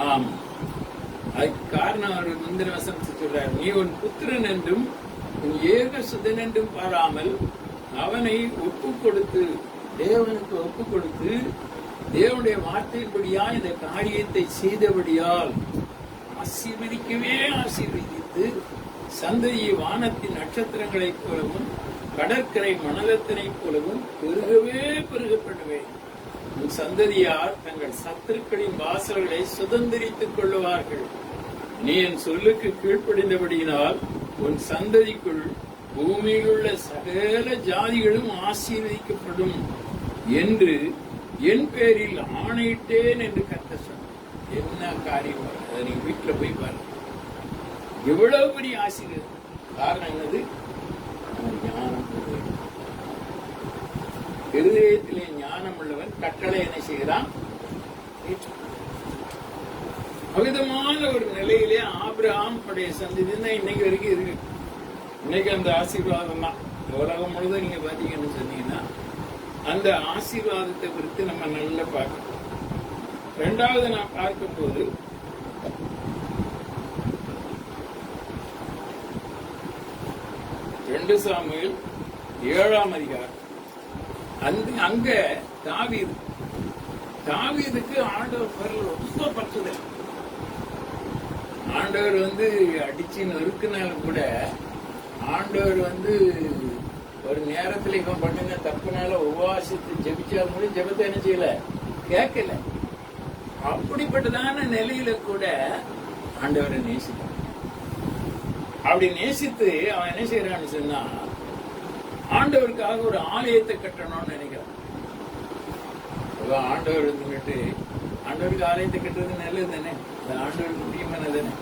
ஆம். அதுக்கு காரணம் அவர் முந்தின வசனத்தை சொல்றார், நீ உன் புத்திரன் என்றும் உன் ஏக சுதன் என்றும் பாராமல் அவனை ஒப்பு கொடுத்து, தேவனுக்கு ஒப்பு கொடுத்து, தேவனுடைய வார்த்தைப்படியா இந்த காரியத்தை செய்தபடியால் ஆசீர்வதிக்கவே ஆசீர்வதித்து சந்ததியை வானத்தின் நட்சத்திரங்களைப் போலவும் கடற்கரை மணலத்தினைப் போலவும் பெருகவே பெருகப்படுவேன். உன் சந்ததியார் தங்கள் சத்துருக்களின் வாசல்களை சுதந்திரித்துக் கொள்ளுவார்கள். நீ என் சொல்லுக்கு கீழ்ப்படிந்தபடியினால் உன் சந்ததிக்குள் பூமியில் உள்ள சகல ஜாதிகளும் ஆசீர்வதிக்கப்படும் என்று என் பேரில் ஆணையிட்டேன் என்று கர்த்தர் சொன்னார். என்ன காரியம், அதை நீங்க வீட்டுல போய் பாருங்க. எவ்வளவு பெரிய ஆசீர்வாதம். காரணம் என்னது? அவன் ஞானம் உள்ளவன். இருதயத்திலே ஞானம் உள்ளவன் கட்டளை என்ன செய்கிறான்? அவிதமான ஒரு நிலையிலே ஆபிரகாம் உடைய சந்ததி தான் இன்னைக்கு வரைக்கும் இருக்கு. இன்னைக்கு அந்த ஆசீர்வாதம் தான் உலகம் முழுவதும் நீங்க பாத்தீங்கன்னு சொன்னீங்கன்னா அந்த ஆசீர்வாதத்தை குறித்து நம்ம நல்லா பார்க்கணும். இரண்டாவது நான் பார்க்கும்போது 2 சாமுவேல் 7ஆம் அதிகாரம். அங்க தாவீதுக்கு ஆண்டவர் பேரில் ரொம்ப பற்றுதல். ஆண்டவர் அடிச்சு நொறுக்குனாலும் கூட ஆண்டவர் ஒரு நேரத்துல இவன் பண்ணுங்க தப்புனால உபவாசித்து ஜெபிச்சாலும் கூட ஜெபத்தை என்ன செய்யல, கேட்கல. அப்படிப்பட்டதான நிலையில கூட ஆண்டவரை நேசித்தான். அப்படி நேசித்து அவன் என்ன செய்யறான்னு சொன்னா ஆண்டவருக்காக ஒரு ஆலயத்தை கட்டணும்னு நினைக்கிறான். ஆண்டவர் ஆண்டவருக்கு ஆலயத்தை கட்டுறது நல்லது தானே, அது ஆண்டவருக்கு முக்கியமானது தானே,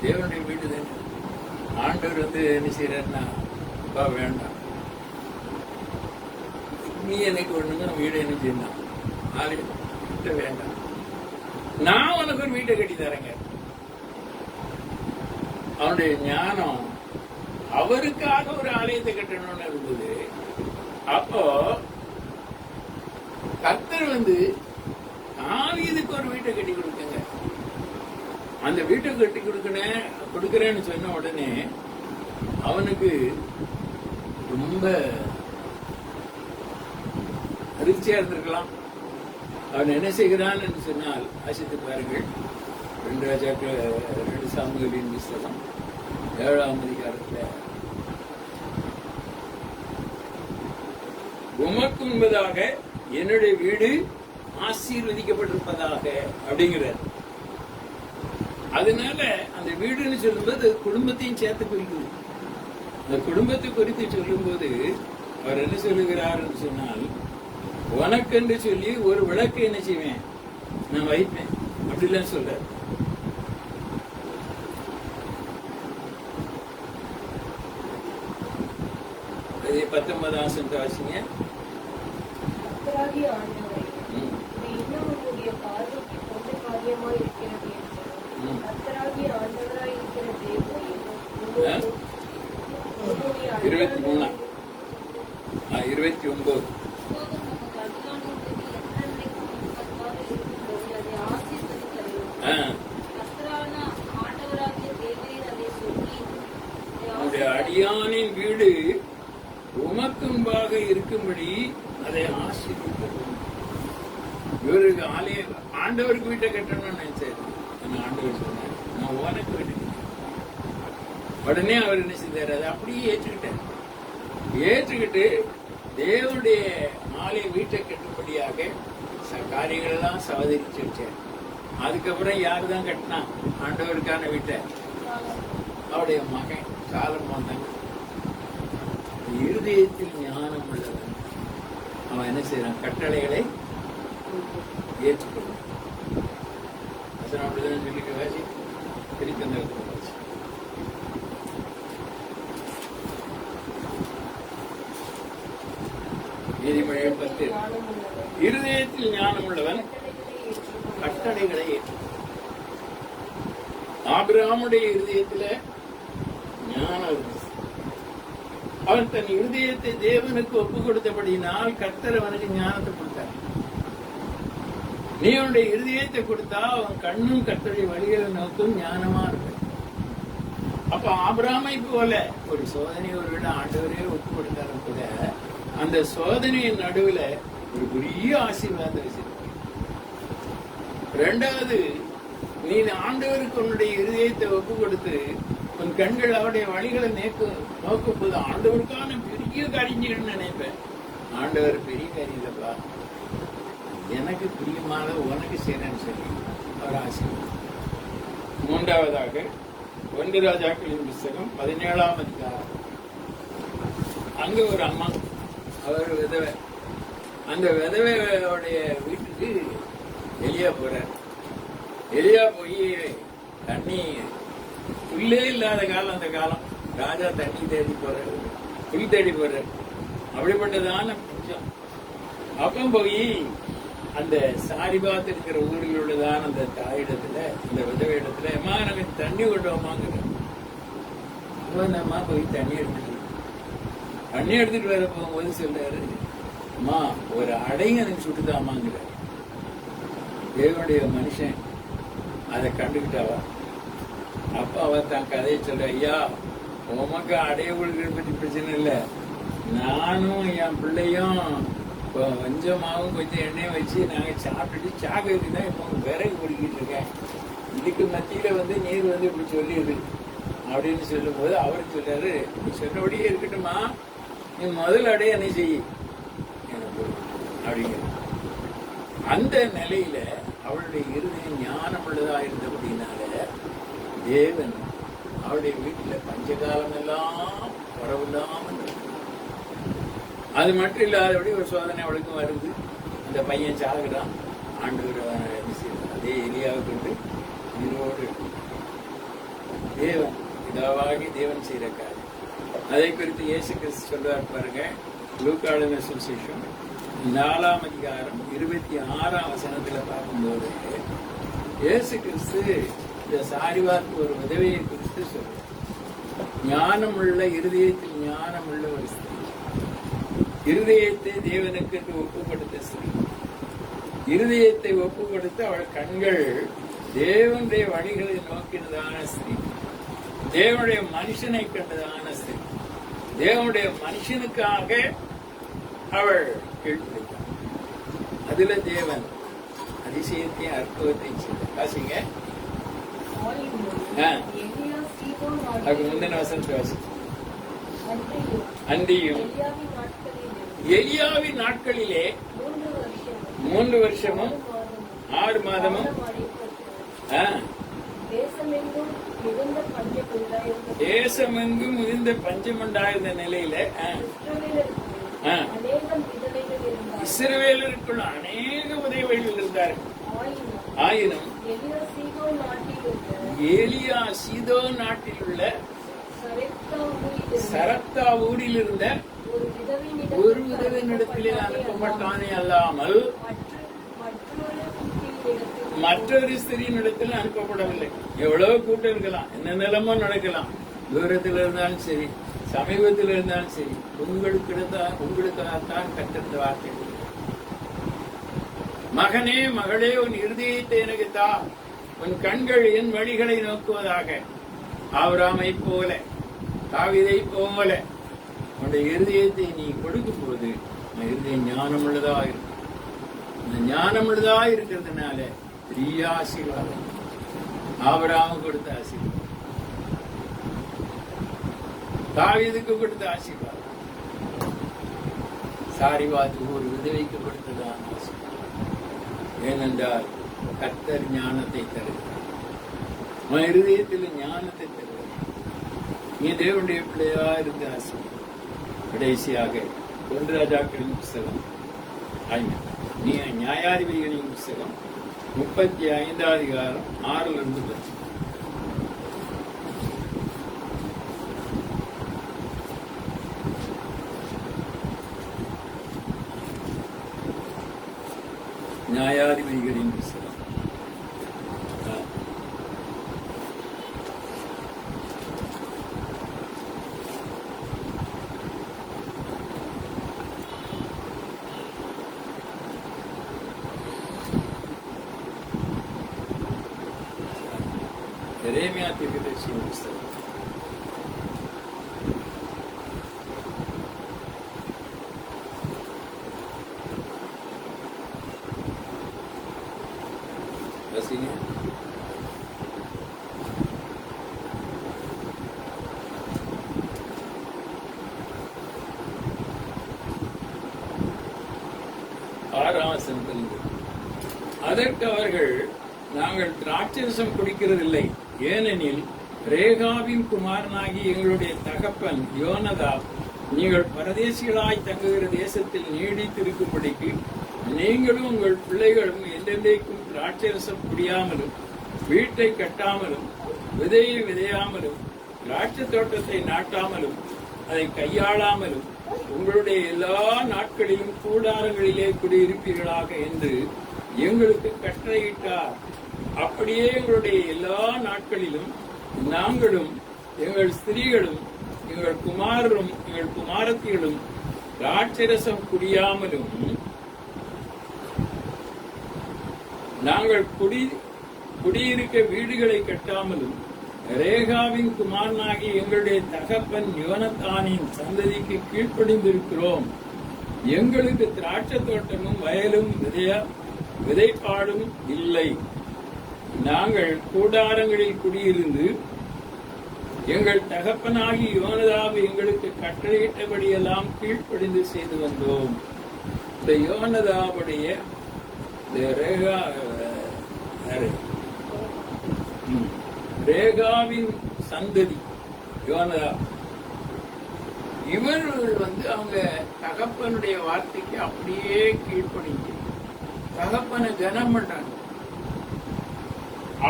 தேவனுடைய வீடு தானே. ஆண்டவர் என்ன செய்யறாருன்னா, வேண்டாம் நீ எனக்கு ஒண்ணுங்க வீடு என்ன செய்யணும், ஆலயம் கட்ட வேண்டாம், நான் உனக்கு ஒரு வீட்டை கட்டி தரேங்க. அவனுடைய ஞானம் அவருக்காக ஒரு ஆலயத்தை கட்டணும்னு இருந்தது. அப்போ கர்த்தர் தாவீதுக்கு ஒரு வீட்டை கட்டி கொடுக்குங்க. அந்த வீட்டை கட்டி கொடுக்கிறேன்னு சொன்ன உடனே அவனுக்கு ரொம்ப அதிர்ச்சியா இருந்திருக்கலாம். அவன் என்ன செய்கிறான் என்று சொன்னால் வாசித்து பாருங்கள். 2 சாமுவேலின் புத்தகம் 7ஆம் அதிகாரத்துல உமக்கு முன்பதாக என்னுடைய வீடு ஆசீர்வதிக்கப்பட்டிருப்பதாக அப்படிங்கிறார். அதனால அந்த வீடுன்னு சொல்லும்போது குடும்பத்தையும் சேர்த்து குறிக்குது. அந்த குடும்பத்தை குறித்து சொல்லும் போது அவர் என்ன சொல்லுகிறார் என்று சொன்னால், உனக்கென்று சொல்லி ஒரு விளக்கு என்ன செய்வேன், நான் வைப்பேன் அப்படிலாம் சொல்றாரு. அது 19ஆம் வசனத்தை வாசிங்க. கர்த்தராகிய ஆண்டவரே, இது இன்னும் உம்முடைய பார்வைக்கு பொண்ணு காரியமாய் இருக்கிறது என்றார். கர்த்தராகிய ஆண்டவராய் இருக்கிற தேவனே, உம்முடைய 23 29 அடியானின் வீடு உமக்கும்பாக இருக்கும்படி அதை ஆசீர்வதிக்கிறது. இவருக்கு ஆண்டவருக்கு வீட்டை கட்டணும்னு நினைச்சாரு. ஆண்டவர் சொன்னார், நான் உனக்கு வீட்டு. உடனே அவர் என்ன செஞ்சாரு, அதை அப்படியே ஏற்றுக்கிட்டு தேவனுடைய ஆலய வீட்டை கட்டும்படியாக காரியங்கள் எல்லாம் சவதரிச்சு வச்சார். அதுக்கப்புறம் யாரு தான் கட்டினா ஆண்டவருக்கான வீட்டை? அவருடைய மகன் சாலமோன் தான். இருதயத்தில் ஞானம் உள்ளவன் அவன் என்ன செய்யறான், கட்டளைகளை ஏற்றுக்கொள்ளும். அப்படிதான் சொல்லி வாசி திருப்பி அந்த வாசி. நீதிமொழிகள் 10 இருதயத்தில் ஞானம் உள்ளவன் கட்டளைகளை ஏற்று. ஆபிரகாமுடைய இருதயத்துல ஞானம் இருந்தது. அவன் தன் இருதயத்தை தேவனுக்கு ஒப்பு கொடுத்தபடியினால் கர்த்தர் அவனுக்கு ஞானத்தை கொடுத்தார். நீ அவனுடைய இருதயத்தை கொடுத்தா அவன் கண்ணும் கர்த்தருடைய வழிகளை நோக்கும் ஞானமா இருக்கு. அப்ப ஆபிரகாமை போல ஒரு சோதனை ஒருவேளை ஆண்டவரே ஒப்பு கொடுத்தாலும் கூட அந்த சோதனையின் நடுவுல ஒரு பெரிய ஆசீர்வாதத்தை வச்சிருக்க. ரெண்டாவது, நீ ஆண்டவருக்கு உன்னுடைய இருதயத்தை ஒப்பு கொடுத்து உன் கண்கள் அவருடைய வழிகளை நோக்கும் போது ஆண்டவருக்கான பெரிய காரியம் நினைப்பேன். ஆண்டவர் பெரிய காரியம் இல்லப்பா, எனக்கு பிரியமான உனக்கு செய்யறேன்னு சொல்லி அவர் ஆசீர்வாதம். மூன்றாவதாக 1 ராஜாக்களின் புத்தகம் 17ஆம் அதிகாரம். அங்க ஒரு அம்மா, அவர் விதவை. அந்த விதவையோடைய வீட்டுக்கு எலியா போறார். எலியா போய் தண்ணி புல்லே இல்லாத காலம் அந்த காலம். ராஜா தண்ணி தேடி போறாரு, புல் தேடி போறாரு. அப்படிப்பட்டதான பஞ்சம். அப்ப போய் அந்த சாரிபாத் இருக்கிற ஊரில் உள்ளதான அந்த தாயிடத்துல, அந்த விதவை இடத்துல, அம்மா எனக்கு தண்ணி கொண்டுவாமாங்கிற. அம்மா போய் தண்ணி எடுத்துட்டு வர போகும்போது சொல்றாரு, அம்மா ஒரு அடையும் எனக்கு சுட்டுதாமாங்கிறார். தேவனுடைய மனுஷன் அதை கண்டுகிட்டாவா? அப்ப அவ தான் கதையை சொல்ற, ஐயா உமக்கு அடைய கொடுக்கிற பற்றி பிரச்சனை இல்லை, நானும் என் பிள்ளையும் கொஞ்சமாவும் கொஞ்சம் எண்ணெய் வச்சு நாங்க சாப்பிட்டுட்டு சாக்கு தான் இப்போ விறகு குடிக்கிட்டு இருக்கேன். இதுக்கு மத்தியில நீர் இப்படி சொல்லிடுது அப்படின்னு சொல்லும் போது அவர் சொல்றாரு, நீ சொன்னபடியே இருக்கட்டுமா, நீ முதல் அடைய என்ன செய்ய எனக்கு அப்படிங்கிற. அந்த நிலையில அவளுடைய இருதயம் ஞானம் உள்ளதா இருந்தபடினால தேவன் அவளுடைய வீட்டுல பஞ்சகாலம் எல்லாம் வரவில்லாமல். அது மட்டும் இல்லாதபடி ஒரு சோதனை அவளுக்கும் வருது. அந்த பையன் சாகுறான். ஆண்டவர் அதே எலியாவை கொண்டு உயிரோடு தேவன் இதாவாகி தேவன் செய்கிற காரியம். அதை குறித்து இயேசு கிறிஸ்து சொல்றார் பாருங்க. லூக்காளுன சுவிசேஷம் 4ஆம் அதிகாரம் 26ஆம் வசனத்துல பார்க்கும்போது இயேசு கிறிஸ்து இந்த சாரிபாத் ஒரு உதவியை குறித்து சொல்றார். ஞானமுள்ள இருதயத்தில் ஞானமுள்ள ஒரு ஸ்திரீ, இருதயத்தை தேவனுக்கு ஒப்பு கொடுத்த ஸ்திரீ, இருதயத்தை ஒப்பு கொடுத்து அவள் கண்கள் தேவனுடைய வழிகளை நோக்கினதான ஸ்திரீ, தேவனுடைய மனுஷனை கண்டதான ஸ்திரீ, தேவனுடைய மனுஷனுக்காக அவள் கீழ்ப்படித்தாள். அதுல தேவன் அதிசயத்தையும் அற்புதத்தையும் செய்தார். வாசிங்க. அதுக்கு முந்தின வசனத்தை வாசிங்க. அன்றியும் எலியாவின் நாட்களிலே 3 வருஷமும் 6 மாதமும் தேசமெங்கும் மிகுந்த பஞ்சம் உண்டாயிருந்த நிலையில இஸ்ரவேலருக்குள்ள அநேக உதவிகள் இருந்தார்கள். ஆயினும் எலியா சீதோ நாட்டில் உள்ள சரப்தா ஊரில் இருந்த ஒரு விதவினிடத்திலே அனுப்பப்பட்டானே அல்லாமல் மற்றொரு ஸ்திரீனிடத்தில் அனுப்பப்படவில்லை. எவ்வளவு கூட்டம் இருக்கலாம், என்ன நிலமோ நடக்கலாம், தூரத்தில் இருந்தாலும் சரி, சமீபத்தில் இருந்தாலும் சரி, உங்களுக்காகத்தான் கற்றிருந்த வார்த்தை. மகனே மகளே, உன் இருதயத்தை எனக்கு தா, உன் கண்கள் என் வழிகளை நோக்குவதாக. ஆபிரகாமை போல, தாவீதை போல உன்னுடைய இருதயத்தை நீ கொடுக்கும் போது இருதயம் ஞானம் உள்ளதா இருக்கும். இந்த ஞானம் உள்ளதா இருக்கிறதுனால பெரிய ஆசீர்வாதம். ஆபிரகாமுக்கு கொடுத்த ஆசீர்வாதம், தாவீதுக்கு கொடுத்த ஆசீர்வாதம், சாரிபாத் ஒரு விதவைக்கு கொடுத்ததான் ஆசீர்வாதம். ஏனென்றால் கர்த்தர் ஞானத்தை தருகிறார், உன் இருதயத்தில் ஞானத்தை தருகிறார். நீ தேவனுடைய பிள்ளையா இருந்த ஆசீர்வாதம். கடைசியாக 1 ராஜாக்களின் புஸ்தகம், நியாயாதிபதிகளின் புஸ்தகம் 35ஆம் அதிகாரம் 6 நியாயாதிபதிகளின் புஸ்தகம். எரேமியா தீர்க்கதரிசியின் புஸ்தகம். ரசிங்க. அதற்கு அவர்கள், நாங்கள் திராட்சரசம் குடிக்கிறதில்லை, ஏனெனில் ரேகாவின் குமாரனாகி எங்களுடைய தகப்பன் யோனதாப் நீங்கள் பரதேசிகளாய் தங்குகிற தேசத்தில் நீடித்திருக்கும்படிக்கு நீங்களும் உங்கள் பிள்ளைகளும் என்றென்றைக்கும் திராட்சரசம் குடியாமலும் வீட்டை கட்டாமலும் விதையை விதையாமலும் திராட்சை தோட்டத்தை நாட்டாமலும் அதை கையாளாமலும் உங்களுடைய எல்லா நாட்களிலும் கூடாரங்களிலே குடியிருப்பீர்களாக என்று எங்களுக்கு கட்டளையிட்டார். அப்படியே எங்களுடைய எல்லா நாட்களிலும் நாங்களும் எங்கள் ஸ்திரீகளும் எங்கள் குமாரரும் எங்கள் குமாரத்திகளும் திராட்சரசம் குடியாமலும் நாங்கள் குடியிருக்க வீடுகளை கட்டாமலும் ரேகாவின் குமாரனாகி எங்களுடைய தகப்பன் யோனத்தானின் சந்ததிக்கு கீழ்ப்படிந்திருக்கிறோம். எங்களுக்கு திராட்சை தோட்டமும் வயலும் விதைப்பாடும் இல்லை. நாங்கள் கூடாரங்களில் குடியிருந்து எங்கள் தகப்பனாகி யோனதாவு எங்களுக்கு கட்டளையிட்டபடியெல்லாம் கீழ்ப்படிந்து செய்து வந்தோம். இந்த யோனதாவுடைய ரேகாவின் சந்ததி யோனதா, இவர்கள் அவங்க தகப்பனுடைய வார்த்தைக்கு அப்படியே கீழ்ப்படிஞ்சு தகப்பனை கனம் பண்றாங்க.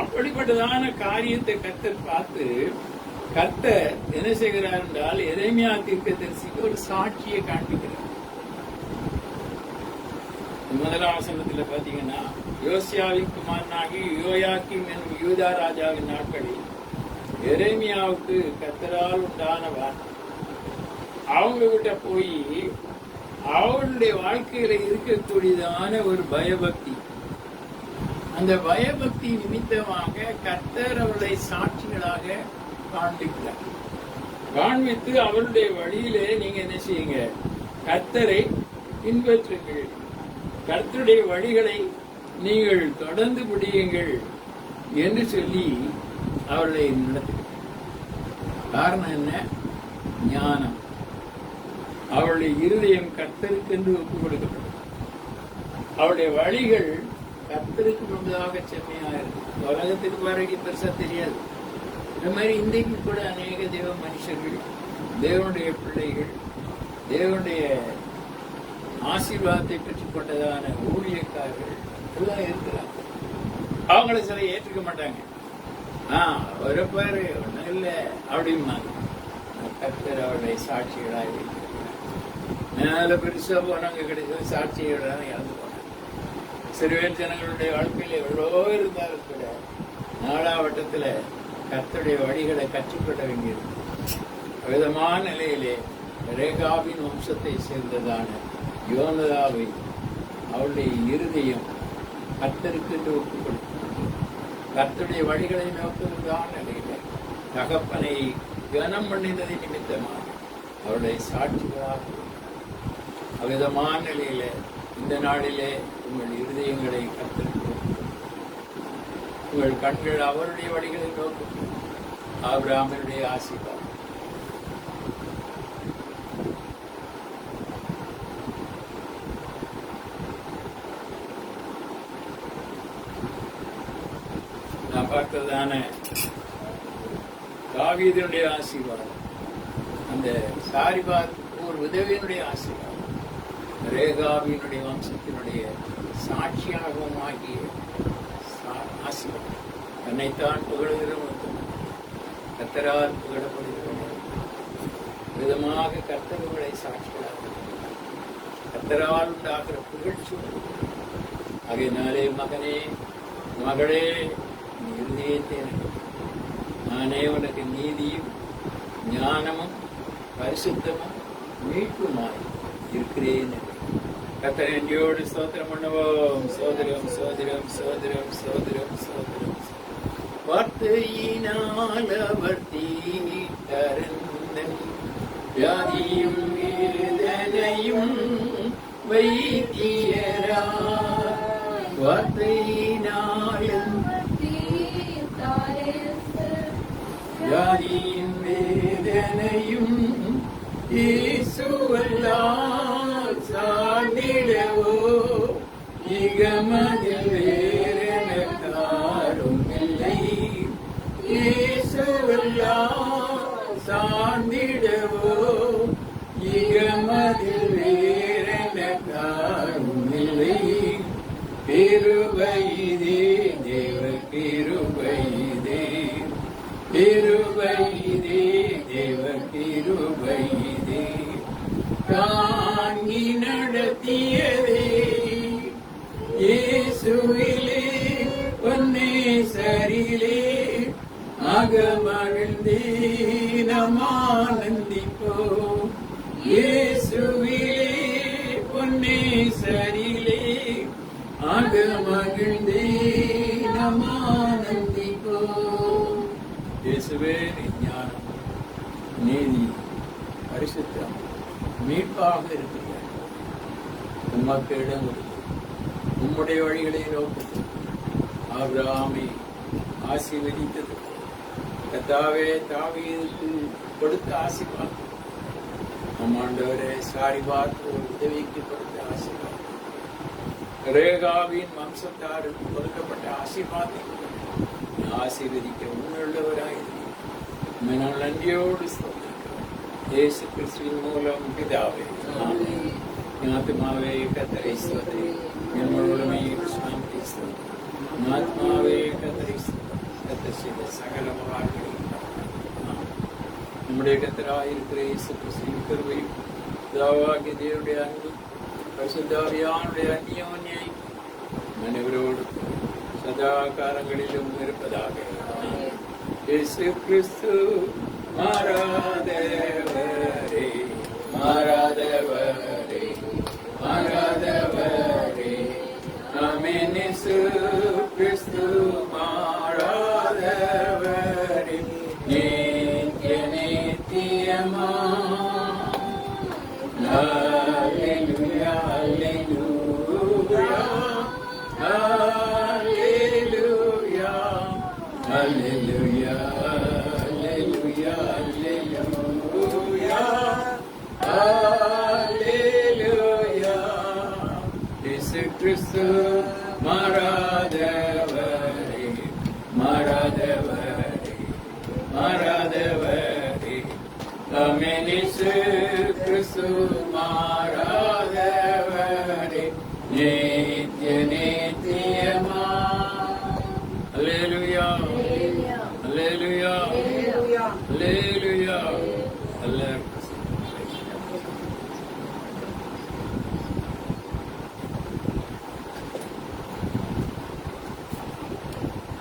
அப்படிப்பட்டதான காரியத்தை கர்த்தர் பார்த்து கர்த்தர் என்ன செய்கிறார் என்றால் எரேமியா தீர்க்கதரிசிக்கு ஒரு சாட்சியை காண்பிக்கிறார். முதலாம் வசனத்துல பாத்தீங்கன்னா, யோசியாவின் குமாரனாகி யோயாக்கீம் என்னும் யூதா ராஜாவின் நாட்களில் எரேமியாவுக்கு கர்த்தரால் உண்டான வார்த்தை அவங்க கிட்ட போய் அவளுடைய வாழ்க்கையில இருக்கக்கூடியதான ஒரு பயபக்தி, அந்த பயபக்தி நிமித்தமாக கர்த்தர் அவர்களை சாட்சிகளாக காண்பிக்கிறார். காண்பித்து அவருடைய வழியிலே நீங்க என்ன செய்யுங்க, கர்த்தரை பின்பற்றுங்கள், கர்த்தருடைய வழிகளை நீங்கள் தொடர்ந்து பிடியுங்கள் என்று சொல்லி அவர்களை நடத்துகிறார். காரணம் என்ன? ஞானம். அவருடைய இருதயம் கர்த்தருக்கென்று ஒப்புக் கொடுக்கப்படும். அவருடைய வழிகள் கர்த்தருக்கு முன்பதாக செம்மையா இருக்கு. உலகத்துக்கு வரைக்கும் பெருசா தெரியாது. இந்த மாதிரி இன்றைக்கு கூட அநேக தேவ மனுஷர்கள், தேவனுடைய பிள்ளைகள், தேவனுடைய ஆசீர்வாதத்தை பெற்றுக் கொண்டதான ஊழியக்காரர்கள் எல்லாம் இருக்கிறாங்க. அவங்கள சில ஏற்றுக்க மாட்டாங்க. ஒரு பேரு ஒன்னும் இல்ல அப்படிம்பாங்க. கர்த்தர் அவருடைய சாட்சிகளாக வைக்கிறார். மேல பெருசா போனாங்க, கிடைச்சது சாட்சிகளாக இறந்து போனாங்க. சிறுவேல் ஜனங்களுடைய வாழ்க்கையில எவ்வளவோ இருந்தாலும் கூட நாளாவட்டத்துல கர்த்தருடைய வழிகளை கற்றுக்கொள்ள வேண்டியது. விதமான நிலையிலே ரேகாவின் வம்சத்தை சேர்ந்ததான யோனதாவை அவருடைய இருதயம் கர்த்தருக்கு ஒப்புக் கொடுக்கும். கர்த்தருடைய வழிகளை நோக்குவதான நிலையில தகப்பனை கனம் பண்ணினதை நிமித்தமாக அவருடைய சாட்சிகளாக அவ்விதமான நிலையில இந்த நாளிலே உங்கள் இருதயங்களை கர்த்தருக்கு உங்கள் கண்கள் அவருடைய வழிகளை நோக்கும். ஆபிரகாமினுடைய ஆசீர்வாதம். நான் பார்த்ததான தாவீதுடைய ஆசீர்வாதம், அந்த சாரிபாத் ஒரு உதவியினுடைய ஆசீர்வாதம், ரேகாவினுடைய வம்சத்தினுடைய சாட்சியாகவும் ஆகிய ஆசீர்வாதம். தன்னைத்தான் புகழுகிறவன் கர்த்தரால் புகழப்படுகிறவன் விதமாக கர்த்தர்களை சாட்சிகளாக கர்த்தரால் உண்டாகிற புகழ்ச்சி. ஆகையினாலே மகனே மகளே, நீ இருதயத்தை நானே உனக்கு நீதியும் ஞானமும் பரிசுத்தமும் மீட்புமாய் இருக்கிறேன். கர்த்தர் என்னோடு ஸ்தோத்திரம் பண்ணுவோம். சோதரம் சோதரம் சோதரம் சோதரம் சோதரம். வார்த்தையினால் அவர் தீட்டருந்தன் வியாதியும் வேதனையும் வைத்தியரா. வார்த்தையினால் வியாதியும் வேதனையும் இயேசுவல்லால் சார்ந்திடவோ இகமதில் வேறெனக்காரும் இல்லை. இயேசுவல்லால் சார்ந்திடவோ இகமதில் வேறெனக்காரும் இல்லை. கிருபையிதே தேவ கிருபையிதே கிருபை இதே தாங்கி நடத்தியதே இயேசுவிலே பொன்னேசரிலே அகமகிழ்ந்தே நாம் ஆனந்திப்போம். இயேசுவிலே பொன்னேசரிலே அகமகிழ்ந்தே நாம் ஆனந்திப்போம். இயேசுவே ஞானம், நீதி, பரிசுத்தம், மீட்பாக இருக்கிறார். உமக்கு இடம் கொடுத்து உம்முடைய வழிகளை நோக்கி ஆபிரகாமை ஆசீர்வதித்தது கர்த்தாவே தாவீதுக்கு கொடுத்த ஆசீர்வாதம். ஆண்டவரே சாரிபாத் ஒரு உதவிக்கு கொடுத்த ஆசீர்வாதம், ரேகாவின் வம்சத்தாருக்கு கொடுக்கப்பட்ட ஆசீர்வாதம் ஆசீர்வதிக்க உண்மையுள்ளவராயிருக்கிறேன். நான் நன்றியோடு ஸ்தோத்திரிக்கிறேன். இயேசு கிறிஸ்துவின் மூலம் பிதாவே ஆமென். என் ஆத்துமாவே கர்த்தரை ஸ்தோத்திரி, என் முழுமையை கிருஷ்ணாவை ஸ்தோத்திரி. என் ஆத்மாவே கர்த்தரை ஸ்தோத்திரி, கர்த்தர் செய்த சகல உபகாரங்களையும் நம்முடைய கர்த்தராயிருக்கிற இயேசு கிறிஸ்துவின் கிருபையும் பிதாவாகிய தேவனுடைய அன்பும் பரிசுத்த ஆவியானவருடைய அந்யோன்ய ஐக்கியம் அனைவரோடு சதா காலங்களிலும் இருப்பதாக. இயேசு கிறிஸ்து மாறாதவரே, மாறாதவரே, மாறாதவரே, ஆமென். இயேசு கிறிஸ்து மாறாதவரே, நித்திய நித்தியமா. Hallelujah, hallelujah, hallelujah, hallelujah, hallelujah, hallelujah, hallelujah. இயேசு கிறிஸ்து மாறாதவரே, மாறாதவரே, மாறாதவரே, ஆமென். இயேசு கிறிஸ்து மாறாதவரே, நித்திய நித்தியமா. அல்லேலூயா, அல்லேலூயா, அல்லேலூயா.